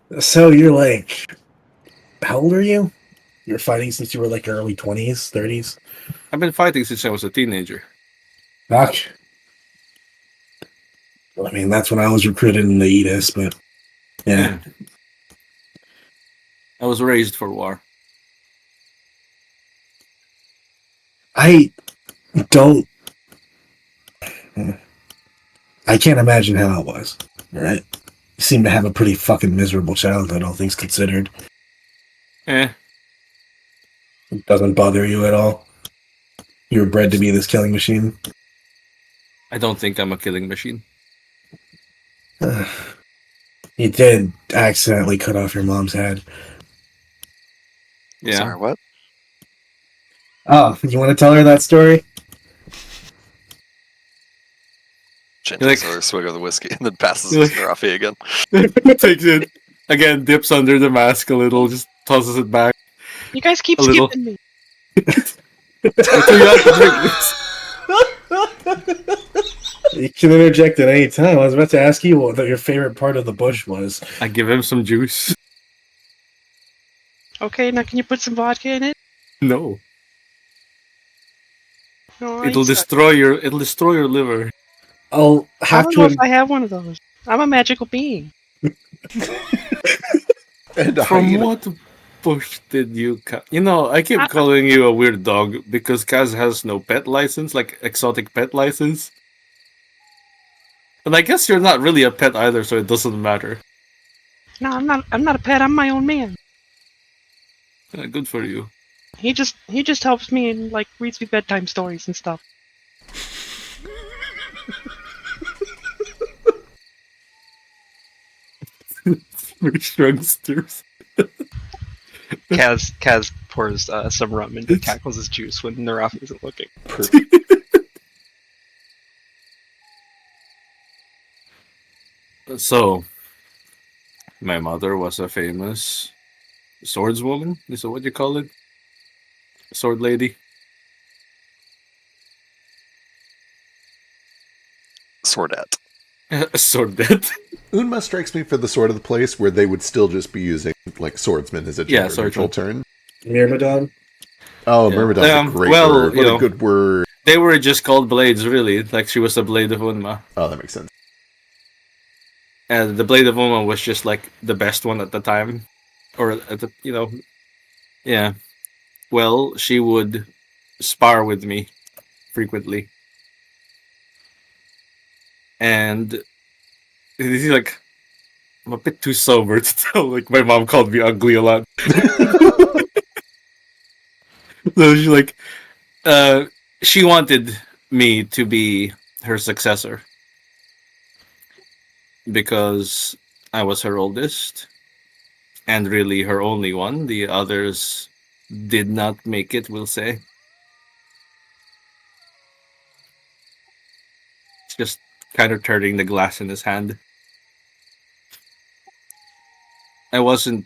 But So you're how old are you? You're fighting since you were early 20s, 30s? I've been fighting since I was a teenager. Fuck. Well, I mean, that's when I was recruited in the Edis, but yeah. I was raised for war. I don't. I can't imagine how it was. Right? You seem to have a pretty fucking miserable childhood, all things considered. Eh. It doesn't bother you at all. You were bred to be this killing machine. I don't think I'm a killing machine. You did accidentally cut off your mom's head. Yeah. Sorry, what? Oh, you want to tell her that story? Jane You're takes like- another swig of the whiskey and then passes You're it to Rafi again. Takes it again, dips under the mask a little, just tosses it back. You guys keep A little. skipping me. Until you have to drink this. You can interject at any time. I was about to ask you what your favorite part of the bush was. I give him some juice. Okay, now can you put some vodka in it? No. No, It'll destroy your liver. I'll I have don't know to. if I have one of those. I'm a magical being. And a From hyena. what bush did you cut? I keep calling you a weird dog because Kaz has no pet license, exotic pet license. And I guess you're not really a pet either, so it doesn't matter. No, I'm not. I'm not a pet. I'm my own man. Good for you. He just helps me and reads me bedtime stories and stuff. Shrugsters. Kaz pours some rum into Cackles' juice when Narafi isn't looking. So, my mother was a famous swordswoman. Is that what you call it? Sword lady. Swordette. Swordette. Unma strikes me for the sort of the place where they would still just be using swordsman as a gender neutral term. Myrmidon? Oh, Yeah. Myrmidon's a great well, word. you What a know, good word. they were just called blades, really. Like she was the blade of Unma. Oh, that makes sense. And the blade of Unma was just like the best one at the time. Or at the, yeah. Well, she would spar with me frequently. And he's like, I'm a bit too sober to tell. Like, my mom called me ugly a lot. So she's like, uh, she wanted me to be her successor because I was her oldest and really her only one. The others did not make it, we'll say. It's just kind of turning the glass in his hand. I wasn't.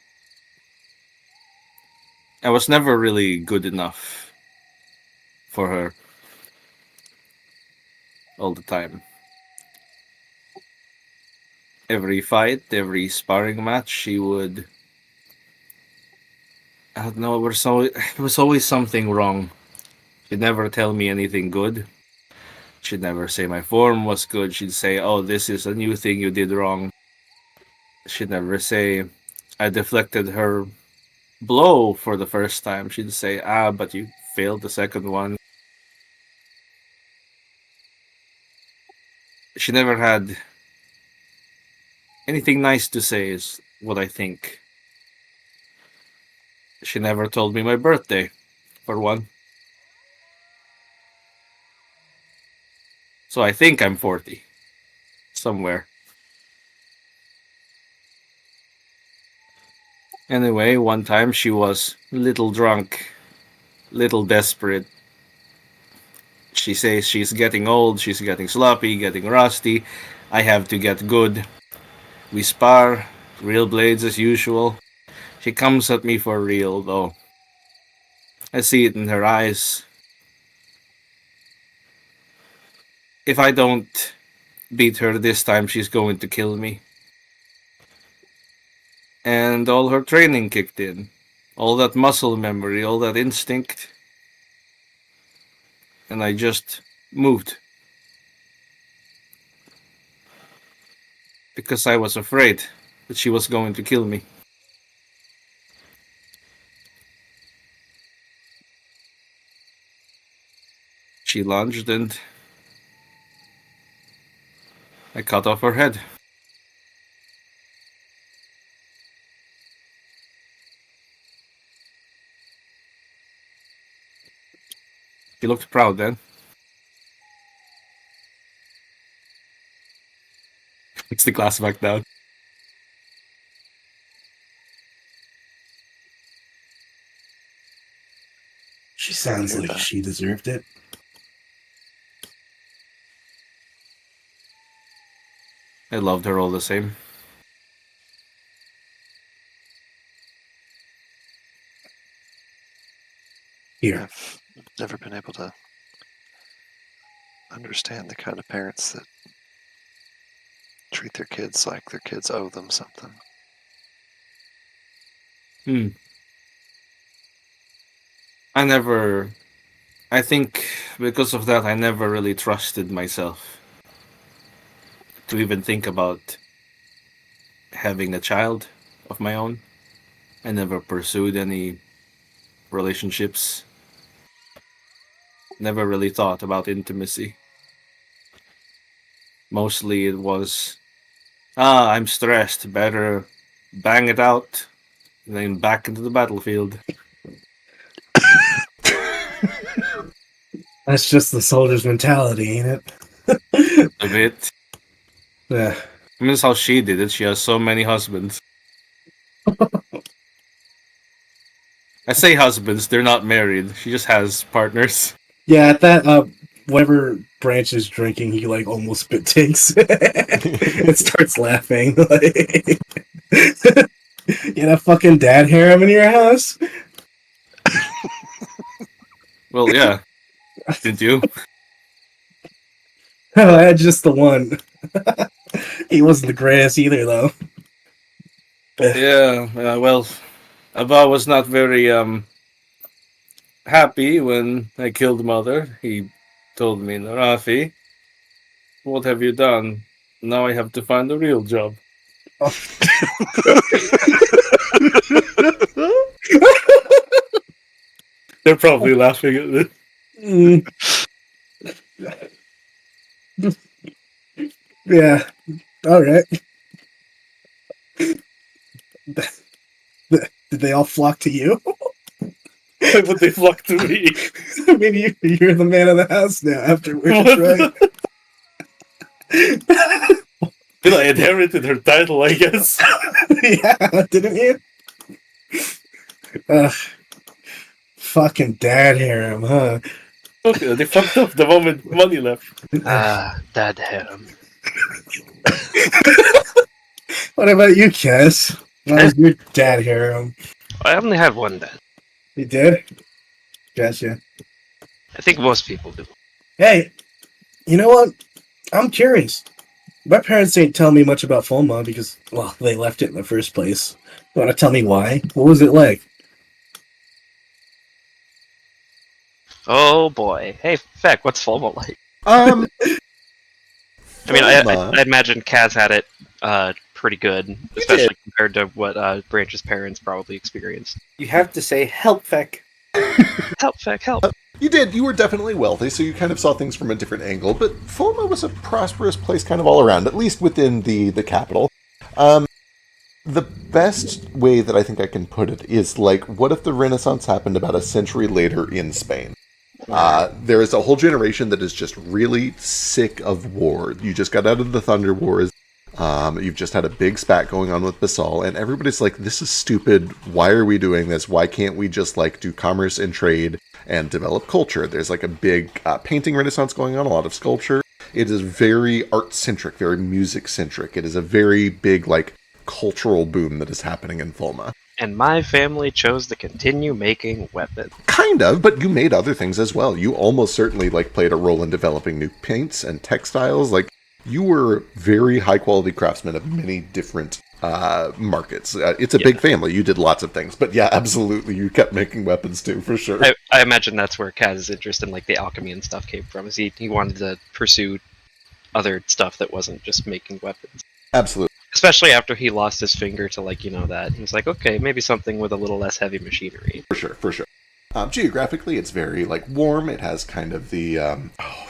I was never really good enough for her all the time. Every fight, every sparring match, she would. I don't know. It was always something wrong. She'd never tell me anything good. She'd never say my form was good. She'd say, "Oh, this is a new thing you did wrong." She'd never say, I deflected her blow for the first time. She'd say, "Ah, but you failed the second one." She never had anything nice to say, is what I think. She never told me my birthday, for one. So I think I'm 40. Somewhere. Anyway, one time she was little drunk, little desperate. She says she's getting old, she's getting sloppy, getting rusty. I have to get good. We spar, real blades as usual. She comes at me for real, though. I see it in her eyes. If I don't beat her this time, she's going to kill me. And all her training kicked in. All that muscle memory, all that instinct. And I just moved. Because I was afraid that she was going to kill me. She lunged and I cut off her head. She looked proud then. Puts the glass back down. She sounds like she deserved it. I loved her all the same. Here. I've never been able to understand the kind of parents that treat their kids like their kids owe them something. I think because of that, I never really trusted myself to even think about having a child of my own. I never pursued any relationships. Never really thought about intimacy. Mostly it was, I'm stressed, better bang it out, and then back into the battlefield. That's just the soldier's mentality, ain't it? A bit. Yeah. I mean, that's how she did it. She has so many husbands. I say husbands, they're not married. She just has partners. Yeah, at that, whatever Branch is drinking, he, like, almost spit takes and starts laughing. Like, you know, fucking dad harem in your house? Well, yeah. Didn't you? Oh, I had just the one. He wasn't the greatest either, though. Yeah, well, Abba was not very, happy when I killed Mother. He told me, Rafi, what have you done? Now I have to find a real job. They're probably laughing at this. Mm. Yeah. All right. Did they all flock to you? Why would they flock to me? I mean, you're the man of the house now afterwards, right? Then I inherited her title, I guess. Yeah, didn't you? Fucking dad harem, huh? Okay, they fucked up the moment money left. Dad harem. What about you, Cass? What was your dad harem? I only have one dad. You did? Gotcha. I think most people do. Hey, you know what? I'm curious. My parents didn't tell me much about FOMA because, well, they left it in the first place. You want to tell me why? What was it like? Oh boy. Hey, Feck, what's FOMO like? Um, I mean, FOMA- I imagine Kaz had it pretty good, did. especially compared to what Branch's parents probably experienced. You have to say, help, Feck. Help, Feck, help! You did. You were definitely wealthy, so you kind of saw things from a different angle. But Foma was a prosperous place, kind of all around, at least within the capital. The best way that I think I can put it is like, what if the Renaissance happened about a century later in Spain? There is a whole generation that is just really sick of war. You just got out of the Thunder Wars. You've just had a big spat going on with Basal, and everybody's like, this is stupid. Why are we doing this? Why can't we just like do commerce and trade and develop culture? There's like a big painting renaissance going on, a lot of sculpture. It is very art-centric, very music-centric. It is a very big like cultural boom that is happening in Fulma. And my family chose to continue making weapons. Kind of, but you made other things as well. You almost certainly like played a role in developing new paints and textiles. Like, you were very high quality craftsmen of many different markets. It's a big family. You did lots of things, but yeah, absolutely, you kept making weapons too, for sure. I imagine that's where Kaz's interest in like the alchemy and stuff came from. Is he wanted to pursue other stuff that wasn't just making weapons. Absolutely. Especially after he lost his finger to like that. He's like, okay, maybe something with a little less heavy machinery. For sure, for sure. Geographically, it's very like warm. It has kind of the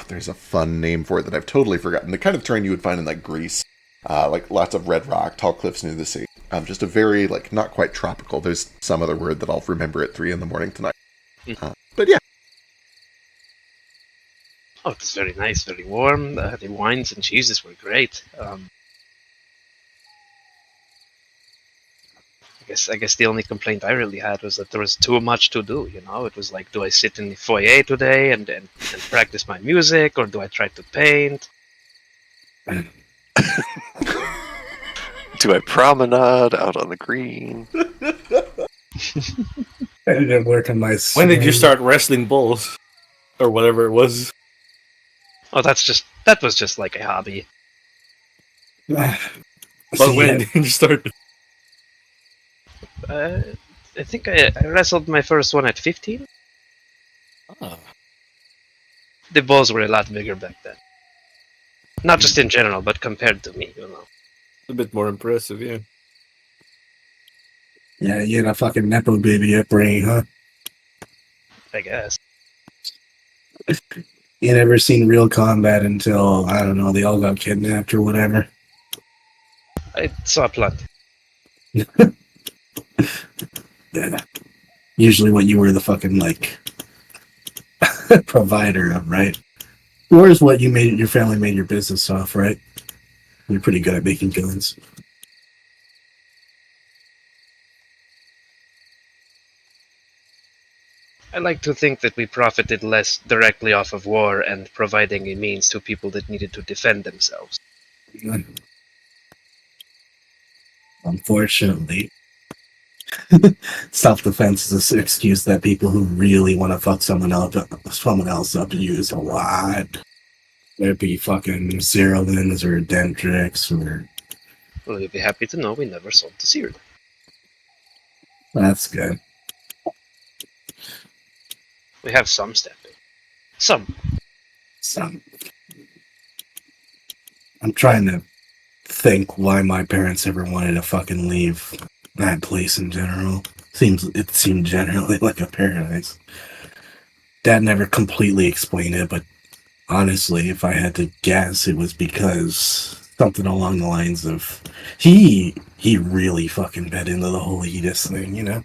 there's a fun name for it that I've totally forgotten. The kind of terrain you would find in like Greece, like lots of red rock, tall cliffs near the sea. Just a very like not quite tropical. There's some other word that I'll remember at 3 a.m. tonight. But yeah. Oh, it's very nice, very warm. The wines and cheeses were great. I guess the only complaint I really had was that there was too much to do. It was like, do I sit in the foyer today and practice my music, or do I try to paint? Do I promenade out on the green? I didn't work on my. When did you start wrestling bulls? Or whatever it was. Oh, that was just like a hobby. But when did you start? I think I wrestled my first one at 15. Ah. The balls were a lot bigger back then. Not just in general, but compared to me, A bit more impressive, yeah. Yeah, you had a fucking Nepo baby upbringing, huh? I guess. You never seen real combat until, I don't know, they all got kidnapped or whatever. I saw plenty. Yeah. Usually what you were the fucking, like, provider of, right? War is what your family made your business off, right? You're pretty good at making guns. I like to think that we profited less directly off of war and providing a means to people that needed to defend themselves. Unfortunately. Self-defense is an excuse that people who really want to fuck someone else up use a lot. There'd be fucking Cyrillins or Dentrix or... Well, you'll be happy to know we never sold to Cyril. That's good. We have some stepping. Some. I'm trying to think why my parents ever wanted to fucking leave that place in general. It seemed generally like a paradise. Dad never completely explained it, but honestly, if I had to guess, it was because something along the lines of he really fucking bet into the whole elitist thing, you know?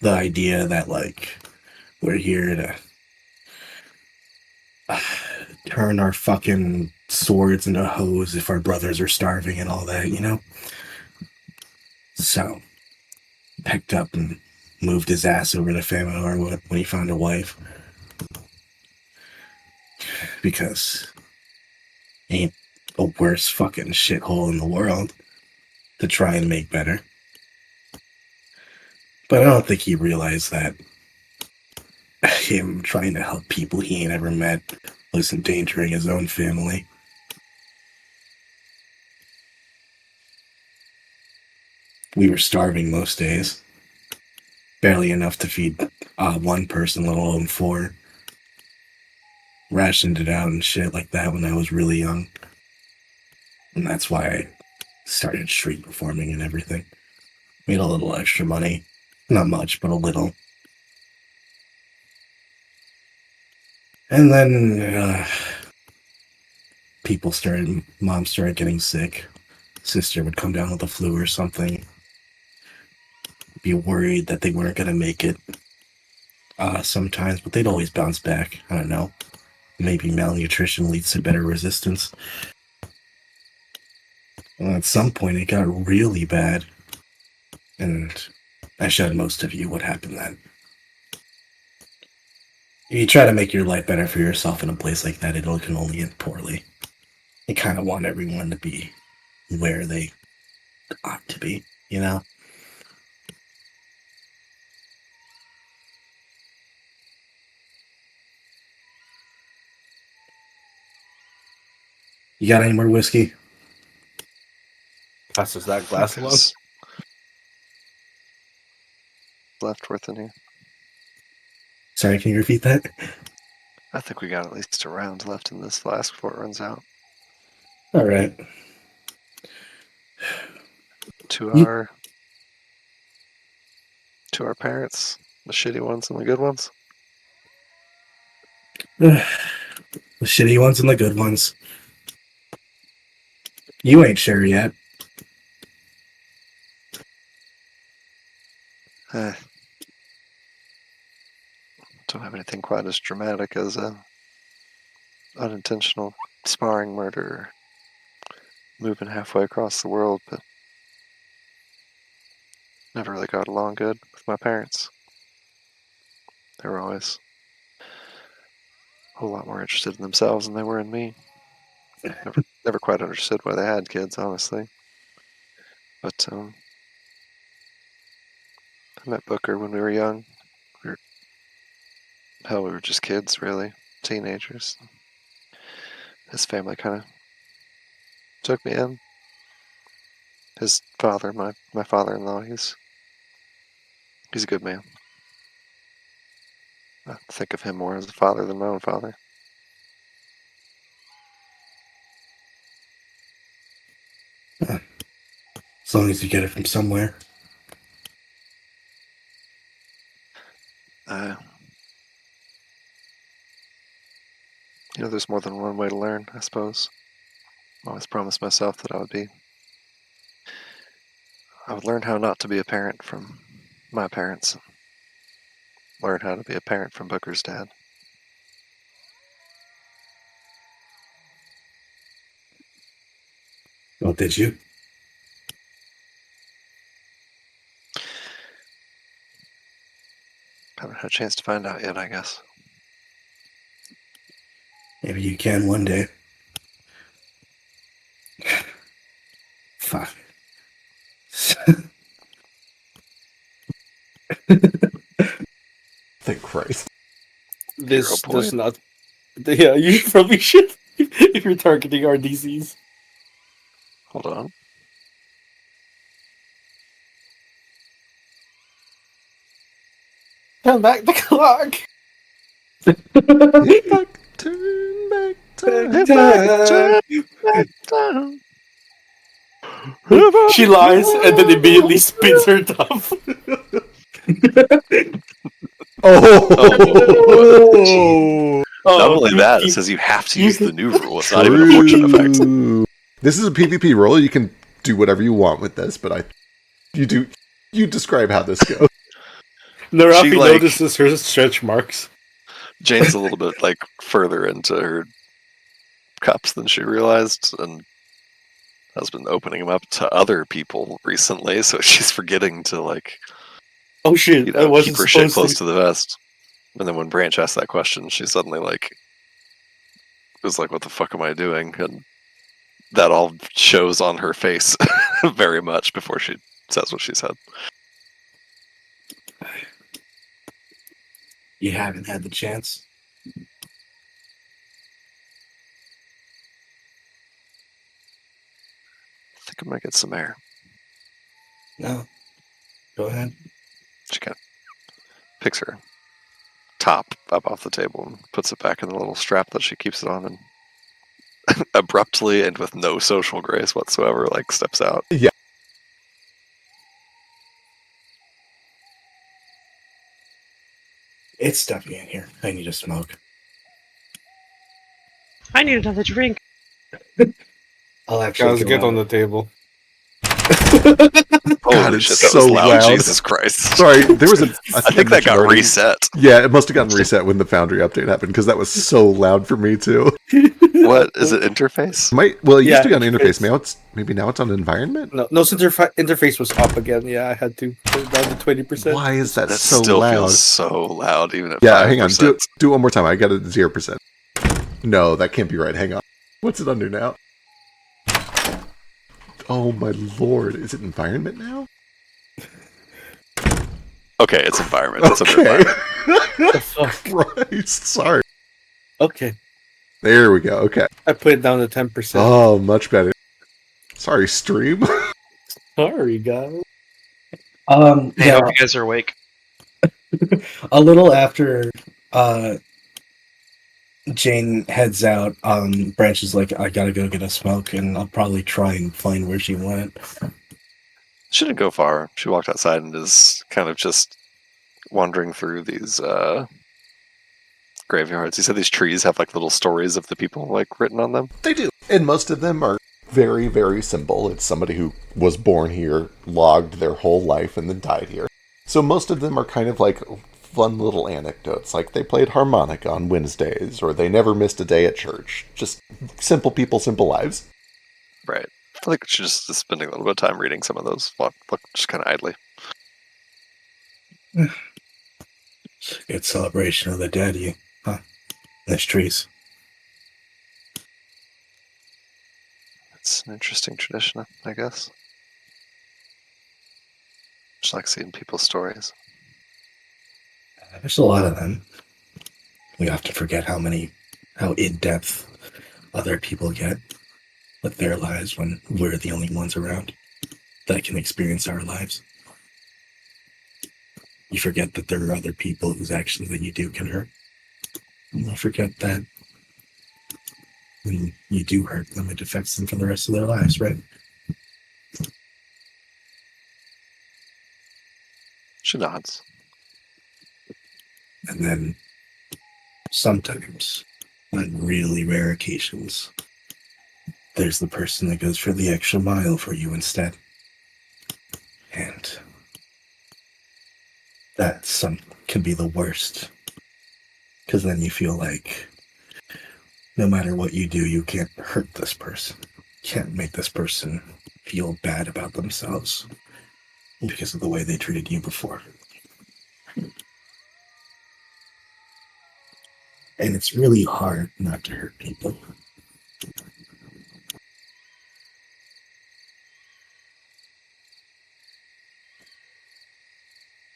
The idea that like we're here to turn our fucking swords into hoes if our brothers are starving and all that, you know? So, picked up and moved his ass over to Famine when he found a wife. Because ain't a worse fucking shithole in the world to try and make better. But I don't think he realized that him trying to help people he ain't ever met was endangering his own family. We were starving most days. Barely enough to feed one person, let alone four. Rationed it out and shit like that when I was really young. And that's why I started street performing and everything. Made a little extra money. Not much, but a little. And then mom started getting sick. Sister would come down with the flu or something. Be worried that they weren't going to make it sometimes, but they'd always bounce back. I don't know. Maybe malnutrition leads to better resistance. Well, at some point, it got really bad. And I showed most of you what happened then. If you try to make your life better for yourself in a place like that, it can only end poorly. You kind of want everyone to be where they ought to be, you know? You got any more whiskey? Passes that glass along. There's left worth in here. Sorry, can you repeat that? I think we got at least a round left in this flask before it runs out. All right. To You- our parents, the shitty ones and the good ones. The shitty ones and the good ones. You ain't sure yet. Don't have anything quite as dramatic as a unintentional sparring murder, moving halfway across the world, but never really got along good with my parents. They were always a whole lot more interested in themselves than they were in me. Never quite understood why they had kids, honestly. But I met Booker when we were young. We were just kids, really, teenagers. His family kind of took me in. His father, my father-in-law, he's a good man. I think of him more as a father than my own father. As long as you get it from somewhere. There's more than one way to learn, I suppose. I always promised myself that I would learn how not to be a parent from my parents. Learn how to be a parent from Booker's dad. Oh, did you? Haven't had a chance to find out yet, I guess. Maybe you can one day. Fuck. Thank Christ. This Hero does point. not. Yeah, you probably should if you're targeting RDCs. Hold on. Turn back the clock. If I could turn back time. If I could turn back time. She lies and then immediately spins her top. Oh! Not only that, it says you have to use the new rule. It's not even a fortune effect. True. This is a PvP roll. You can do whatever you want with this, but you describe how this goes. Narafi She, like- notices her stretch marks. Jane's a little bit further into her cups than she realized, and has been opening them up to other people recently. So she's forgetting to Oh shit! I keep wasn't her shit supposed close to. to the vest. And then when Branch asked that question, she suddenly was like, "What the fuck am I doing?" And that all shows on her face very much before she says what she said. You haven't had the chance. I think I might get some air. No. Go ahead. She kind of picks her top up off the table and puts it back in the little strap that she keeps it on, and abruptly and with no social grace whatsoever, steps out. Yeah. It's stuffy in here. I need a smoke. I need another drink. I'll actually Guys, go get out. on the table. Holy it's shit, that so was loud. loud. Jesus Christ. Sorry, there was I think that got reset. Yeah, it must have gotten reset when the Foundry update happened because that was so loud for me too. What is it? Interface? It used to be on interface. interface. Maybe now it's on environment. No, interface was up again. Yeah, I had to put it down to 20%. Why is that That so still loud? feels so loud, even at 5%. Yeah, hang on. Do it one more time. I got it at 0%. No, that can't be right. Hang on. What's it under now? Oh my lord! Is it environment now? Okay, it's environment. It's under Okay. environment. The fuck? Christ, sorry. Okay, There we go. Okay. I put it down to 10%. Oh, much better. Sorry, stream. Sorry, guys. I Yeah, hope you guys are awake. a little after Jane heads out, Branch is like, I gotta go get a smoke, and I'll probably try and find where she went. She didn't go far. She walked outside and is kind of just wandering through these graveyards. He said these trees have little stories of the people written on them. They do. And most of them are very, very simple. It's somebody who was born here, logged their whole life, and then died here. So most of them are kind of fun little anecdotes, like they played harmonica on Wednesdays, or they never missed a day at church. Just simple people, simple lives. Right. I think she just is spending a little bit of time reading some of those, just kind of idly. Good celebration of the dead, huh? There's trees. It's an interesting tradition, I guess. Just like seeing people's stories. There's a lot of them. We often forget how in-depth other people get with their lives when we're the only ones around that can experience our lives. You forget that there are other people whose actions that you do can hurt. And you forget that when you do hurt them, it affects them for the rest of their lives, right? She nods. And then sometimes, on really rare occasions, there's the person that goes for the extra mile for you instead. And that can be the worst. Because then you feel like no matter what you do, you can't hurt this person. Can't make this person feel bad about themselves because of the way they treated you before. And it's really hard not to hurt people.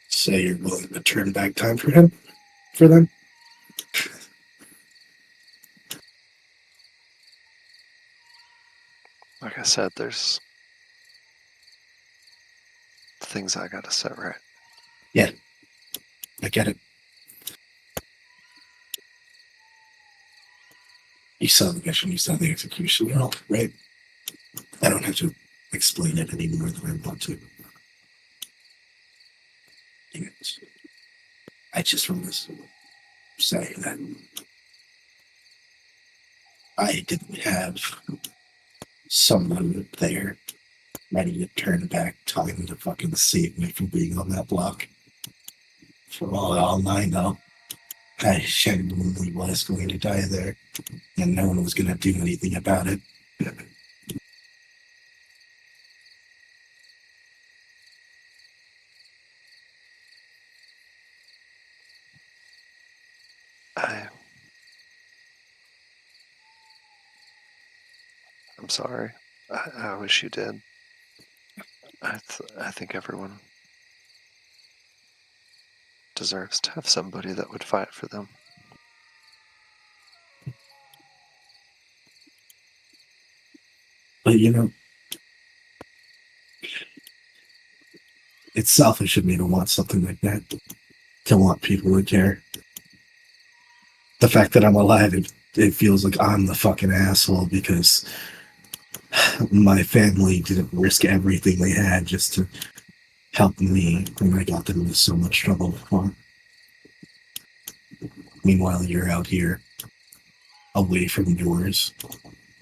So you're willing to turn back time for them? Like I said, there's things I gotta set right. Yeah, I get it. You saw the mission, you saw the execution, right? I don't have to explain it any more than I want to. I just want to say that I didn't have someone there ready to turn back time to fucking save me from being on that block. For all I know, I genuinely was going to die there, and no one was going to do anything about it. I'm sorry. I wish you did. I think everyone deserves to have somebody that would fight for them. But it's selfish of me to want something like that. To want people to care. The fact that I'm alive, it feels like I'm the fucking asshole because my family didn't risk everything they had just to help me when I got them into so much trouble before. Meanwhile, you're out here away from yours,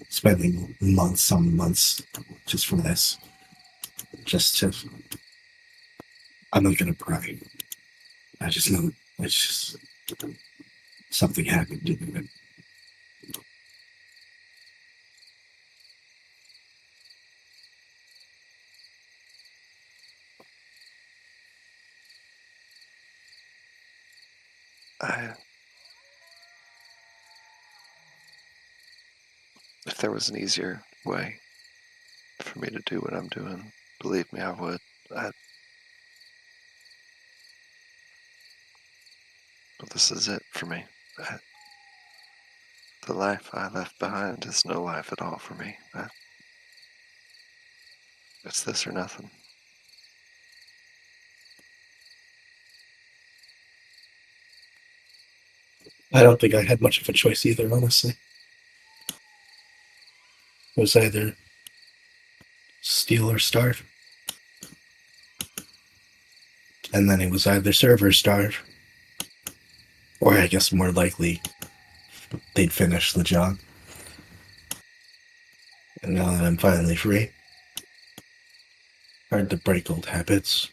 spending months on months just for this. Just to. I'm not gonna cry. I just know it's just something happened to me. If there was an easier way for me to do what I'm doing, believe me, I would. But this is it for me. The life I left behind is no life at all for me. It's this or nothing. I don't think I had much of a choice either, honestly. It was either steal or starve. And then it was either serve or starve. Or I guess more likely, they'd finish the job. And now that I'm finally free, hard to break old habits.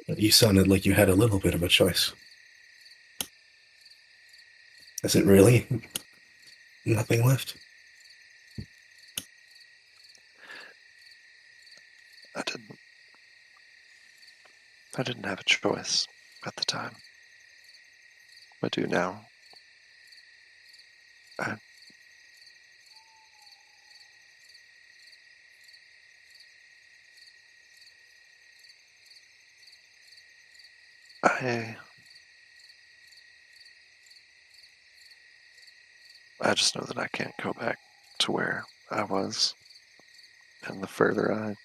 But you sounded like you had a little bit of a choice. Is it really nothing left? I didn't have a choice at the time. I do now. I just know that I can't go back to where I was. And the further I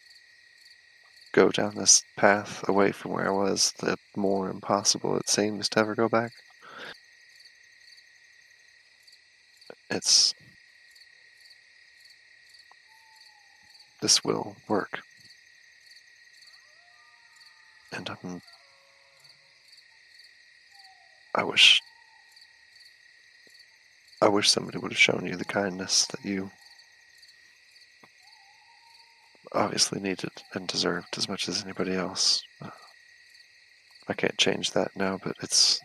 go down this path away from where I was, the more impossible it seems to ever go back. This will work. And I wish somebody would have shown you the kindness that you obviously needed and deserved as much as anybody else. I can't change that now, but it's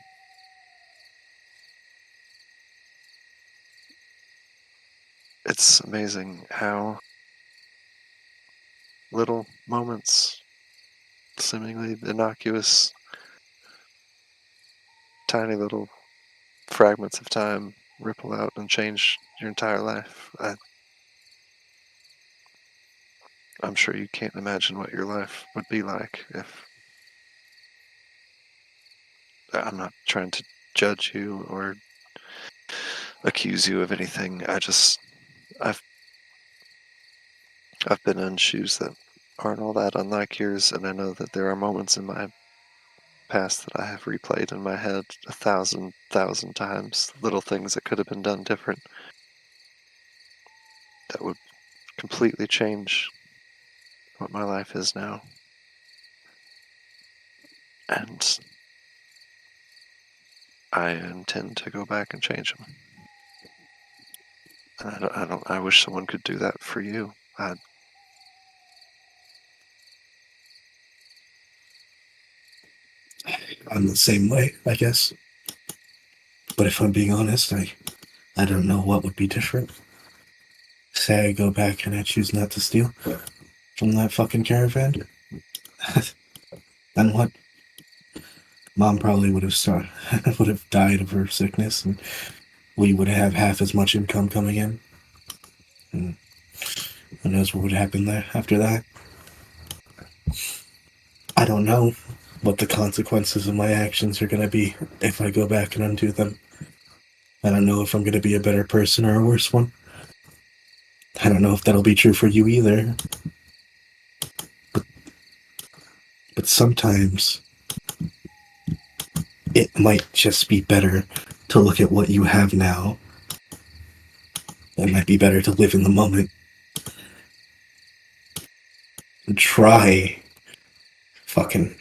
amazing how little moments, seemingly innocuous, tiny little fragments of time ripple out and change your entire life. I'm sure you can't imagine what your life would be like if. I'm not trying to judge you or accuse you of anything. I've been in shoes that aren't all that unlike yours, and I know that there are moments in my past that I have replayed in my head 1,000 times. Little things that could have been done different. That would completely change what my life is now. And I intend to go back and change them. And I wish someone could do that for you. I'm the same way, I guess. But if I'm being honest, I don't know what would be different. Say I go back and I choose not to steal from that fucking caravan. Then what? Mom probably would have died of her sickness, and we would have half as much income coming in. And who knows what would happen there after that? I don't know what the consequences of my actions are going to be if I go back and undo them. I don't know if I'm going to be a better person or a worse one. I don't know if that'll be true for you either. But sometimes it might just be better to look at what you have now. It might be better to live in the moment. And try fucking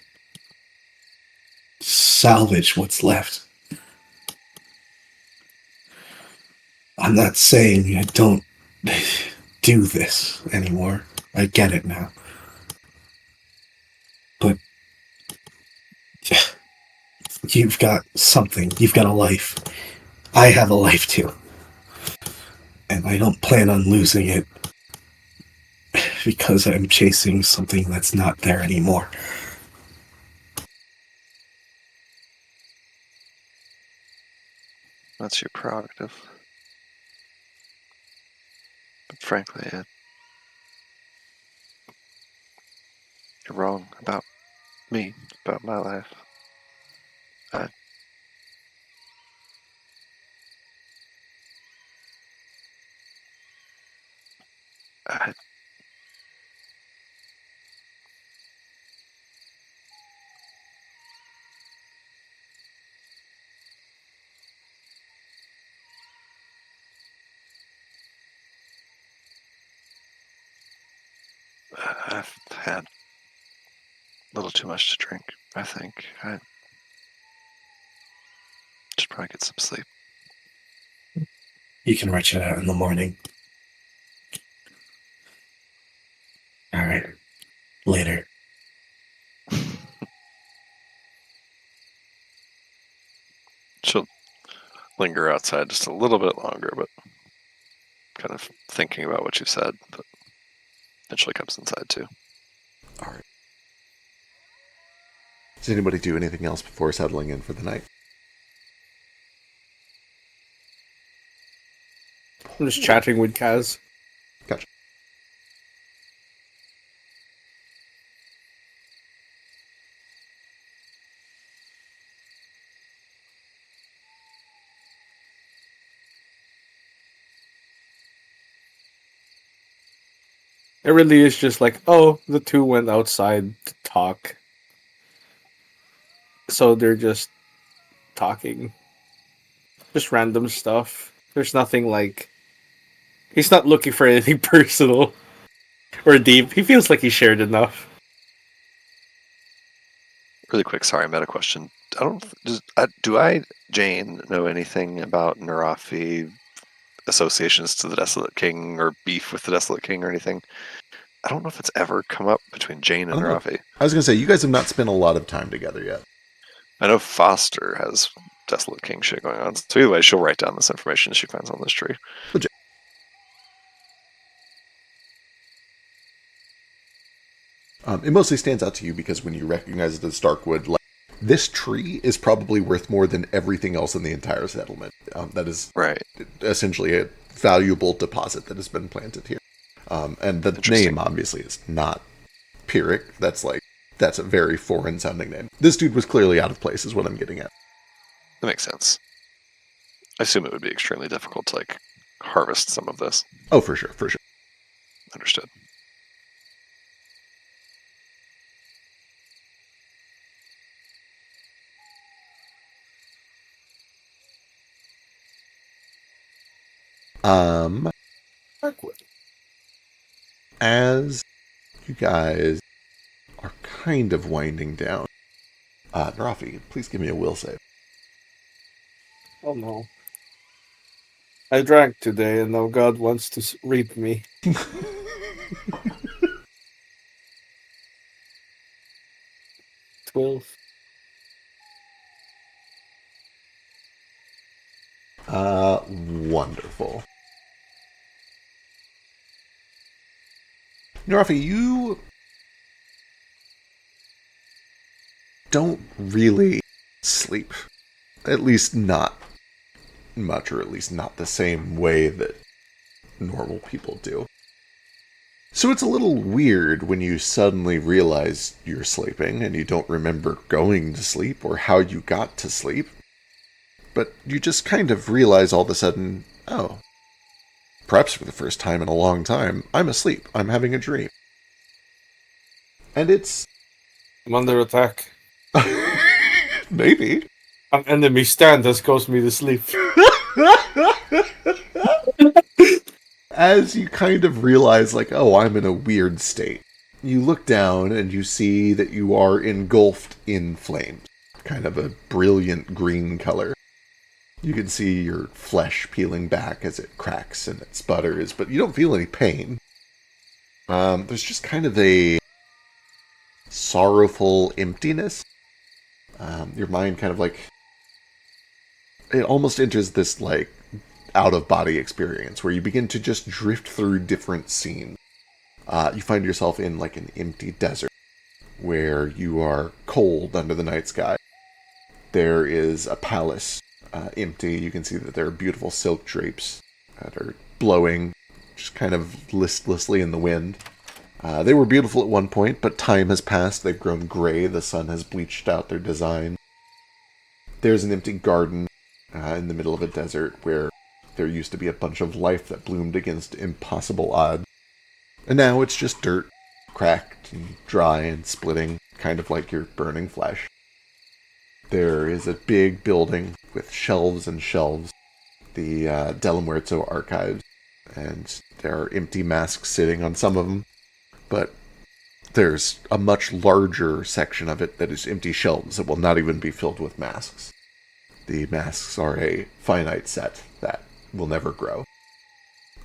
salvage what's left. I'm not saying I don't do this anymore. I get it now. But you've got something. You've got a life. I have a life too. And I don't plan on losing it because I'm chasing something that's not there anymore. That's your prerogative. But frankly, you're wrong about me, about my life. I I've had a little too much to drink, I think. I should probably get some sleep. You can write it out in the morning. Alright. Later. She'll linger outside just a little bit longer, but kind of thinking about what you said, but eventually comes inside too. All right. Does anybody do anything else before settling in for the night? I'm just chatting with Kaz. Gotcha. It really is just like, oh, the two went outside to talk. So they're just talking. Just random stuff. There's nothing like... He's not looking for anything personal or deep. He feels like he shared enough. Really quick, sorry, meta question. Do I, Jane, know anything about Narafi associations to the Desolate King or beef with the Desolate King or anything? I don't know if it's ever come up between Jane and Narafi. I was going to say, you guys have not spent a lot of time together yet. I know Foster has Desolate King shit going on. So either way, she'll write down this information she finds on this tree. Legit. It mostly stands out to you because when you recognize it as Starkwood, like, this tree is probably worth more than everything else in the entire settlement. That is right. Essentially a valuable deposit that has been planted here. And the name, obviously, is not Pyrrhic. That's a very foreign-sounding name. This dude was clearly out of place, is what I'm getting at. That makes sense. I assume it would be extremely difficult to, harvest some of this. Oh, for sure, for sure. Understood. As you guys are kind of winding down, Narafi, please give me a will save. Oh no. I drank today and now God wants to reap me. 12. Wonderful. Narafi, you don't really sleep. At least not much, or at least not the same way that normal people do. So it's a little weird when you suddenly realize you're sleeping and you don't remember going to sleep or how you got to sleep. But you just kind of realize all of a sudden, oh, perhaps for the first time in a long time, I'm asleep. I'm having a dream. And it's... I'm under attack. Maybe. An enemy stand has caused me to sleep. As you kind of realize, like, oh, I'm in a weird state, you look down and you see that you are engulfed in flames. Kind of a brilliant green color. You can see your flesh peeling back as it cracks and it sputters, but you don't feel any pain. There's just kind of a sorrowful emptiness. Your mind kind of like... It almost enters this, like, out-of-body experience where you begin to just drift through different scenes. You find yourself in, like, an empty desert where you are cold under the night sky. There is a palace empty. You can see that there are beautiful silk drapes that are blowing just kind of listlessly in the wind. They were beautiful at one point, but time has passed. They've grown gray. The sun has bleached out their design. There's an empty garden in the middle of a desert where there used to be a bunch of life that bloomed against impossible odds. And now it's just dirt, cracked and dry and splitting, kind of like your burning flesh. There is a big building with shelves and shelves, the Delamuerto archives, and there are empty masks sitting on some of them, but there's a much larger section of it that is empty shelves that will not even be filled with masks. The masks are a finite set that will never grow.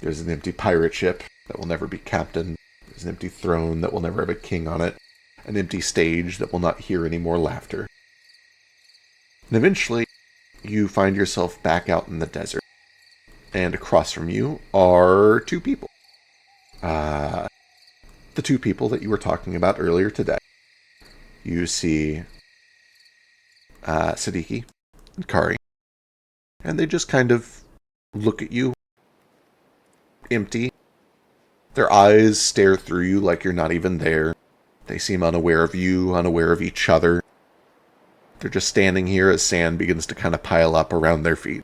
There's an empty pirate ship that will never be captained. There's an empty throne that will never have a king on it. An empty stage that will not hear any more laughter. And eventually, you find yourself back out in the desert. And across from you are two people. The two people that you were talking about earlier today. You see Siddiqui and Kari. And they just kind of look at you, empty. Their eyes stare through you like you're not even there. They seem unaware of you, unaware of each other. They're just standing here as sand begins to kind of pile up around their feet.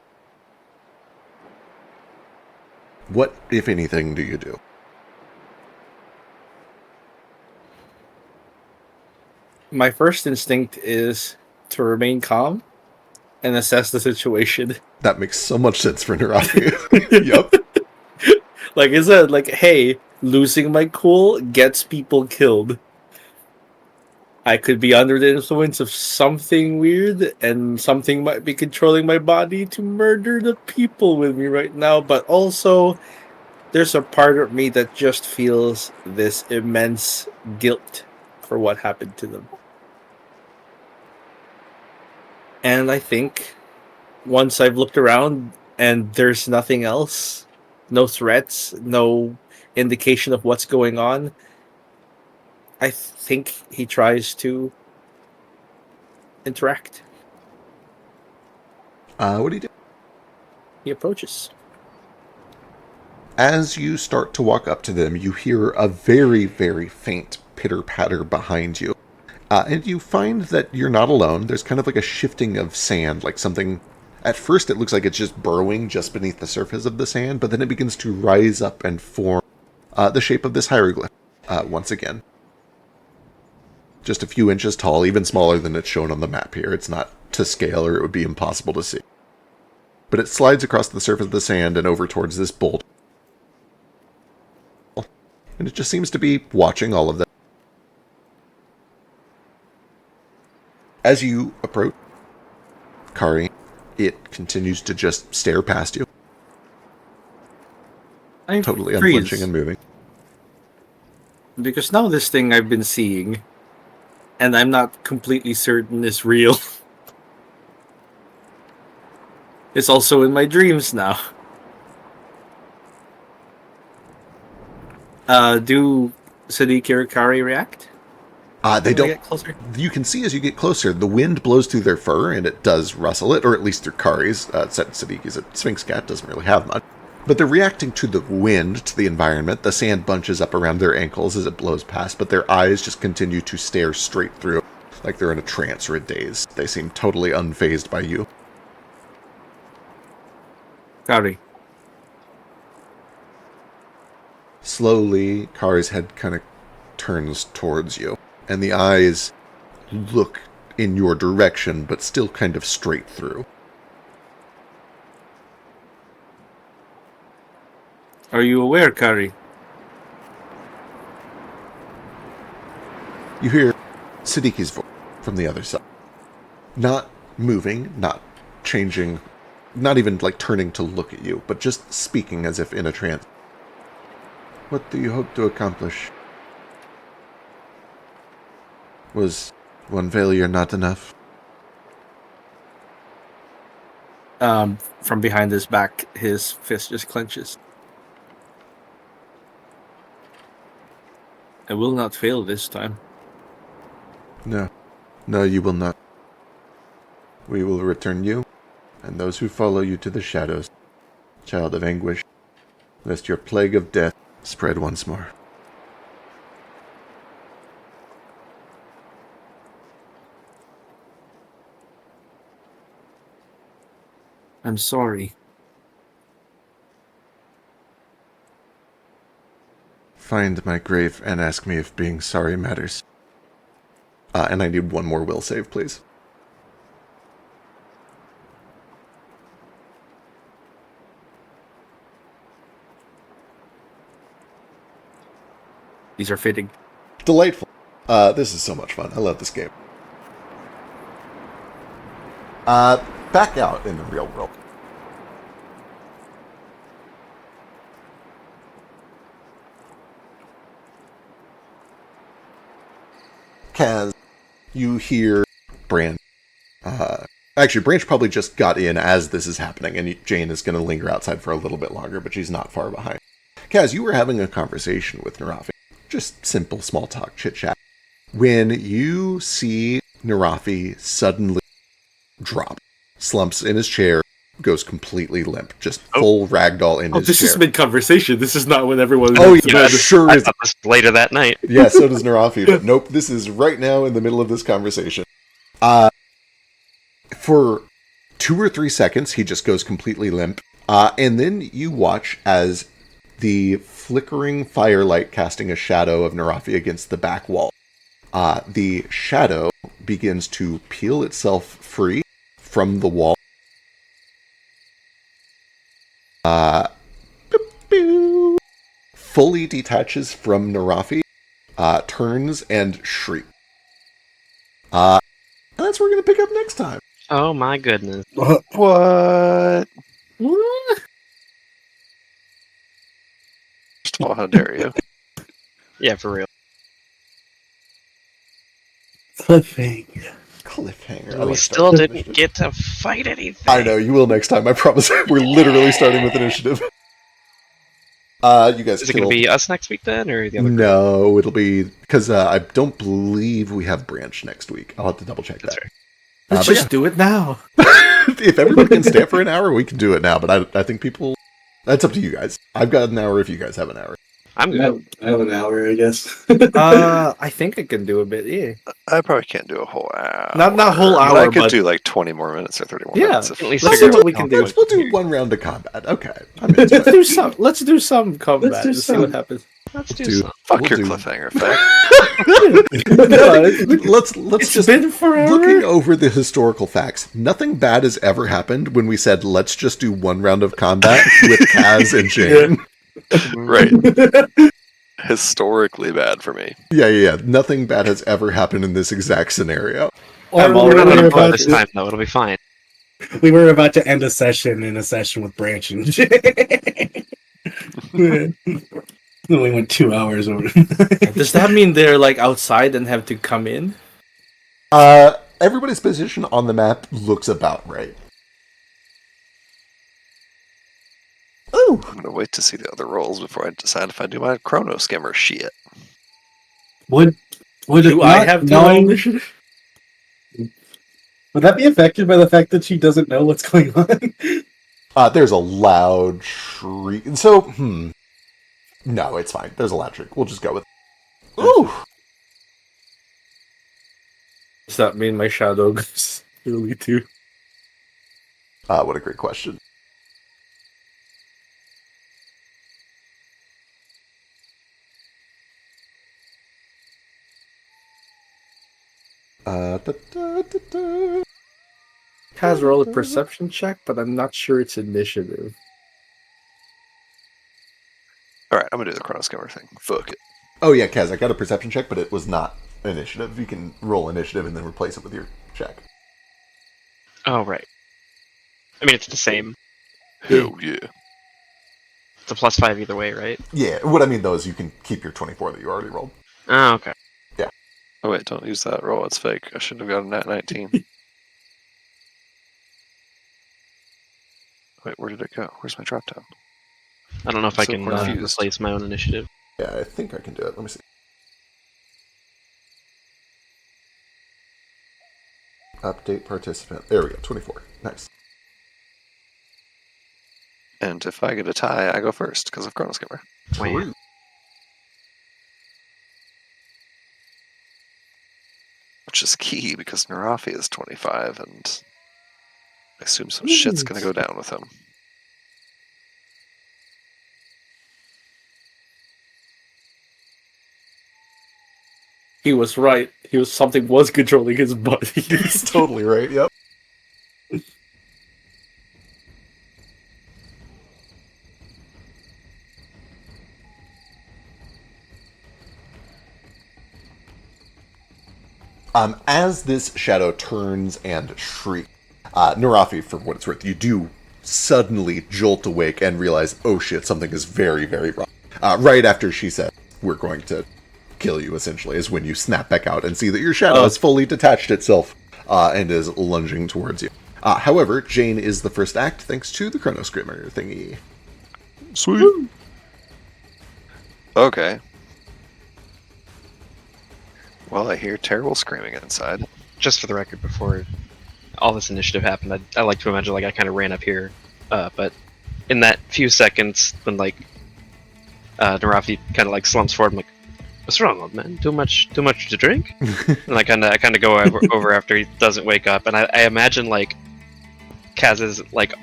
What, if anything, do you do? My first instinct is to remain calm and assess the situation. That makes so much sense for Narafi. Yup. Like, is that like, hey, losing my cool gets people killed. I could be under the influence of something weird, and something might be controlling my body to murder the people with me right now, but also there's a part of me that just feels this immense guilt for what happened to them. And I think once I've looked around and there's nothing else, no threats, no indication of what's going on, I think he tries to interact. What do you do? He approaches. As you start to walk up to them, you hear a very, very faint pitter-patter behind you. And you find that you're not alone. There's kind of like a shifting of sand, like something... At first it looks like it's just burrowing just beneath the surface of the sand, but then it begins to rise up and form the shape of this hieroglyph once again. Just a few inches tall, even smaller than it's shown on the map here. It's not to scale or it would be impossible to see. but it slides across the surface of the sand and over towards this boulder. And it just seems to be watching all of that. As you approach Kari, it continues to just stare past you. I'm Totally freeze, unflinching and moving. because now this thing I've been seeing, and I'm not completely certain is real. It's also in my dreams now. Do Sadiq or Kari react? They When I don't. get closer? You can see as you get closer, the wind blows through their fur, and it does rustle it, or at least through Kari's. Sadiq is a Sphinx cat, doesn't really have much. But they're reacting to the wind, to the environment. The sand bunches up around their ankles as it blows past, but their eyes just continue to stare straight through, like they're in a trance or a daze. They seem totally unfazed by you. Kari. Slowly, Kari's head kind of turns towards you, and the eyes look in your direction, but still kind of straight through. Are you aware, Kari? You hear Sadiqi's voice from the other side. Not moving, not changing, not even like turning to look at you, but just speaking as if in a trance. What do you hope to accomplish? Was one failure not enough? From behind his back, his fist just clenches. I will not fail this time. No. No, you will not. We will return you, and those who follow you to the shadows, child of anguish, lest your plague of death spread once more. I'm sorry. Find my grave and ask me if being sorry matters. And I need one more will save, please. These are fitting. Delightful. This is so much fun. I love this game. Back out in the real world. Kaz, you hear Branch. Actually, Branch probably just got in as this is happening, and Jane is going to linger outside for a little bit longer, but she's not far behind. Kaz, you were having a conversation with Narafi. Just simple small talk, chit-chat. When you see Narafi suddenly drop, slumps in his chair, goes completely limp, just full ragdoll in his this chair. is mid-conversation. This is not when everyone... Oh, goes to yeah, bed. sure I is. thought this was later that night. Yeah, so does Narafi, but nope, this is right now in the middle of this conversation. For 2 or 3 seconds, he just goes completely limp, and then you watch as the flickering firelight casting a shadow of Narafi against the back wall. The shadow begins to peel itself free from the wall. Fully detaches from Narafi, turns and shrieks. And that's where we're going to pick up next time. Oh my goodness. What? What? First of all, how dare you? Yeah, for real. Cliffhanger. Cliffhanger. I We like still that. didn't get to fight anything. I know, you will next time, I promise. We're literally starting with initiative. You guys Is it going to be us next week then, or the other? No, it'll be... Because I don't believe we have Branch next week. I'll have to double check that. That's right. Let's But just do it now. if everybody can stay up for an hour, we can do it now. But I think people... That's up to you guys. I've got an hour if you guys have an hour. I'm I good. have an hour, I guess. I think I can do a bit, yeah. I probably can't do a whole hour. Not a whole But hour, I could but... do like 20 more minutes or 30 more Yeah, minutes. at least let's figure see out what we can do. We'll do one round of combat. Okay. I'm into Let's it. do some. Let's do some combat. Let's do Let's see what some. happens. Let's do Dude, something. Fuck we'll your do- cliffhanger effect. let's It's just been forever. looking over the historical facts. Nothing bad has ever happened when we said let's just do one round of combat with Kaz and Jane. Right. Historically bad for me. Yeah. Nothing bad has ever happened in this exact scenario. I'm we already were I'm gonna about blow this to- time though. It'll be fine. We were about to end a session in a session with Branch and Then we went 2 hours over. Does that mean they're like outside and have to come in? Everybody's position on the map looks about right. Ooh. I'm gonna wait to see the other rolls before I decide if I do my chrono skimmer shit. Would it Do I not have to knowing- roll initiative? Would that be affected by the fact that she doesn't know what's going on? There's a loud shriek. So, no, it's fine. There's a loud shriek. We'll just go with. Ooh. Does that mean my shadow goes early too? What a great question. Kaz roll a perception check, but I'm not sure it's initiative. Alright, I'm gonna do the chrono skimmer thing. Fuck it. Oh yeah, Kaz, I got a perception check, but it was not initiative. You can roll initiative and then replace it with your check. Oh right. I mean, it's the same. Hell yeah. It's a +5 either way, right? Yeah, what I mean though is you can keep your 24 that you already rolled. Oh, okay. Oh wait, don't use that roll, it's fake. I should have got a nat 19. Wait, where did it go? Where's my drop down? I don't know if I So can confused. replace my own initiative. Yeah, I think I can do it. Let me see. Update participant. There we go, 24. Nice. And if I get a tie, I go first because of chrono skimmer. Wow. Which is key because Narafi is 25 and I assume some shit's gonna go down with him. He was right. Something was controlling his body. He's totally right, yep. As this shadow turns and shrieks, Narafi, for what it's worth, you do suddenly jolt awake and realize, oh shit, something is very, very wrong. Right after she said, we're going to kill you, essentially, is when you snap back out and see that your shadow has fully detached itself and is lunging towards you. However, Jane is the first act thanks to the Chrono Screamer thingy. Sweet. Okay. Well, I hear terrible screaming inside. Just for the record, before all this initiative happened, I like to imagine like I kind of ran up here, but in that few seconds when like Narafi kind of like slumps forward, I'm like, "What's wrong, old man? Too much to drink?" And I kind of go over after he doesn't wake up, and I imagine like Kaz is like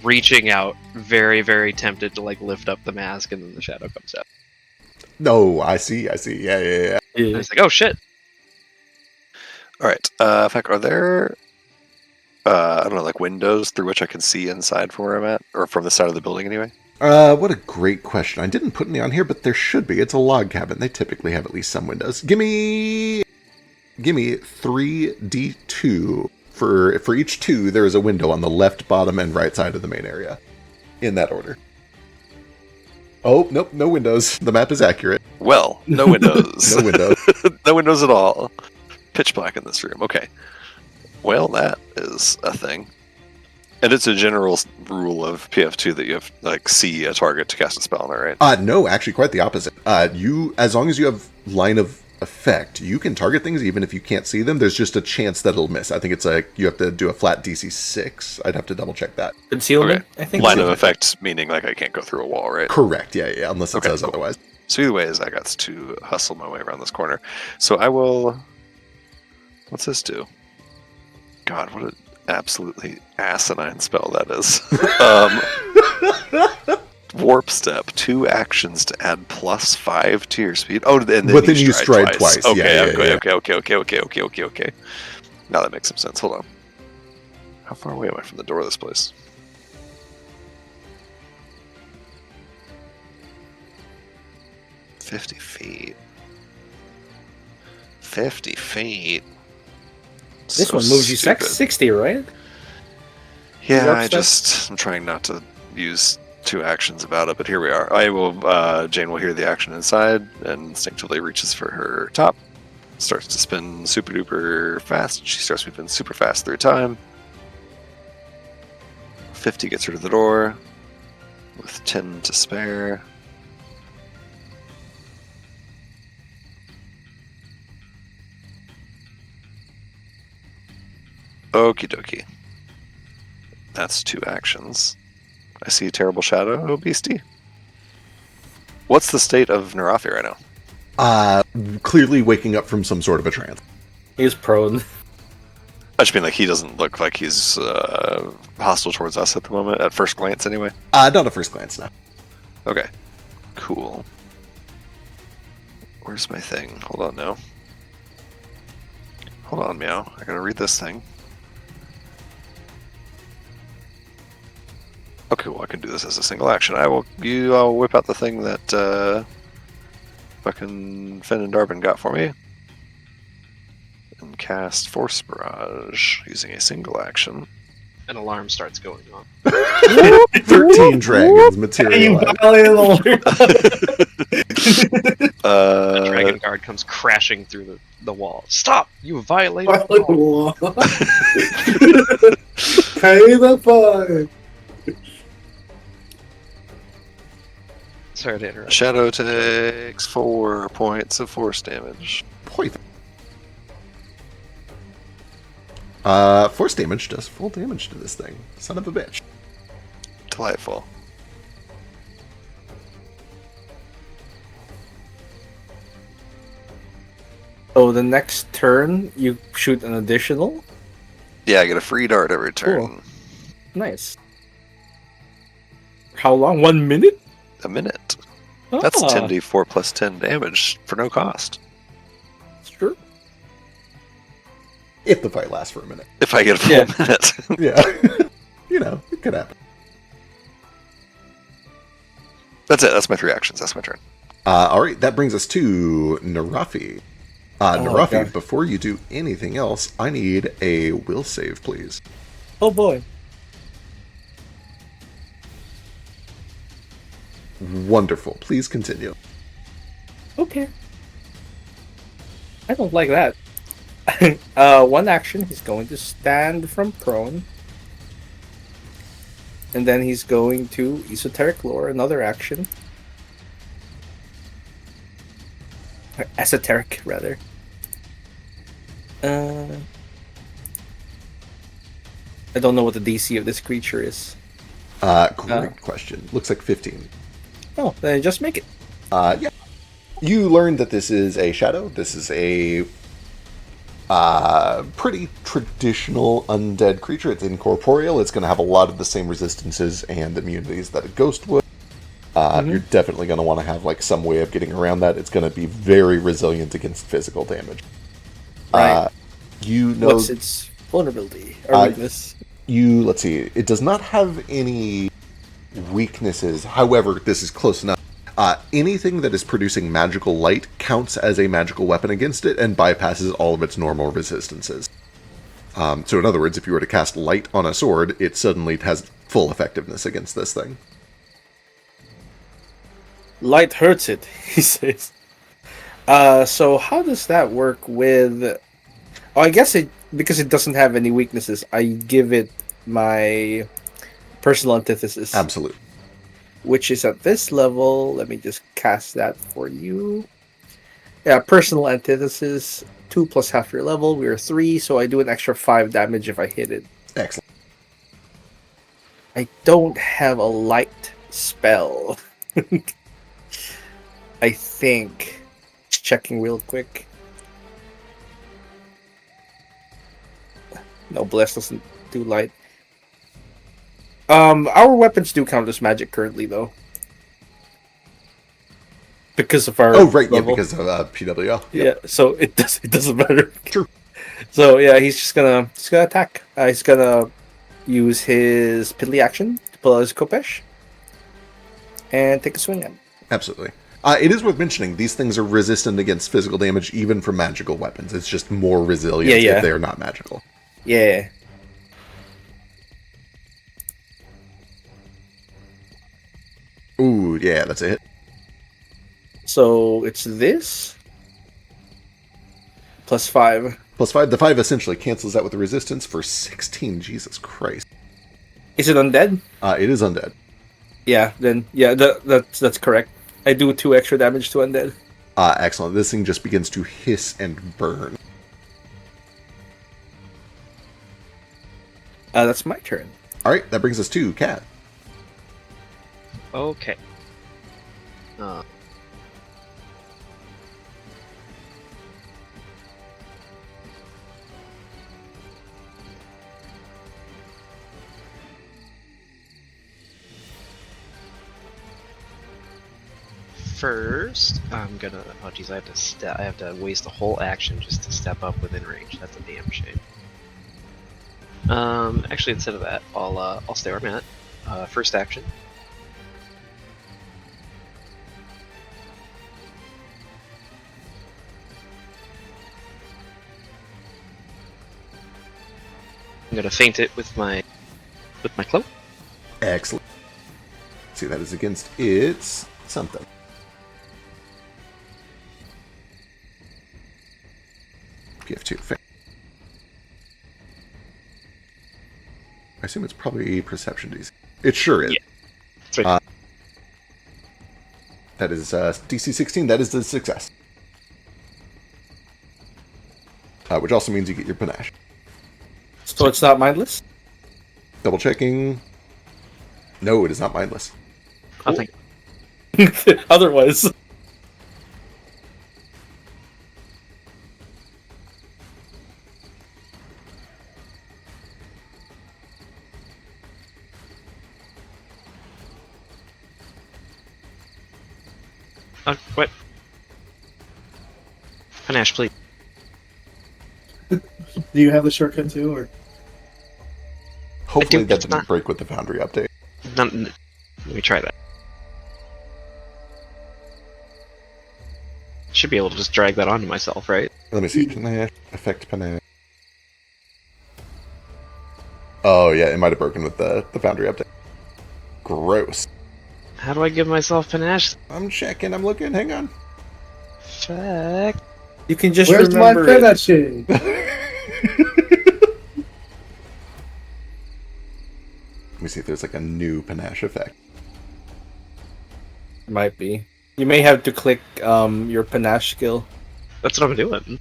reaching out, very very tempted to like lift up the mask, and then the shadow comes out. No, I see. Yeah. And it's like, oh shit. Alright, Feck, are there, I don't know, like windows through which I can see inside from where I'm at? Or from the side of the building anyway? What a great question. I didn't put any on here, but there should be. It's a log cabin. They typically have at least some windows. Give me 3d2. For each 2, there is a window on the left, bottom, and right side of the main area. In that order. Oh, nope, no windows. The map is accurate. Well, no windows. No windows. No windows at all. Pitch black in this room. Okay. Well, that is a thing. And it's a general rule of PF2 that you have like see a target to cast a spell on it, right? No, actually quite the opposite. You, as long as you have line of effect, you can target things even if you can't see them. There's just a chance that it'll miss. I think it's like you have to do a flat DC 6. I'd have to double check that. Concealment, Okay. I think. Line of effect meaning like I can't go through a wall, right? Correct. Yeah, unless it Okay, says cool. otherwise. So either way, is I got to hustle my way around this corner. So I will. What's this do? God, what an absolutely asinine spell that is. Warp step, 2 actions to add +5 to your speed. Oh, and then But then you stride twice. Okay, okay. Now that makes some sense. Hold on. How far away am I from the door of this place? "50 feet. 50 feet. This So one moves you stupid. 60, right? Yeah, Warp step? I'm trying not to use 2 actions about it, but here we are. Jane will hear the action inside and instinctively reaches for her top. Starts to spin super duper fast. She starts moving super fast through time. 50 gets her to the door with 10 to spare. Okie dokie. That's 2 actions. I see a terrible shadow, beastie. What's the state of Narafi right now? Clearly waking up from some sort of a trance. He's prone. I just mean like he doesn't look like he's hostile towards us at the moment, at first glance anyway. Not at first glance, no. Okay. Cool. Where's my thing? Hold on now. Hold on, Meow. I gotta read this thing. Okay, well I can do this as a single action. I'll whip out the thing that fucking Finn and Darvin got for me. And cast Force Barrage using a single action. An alarm starts going on. 13 dragons You materialize. violated the A dragon guard comes crashing through the wall. Stop! You violated the law. law. Pay the fine. Sorry to interrupt. Shadow takes 4 points of force damage. Point. Force damage does full damage to this thing. Son of a bitch. Delightful. So the next turn, you shoot an additional. Yeah, I get a free dart every turn. Cool. Nice. How long? 1 minute? A minute. That's 10d4 plus 10 damage for no cost. Sure. If the fight lasts for a minute. If I get a full Yeah. minute. Yeah. You know, it could happen. That's it. That's my 3 actions. That's my turn. Alright, that brings us to Narafi. Narafi, God. before you do anything else, I need a will save, please. Oh boy. Wonderful. Please continue. Okay. I don't like that. 1 action, he's going to stand from prone. And then he's going to Esoteric Lore, another action. Or esoteric, rather. I don't know what the DC of this creature is. Great question. Looks like 15. Oh, then just make it. Yeah. You learned that this is a shadow. This is a pretty traditional undead creature. It's incorporeal. It's going to have a lot of the same resistances and immunities that a ghost would. You're definitely going to want to have like some way of getting around that. It's going to be very resilient against physical damage. Right. You know, What's its vulnerability or weakness? let's see. It does not have any weaknesses. However, this is close enough. Anything that is producing magical light counts as a magical weapon against it and bypasses all of its normal resistances. So in other words, if you were to cast light on a sword, it suddenly has full effectiveness against this thing. Light hurts it, he says. So how does that work with... Oh, I guess because it doesn't have any weaknesses, I give it my personal antithesis. Absolutely. Which is at this level. Let me just cast that for you. Yeah, personal antithesis, 2 plus half your level. We are 3, so I do an extra 5 damage if I hit it. Excellent. I don't have a light spell. I think. Just checking real quick. No, Bless doesn't do light. Our weapons do count as magic currently, though. because of our Oh, right, yeah, level. because of PWL. Yeah, so it doesn't matter. True. So yeah, he's gonna attack. He's gonna use his piddly action to pull out his Kopesh and take a swing at him. Absolutely. It is worth mentioning, these things are resistant against physical damage even from magical weapons. It's just more resilient Yeah. if they're not magical. Yeah. Ooh, yeah, that's a hit. So it's this plus 5. Plus 5. The 5 essentially cancels out with the resistance for 16. Jesus Christ. Is it undead? It is undead. Yeah. Then that's correct. I do 2 extra damage to undead. Excellent. This thing just begins to hiss and burn. That's my turn. All right, that brings us to Cat. Okay. First, I'm gonna. Oh, geez, I have to waste a whole action just to step up within range. That's a damn shame. Actually, instead of that, I'll stay where I'm at. First action. I'm gonna feint it with my cloak. Excellent. See, that is against its something. PF2. Fair. I assume it's probably perception DC. It sure is. Yeah. That's right. That is DC 16. That is the success. Which also means you get your panache. So it's not mindless? Double checking. No, it is not mindless. I think. Otherwise. What? Panache, please. Do you have the shortcut too, or? Hopefully do, that it's didn't not- break with the Foundry update. Let me try that. Should be able to just drag that onto myself, right? Let me see. Panache. Effect panache. Oh, yeah, it might have broken with the Foundry update. Gross. How do I give myself panache? I'm checking. I'm looking. Hang on. Fuck. You can just Where's my remember it. panache? Let me see if there's like a new panache effect. Might be. You may have to click your panache skill. That's what I'm doing.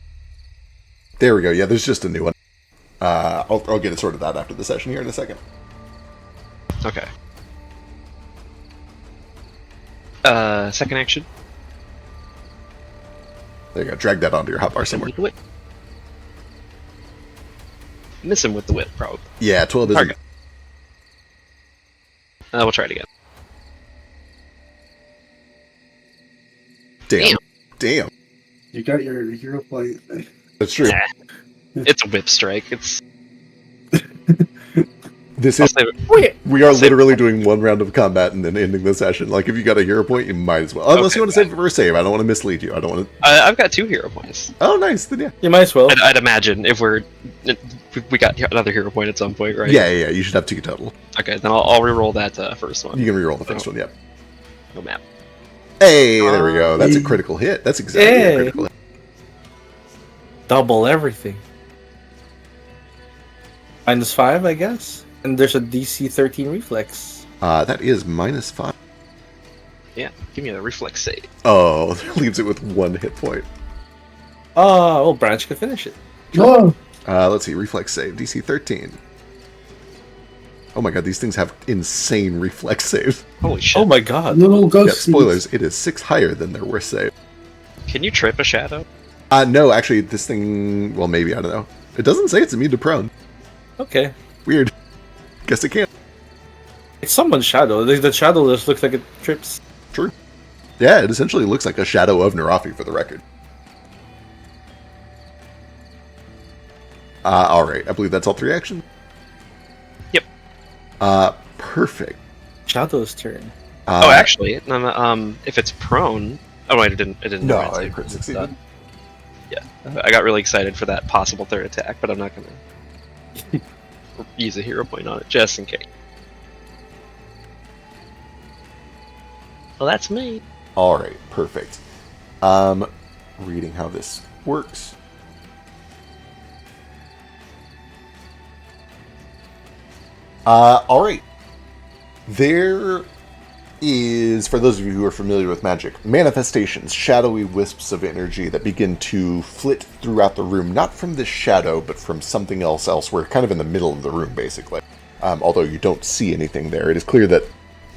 There we go. Yeah, there's just a new one. I'll get it sorted out after the session here in a second. Okay. Second action. There you go. Drag that onto your hotbar somewhere. With the whip. Miss him with the whip, probably. Yeah, 12 is Target. We'll try it again. Damn. You got your hero point. That's true. Nah. It's a whip strike. It's. This I'll is. save it. We are literally doing one round of combat and then ending the session. Like, if you got a hero point, you might as well. Unless you want to save it for a save. I don't want to mislead you. I don't want to. I've got 2 hero points. Oh, nice. Then yeah. You might as well. I'd imagine if we got another hero point at some point, right? Yeah. You should have 2 total. Okay, then I'll re-roll that first one. You can reroll the first one. Yep. No map. Hey, there we go. That's a critical hit. That's exactly a Hey. critical hit. Double everything. -5, I guess. And there's a DC 13 reflex. That is -5. Yeah, give me a reflex save. Oh, leaves it with 1 hit point. Oh, well, Branch can finish it. Oh, Let's see. Reflex save. DC 13. Oh my god, these things have insane reflex saves. Holy shit. Oh my god. little Yeah, ghost. spoilers. It is 6 higher than their worst save. Can you trip a shadow? No, actually, this thing. Well, maybe. I don't know. It doesn't say it's immune to prone. Okay. Weird. Guess it can't. It's someone's shadow. The shadow just looks like it trips. True. Yeah, it essentially looks like a shadow of Narafi, for the record. Alright, I believe that's all 3 actions. Yep. Perfect. Shadow's turn. Actually, if it's prone... Oh, wait, it didn't. No, right, I crit succeeded. Yeah, I got really excited for that possible third attack, but I'm not going to use a hero point on it, just in case. Well, that's me. Alright, perfect. Reading how this works. Alright. There is, for those of you who are familiar with magic, manifestations, shadowy wisps of energy that begin to flit throughout the room, not from this shadow, but from something else elsewhere, kind of in the middle of the room, basically. Although you don't see anything there, it is clear that,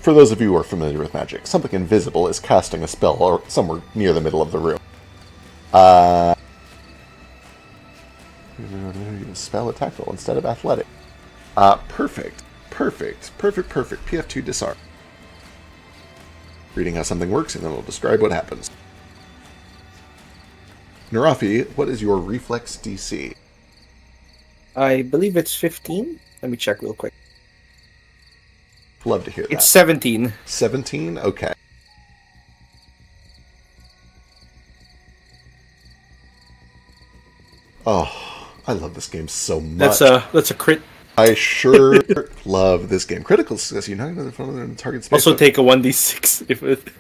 for those of you who are familiar with magic, something invisible is casting a spell or somewhere near the middle of the room. Spell attack roll instead of athletic. Perfect. PF2 disarm. Reading how something works, and then we'll describe what happens. Narafi, what is your reflex DC? I believe it's 15. Let me check real quick. Love to hear that. It's 17. 17? Okay. Oh, I love this game so much. That's a crit. I sure love this game. Critical success. You're not going to target space. Also take a 1d6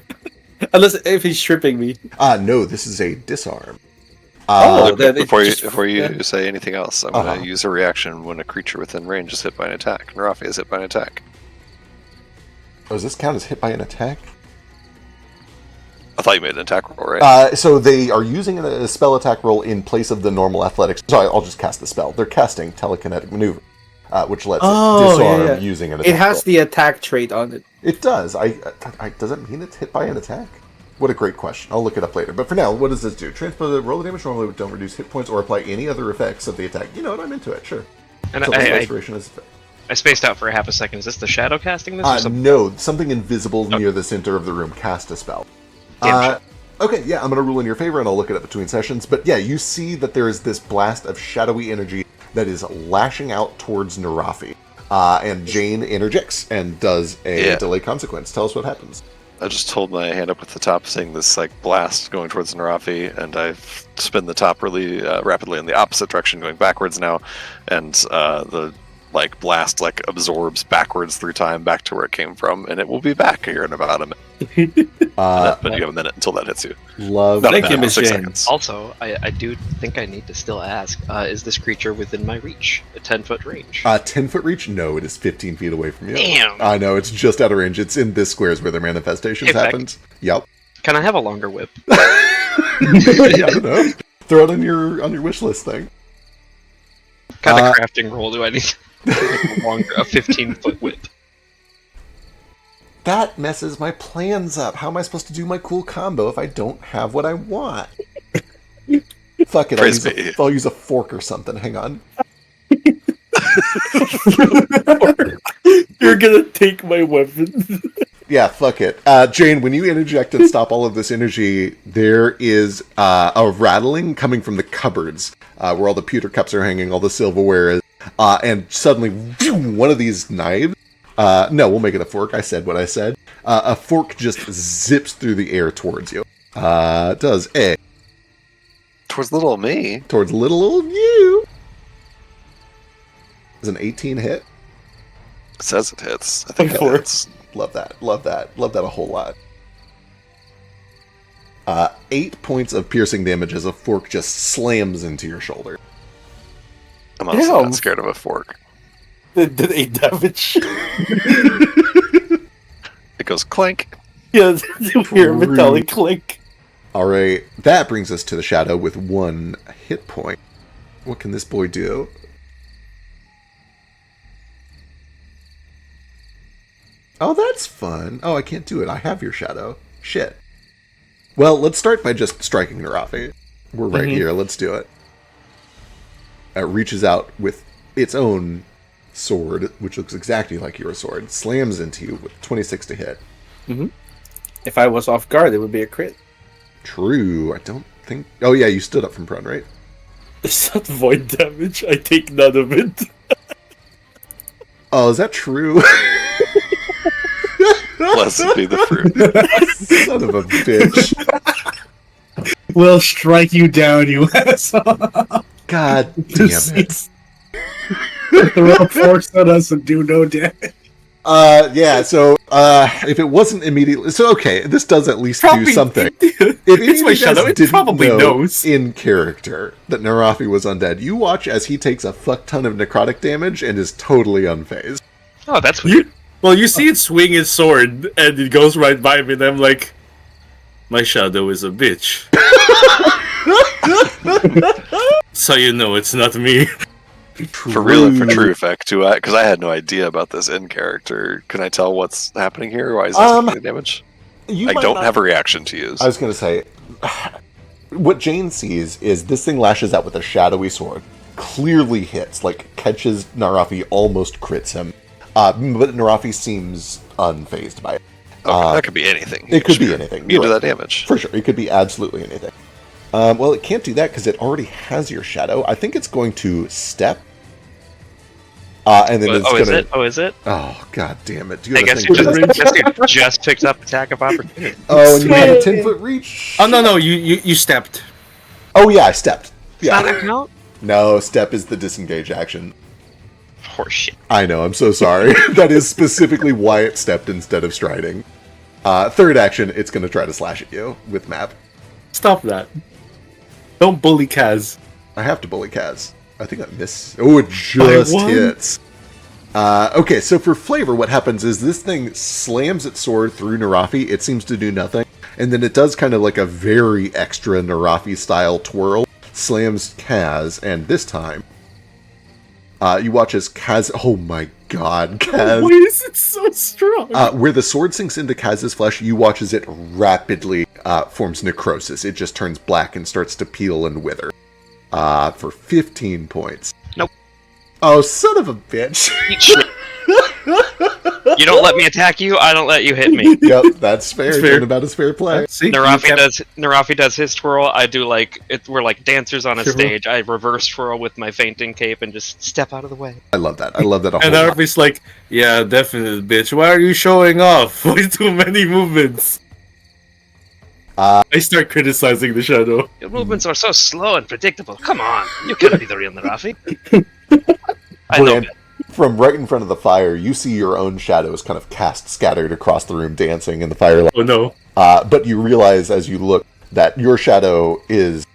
unless if he's stripping me. No, this is a disarm. Before you say anything else, I'm going to use a reaction when a creature within range is hit by an attack. Narafi is hit by an attack. Oh, does this count as hit by an attack? I thought you made an attack roll, right? So they are using a spell attack roll in place of the normal athletics. Sorry, I'll just cast the spell. They're casting telekinetic maneuver, which lets it disarm using an attack It has roll. the attack trait on it. It does. Does it mean it's hit by an attack? What a great question. I'll look it up later. But for now, what does this do? Transpose the roll of damage normally, don't reduce hit points or apply any other effects of the attack. You know what? I'm into it. Sure. And I spaced out for a half a second. Is this the shadow casting this? Or something? No, something invisible near the center of the room cast a spell. Okay, yeah, I'm going to rule in your favor, and I'll look it up between sessions. But yeah, you see that there is this blast of shadowy energy that is lashing out towards Narafi. And Jane interjects and does a delay consequence. Tell us what happens. I just hold my hand up at the top, seeing this blast going towards Narafi, and I spin the top really rapidly in the opposite direction, going backwards now, and the blast absorbs backwards through time back to where it came from, and it will be back here in about a minute. But you have a minute until that hits you. Thank you, Miss Jane. Also, I do think I need to still ask: is this creature within my reach? A 10-foot range? 10-foot reach? No, it is 15 feet away from you. Damn. I know, it's just out of range. It's in this squares where the manifestations happened. Yep. Can I have a longer whip? I don't know. Throw it on your wish list thing. What kind of crafting roll do I need to make a 15-foot whip? That messes my plans up. How am I supposed to do my cool combo if I don't have what I want? Fuck it, I'll use a fork or something. Hang on. You're gonna take my weapon. Yeah, fuck it. Jane, when you interject and stop all of this energy, there is a rattling coming from the cupboards where all the pewter cups are hanging, all the silverware is, and suddenly, one of these knives, no, we'll make it a fork. I said what I said. A fork just zips through the air towards you. It does A. Towards little me? Towards little old you. Is an 18 hit? It says it hits. I think it hits. Love that. Love that. Love that a whole lot. 8 points of piercing damage as a fork just slams into your shoulder. I'm honestly not scared of a fork. Did 8 damage. It goes clink. Yeah, you hear a metallic clink. Alright, that brings us to the shadow with 1 hit point. What can this boy do? Oh, that's fun. Oh, I can't do it. I have your shadow. Shit. Well, let's start by just striking Narafi. We're right here. Let's do it. It reaches out with its own sword, which looks exactly like your sword, slams into you with 26 to hit. If I was off guard, it would be a crit. True. I don't think. Oh yeah, you stood up from prone, right? It's not void damage. I take none of it. Oh, is that true? Blessed be the fruit. Son of a bitch. We'll strike you down, you asshole. God damn it. Throw force on us and do no damage. Yeah, so, if it wasn't immediately... So, okay, this does at least do something. If It's my you guys shadow, it didn't probably know knows. in character that Narafi was undead, you watch as he takes a fuck ton of necrotic damage and is totally unfazed. Oh, that's weird. Well, you see it swing his sword, and it goes right by me, and I'm like, my shadow is a bitch. So you know it's not me. For real and for true effect, too, because I had no idea about this in character. Can I tell what's happening here? Why is it taking damage? I don't have a reaction to use. I was going to say, what Jane sees is this thing lashes out with a shadowy sword, clearly hits, like catches Narafi, almost crits him, but Narafi seems unfazed by it. Okay, that could be anything. It could be anything. You do Right. that damage. For sure, it could be absolutely anything. Well, it can't do that because it already has your shadow. I think it's going to step. And then it's is going it? Oh, is it? Oh, god damn it. I guess you just picked up attack of opportunity. Oh, and you had a 10-foot reach? Oh, no, you stepped. Oh, yeah, I stepped. Yeah. Yeah. Not count? No, step is the disengage action. Horseshit. I know, I'm so sorry. That is specifically why it stepped instead of striding. Third action, it's going to try to slash at you with map. Stop that. Don't bully Kaz. I have to bully Kaz. I think I miss. Oh, it just hits. Okay, so for flavor, what happens is this thing slams its sword through Narafi. It seems to do nothing. And then it does kind of like a very extra Narafi-style twirl. Slams Kaz, and this time, you watch as Kaz... Oh my god, Kaz... Why is it so strong? Where the sword sinks into Kaz's flesh, you watch as it rapidly forms necrosis. It just turns black and starts to peel and wither. For 15 points. Nope. Oh, son of a bitch. You don't let me attack you, I don't let you hit me. Yep, that's fair. That's fair. About as fair play. See, Narafi does his twirl, I do we're like dancers on a Sure. stage. I reverse twirl with my fainting cape and just step out of the way. I love that. I love that a whole And lot. Narafi's like, yeah, definitely, bitch. Why are you showing off? Way too many movements. I start criticizing the shadow. Your movements are so slow and predictable. Come on, you can't be the real Narafi. I know. Brand, from right in front of the fire, you see your own shadows kind of cast scattered across the room, dancing in the firelight. Oh no. But you realize as you look that your shadow is...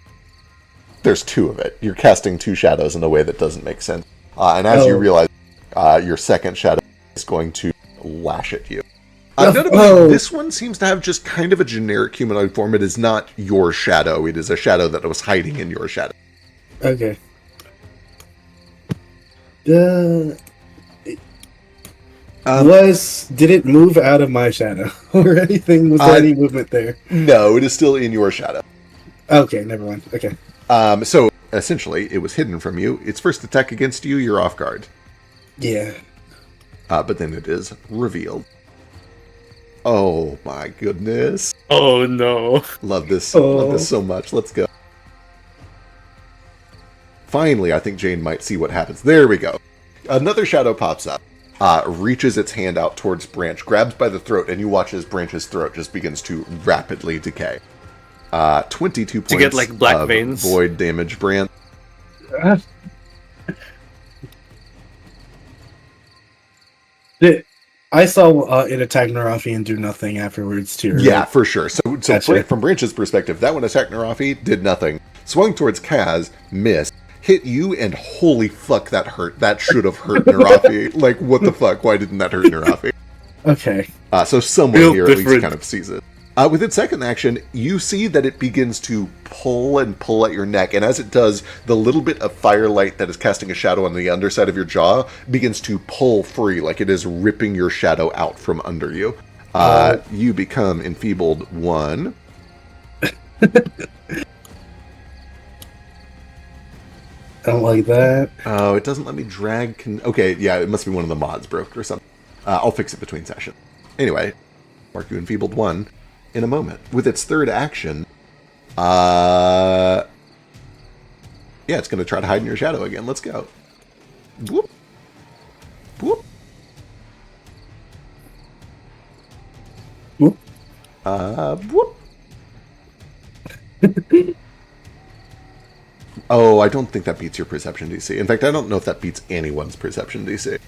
There's two of it. You're casting two shadows in a way that doesn't make sense. And as you realize, your second shadow is going to lash at you. Notably, this one seems to have just kind of a generic humanoid form. It is not your shadow. It is a shadow that was hiding in your shadow. Okay. Did it move out of my shadow or anything? Was there any movement there? No, it is still in your shadow. Okay, never mind. Okay. So essentially, it was hidden from you. Its first attack against you, you're off guard. Yeah. But then it is revealed. Oh my goodness. Oh no. Love this. Love this so much. Let's go. Finally, I think Jane might see what happens. There we go. Another shadow pops up, reaches its hand out towards Branch, grabs by the throat, and you watch as Branch's throat just begins to rapidly decay. 22 points get, like, black of veins. void damage, Branch. I saw it attack Narafi and do nothing afterwards, too. Right? Yeah, for sure. So Gotcha. from Branch's perspective, that one attacked Narafi, did nothing. Swung towards Kaz, missed. Hit you, and holy fuck, that hurt. That should have hurt Narafi. Like, what the fuck? Why didn't that hurt Narafi? Okay. So someone Real here at least different. kind of sees it. With its second action, you see that it begins to pull and pull at your neck, and as it does, the little bit of firelight that is casting a shadow on the underside of your jaw begins to pull free, like it is ripping your shadow out from under you. You become enfeebled 1. I don't like that. Oh, it doesn't let me drag... Okay, yeah, it must be one of the mods broke or something. I'll fix it between sessions. Anyway, mark you enfeebled 1. in a moment. With its third action, it's going to try to hide in your shadow again. Let's go. Whoop. Whoop. Whoop. Whoop. Oh, I don't think that beats your perception DC. In fact, I don't know if that beats anyone's perception DC.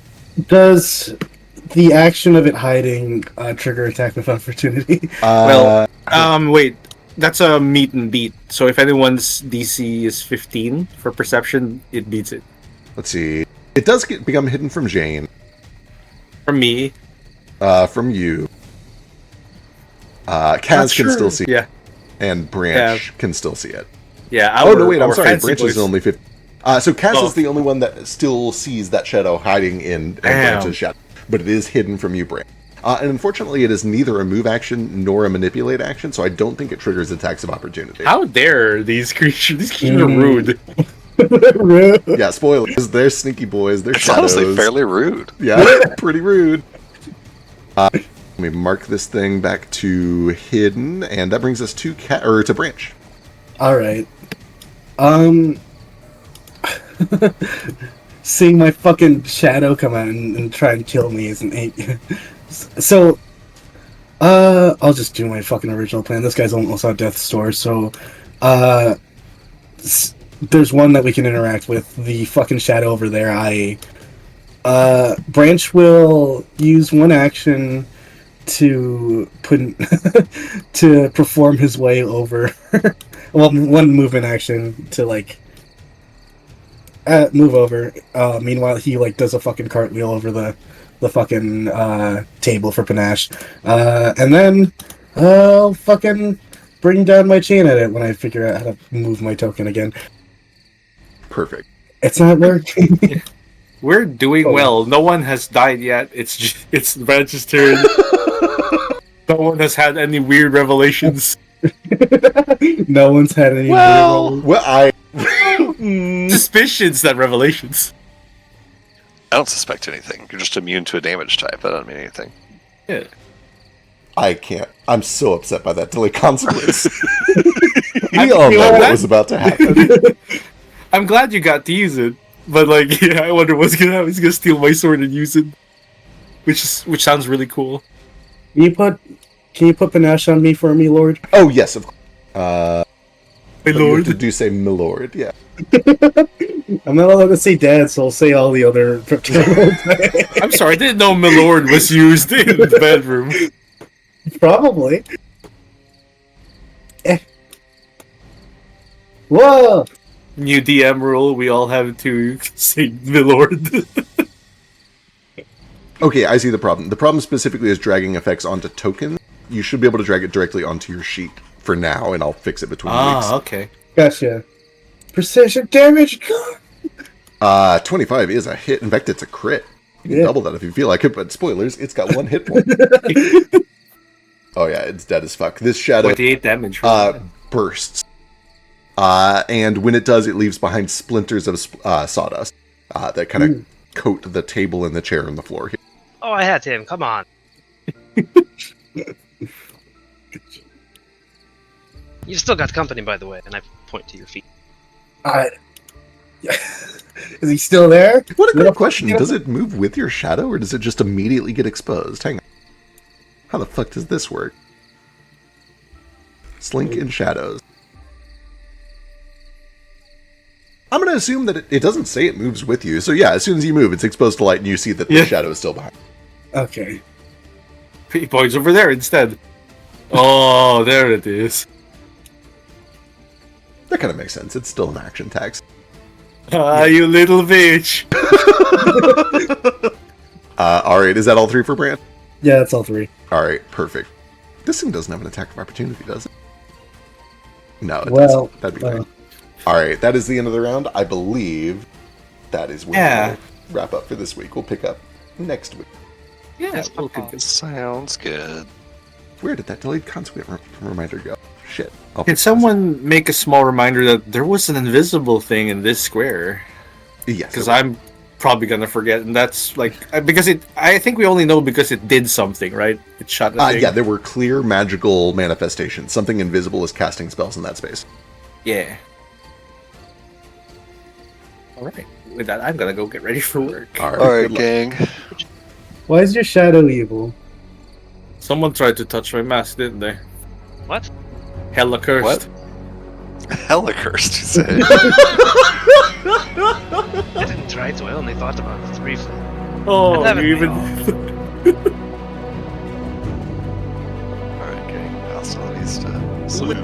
Does the action of it hiding trigger attack of opportunity? Wait. That's a meet and beat. So if anyone's DC is 15 for perception, it beats it. Let's see. It does become hidden from Jane. From me. From you. Kaz can still see it. Yeah. And Branch can still see it. Yeah. I'm sorry. Branch is only 50. So Kaz is the only one that still sees that shadow hiding in Branch's shadow. But it is hidden from you, Branch. And unfortunately, it is neither a move action nor a manipulate action, so I don't think it triggers attacks of opportunity. How dare these creatures? These creatures are rude. Yeah, spoilers. They're sneaky boys. They're It's shadows. honestly fairly rude. Yeah, pretty rude. Let me mark this thing back to hidden, and that brings us to to Branch. All right. Seeing my fucking shadow come out and try and kill me isn't so. I'll just do my fucking original plan. This guy's almost on death's door, so there's one that we can interact with. The fucking shadow over there. Branch will use one action to to perform his way over. Well, one movement action to move over. Meanwhile, he does a fucking cartwheel over the fucking table for panache, and then I'll fucking bring down my chain at it when I figure out how to move my token again. Perfect. It's not working. We're doing well. No one has died yet. It's Branch's turn. No one has had any weird revelations. No one's had any. Suspicions, not revelations. I don't suspect anything. You're just immune to a damage type. That doesn't mean anything. Yeah. I can't. I'm so upset by that delayed consequence. We all know what was about to happen. I'm glad you got to use it, but I wonder what's gonna happen. He's gonna steal my sword and use it, which sounds really cool. Can you put panache on me for me, Lord? Oh yes, of course. My lord. Do say my lord, yeah. I'm not allowed to say dad, so I'll say all the other. I'm sorry, I didn't know my lord was used in the bedroom. Probably. Whoa! New DM rule: we all have to say my lord. Okay, I see the problem. The problem specifically is dragging effects onto tokens. You should be able to drag it directly onto your sheet for now, and I'll fix it between weeks. Okay. Gotcha. Precision damage. 25 is a hit. In fact, it's a crit. You can double that if you feel like it, but spoilers, it's got 1 hit point. Oh yeah, it's dead as fuck. This shadow 28 damage. Bursts. And when it does, it leaves behind splinters of sawdust that kind of coat the table and the chair and the floor here. Oh, I had him. Come on. You've still got company, by the way, and I point to your feet. Is he still there? What a good question. Does it move with your shadow, or does it just immediately get exposed? Hang on. How the fuck does this work? Slink in shadows. I'm going to assume that it doesn't say it moves with you. So yeah, as soon as you move, it's exposed to light, and you see that the shadow is still behind. Okay. He points over there instead. Oh, there it is. That kind of makes sense. It's still an action tax. You little bitch. Alright, is that all 3 for Brand? Yeah, that's all 3. Alright, perfect. This thing doesn't have an attack of opportunity, does it? No, it Well, doesn't. That'd be great. Alright, that is the end of the round. I believe that is where we'll wrap up for this week. We'll pick up next week. Yeah, Sounds good. Where did that delayed consequence reminder go? Shit. Can someone make a small reminder that there was an invisible thing in this square? Yes. Because I'm probably gonna forget, and that's like because it. I think we only know because it did something, right? It shot. Yeah, there were clear magical manifestations. Something invisible is casting spells in that space. Yeah. All right. With that, I'm gonna go get ready for work. All right, good luck. gang. Why is your shadow evil? Someone tried to touch my mask, didn't they? What? Hella cursed. Hella cursed, you say. I didn't try to. I only thought about it briefly. Oh, And haven't you we even. All right, gang. Hasta la vista. Salute.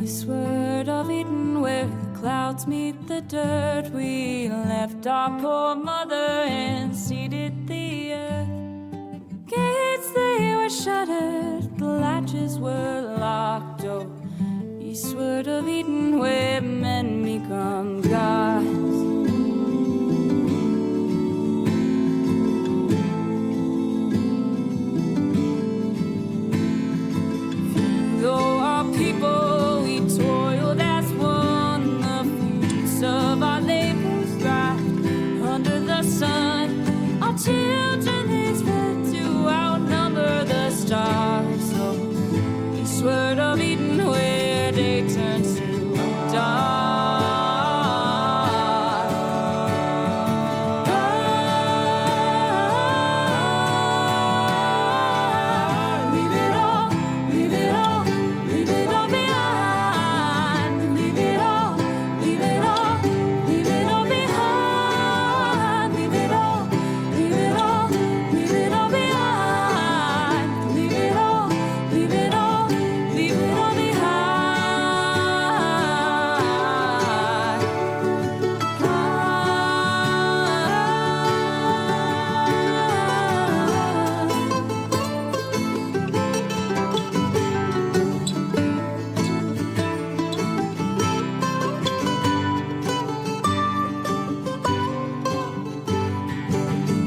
Eastward of Eden, where the clouds meet the dirt, we left our poor mother and seeded the earth. Gates they were shuttered, the latches were locked. Oh, eastward of Eden, where men become gods. Though our people, we toiled as one, the fruits of our labors dried under the sun. Our children they fed to outnumber the stars. So eastward of Eden, where day turns to dark.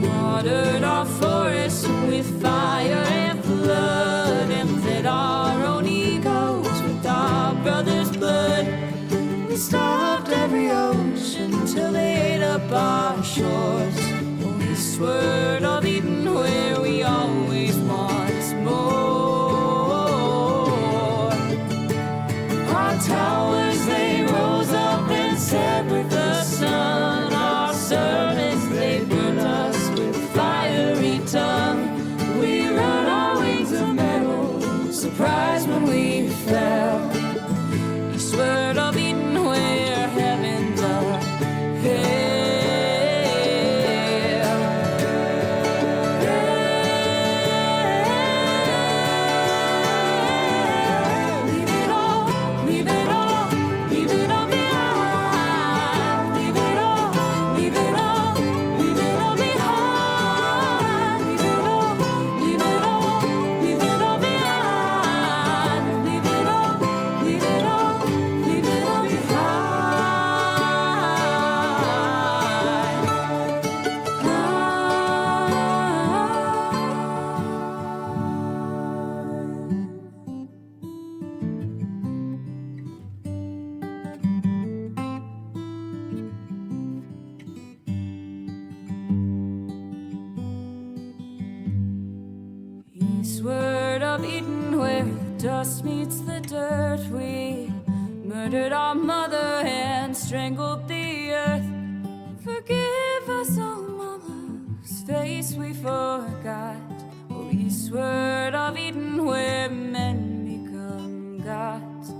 Watered our forests with fire and flood, and fed our own egos with our brothers' blood. We starved every ocean till they ate up our shores. Oh, eastward of Eden, where we always want more. Our towers they rose up and set with the sun. Our servants they burned us with fiery tongue. We run our wings of metal, surprised when we fell. Eastward of Eden, where of Eden, where the dust meets the dirt. We murdered our mother and strangled the earth. Forgive us, oh mama, whose face we forgot. Oh, eastward of Eden, where men become gods.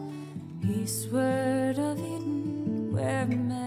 Eastward of Eden, where men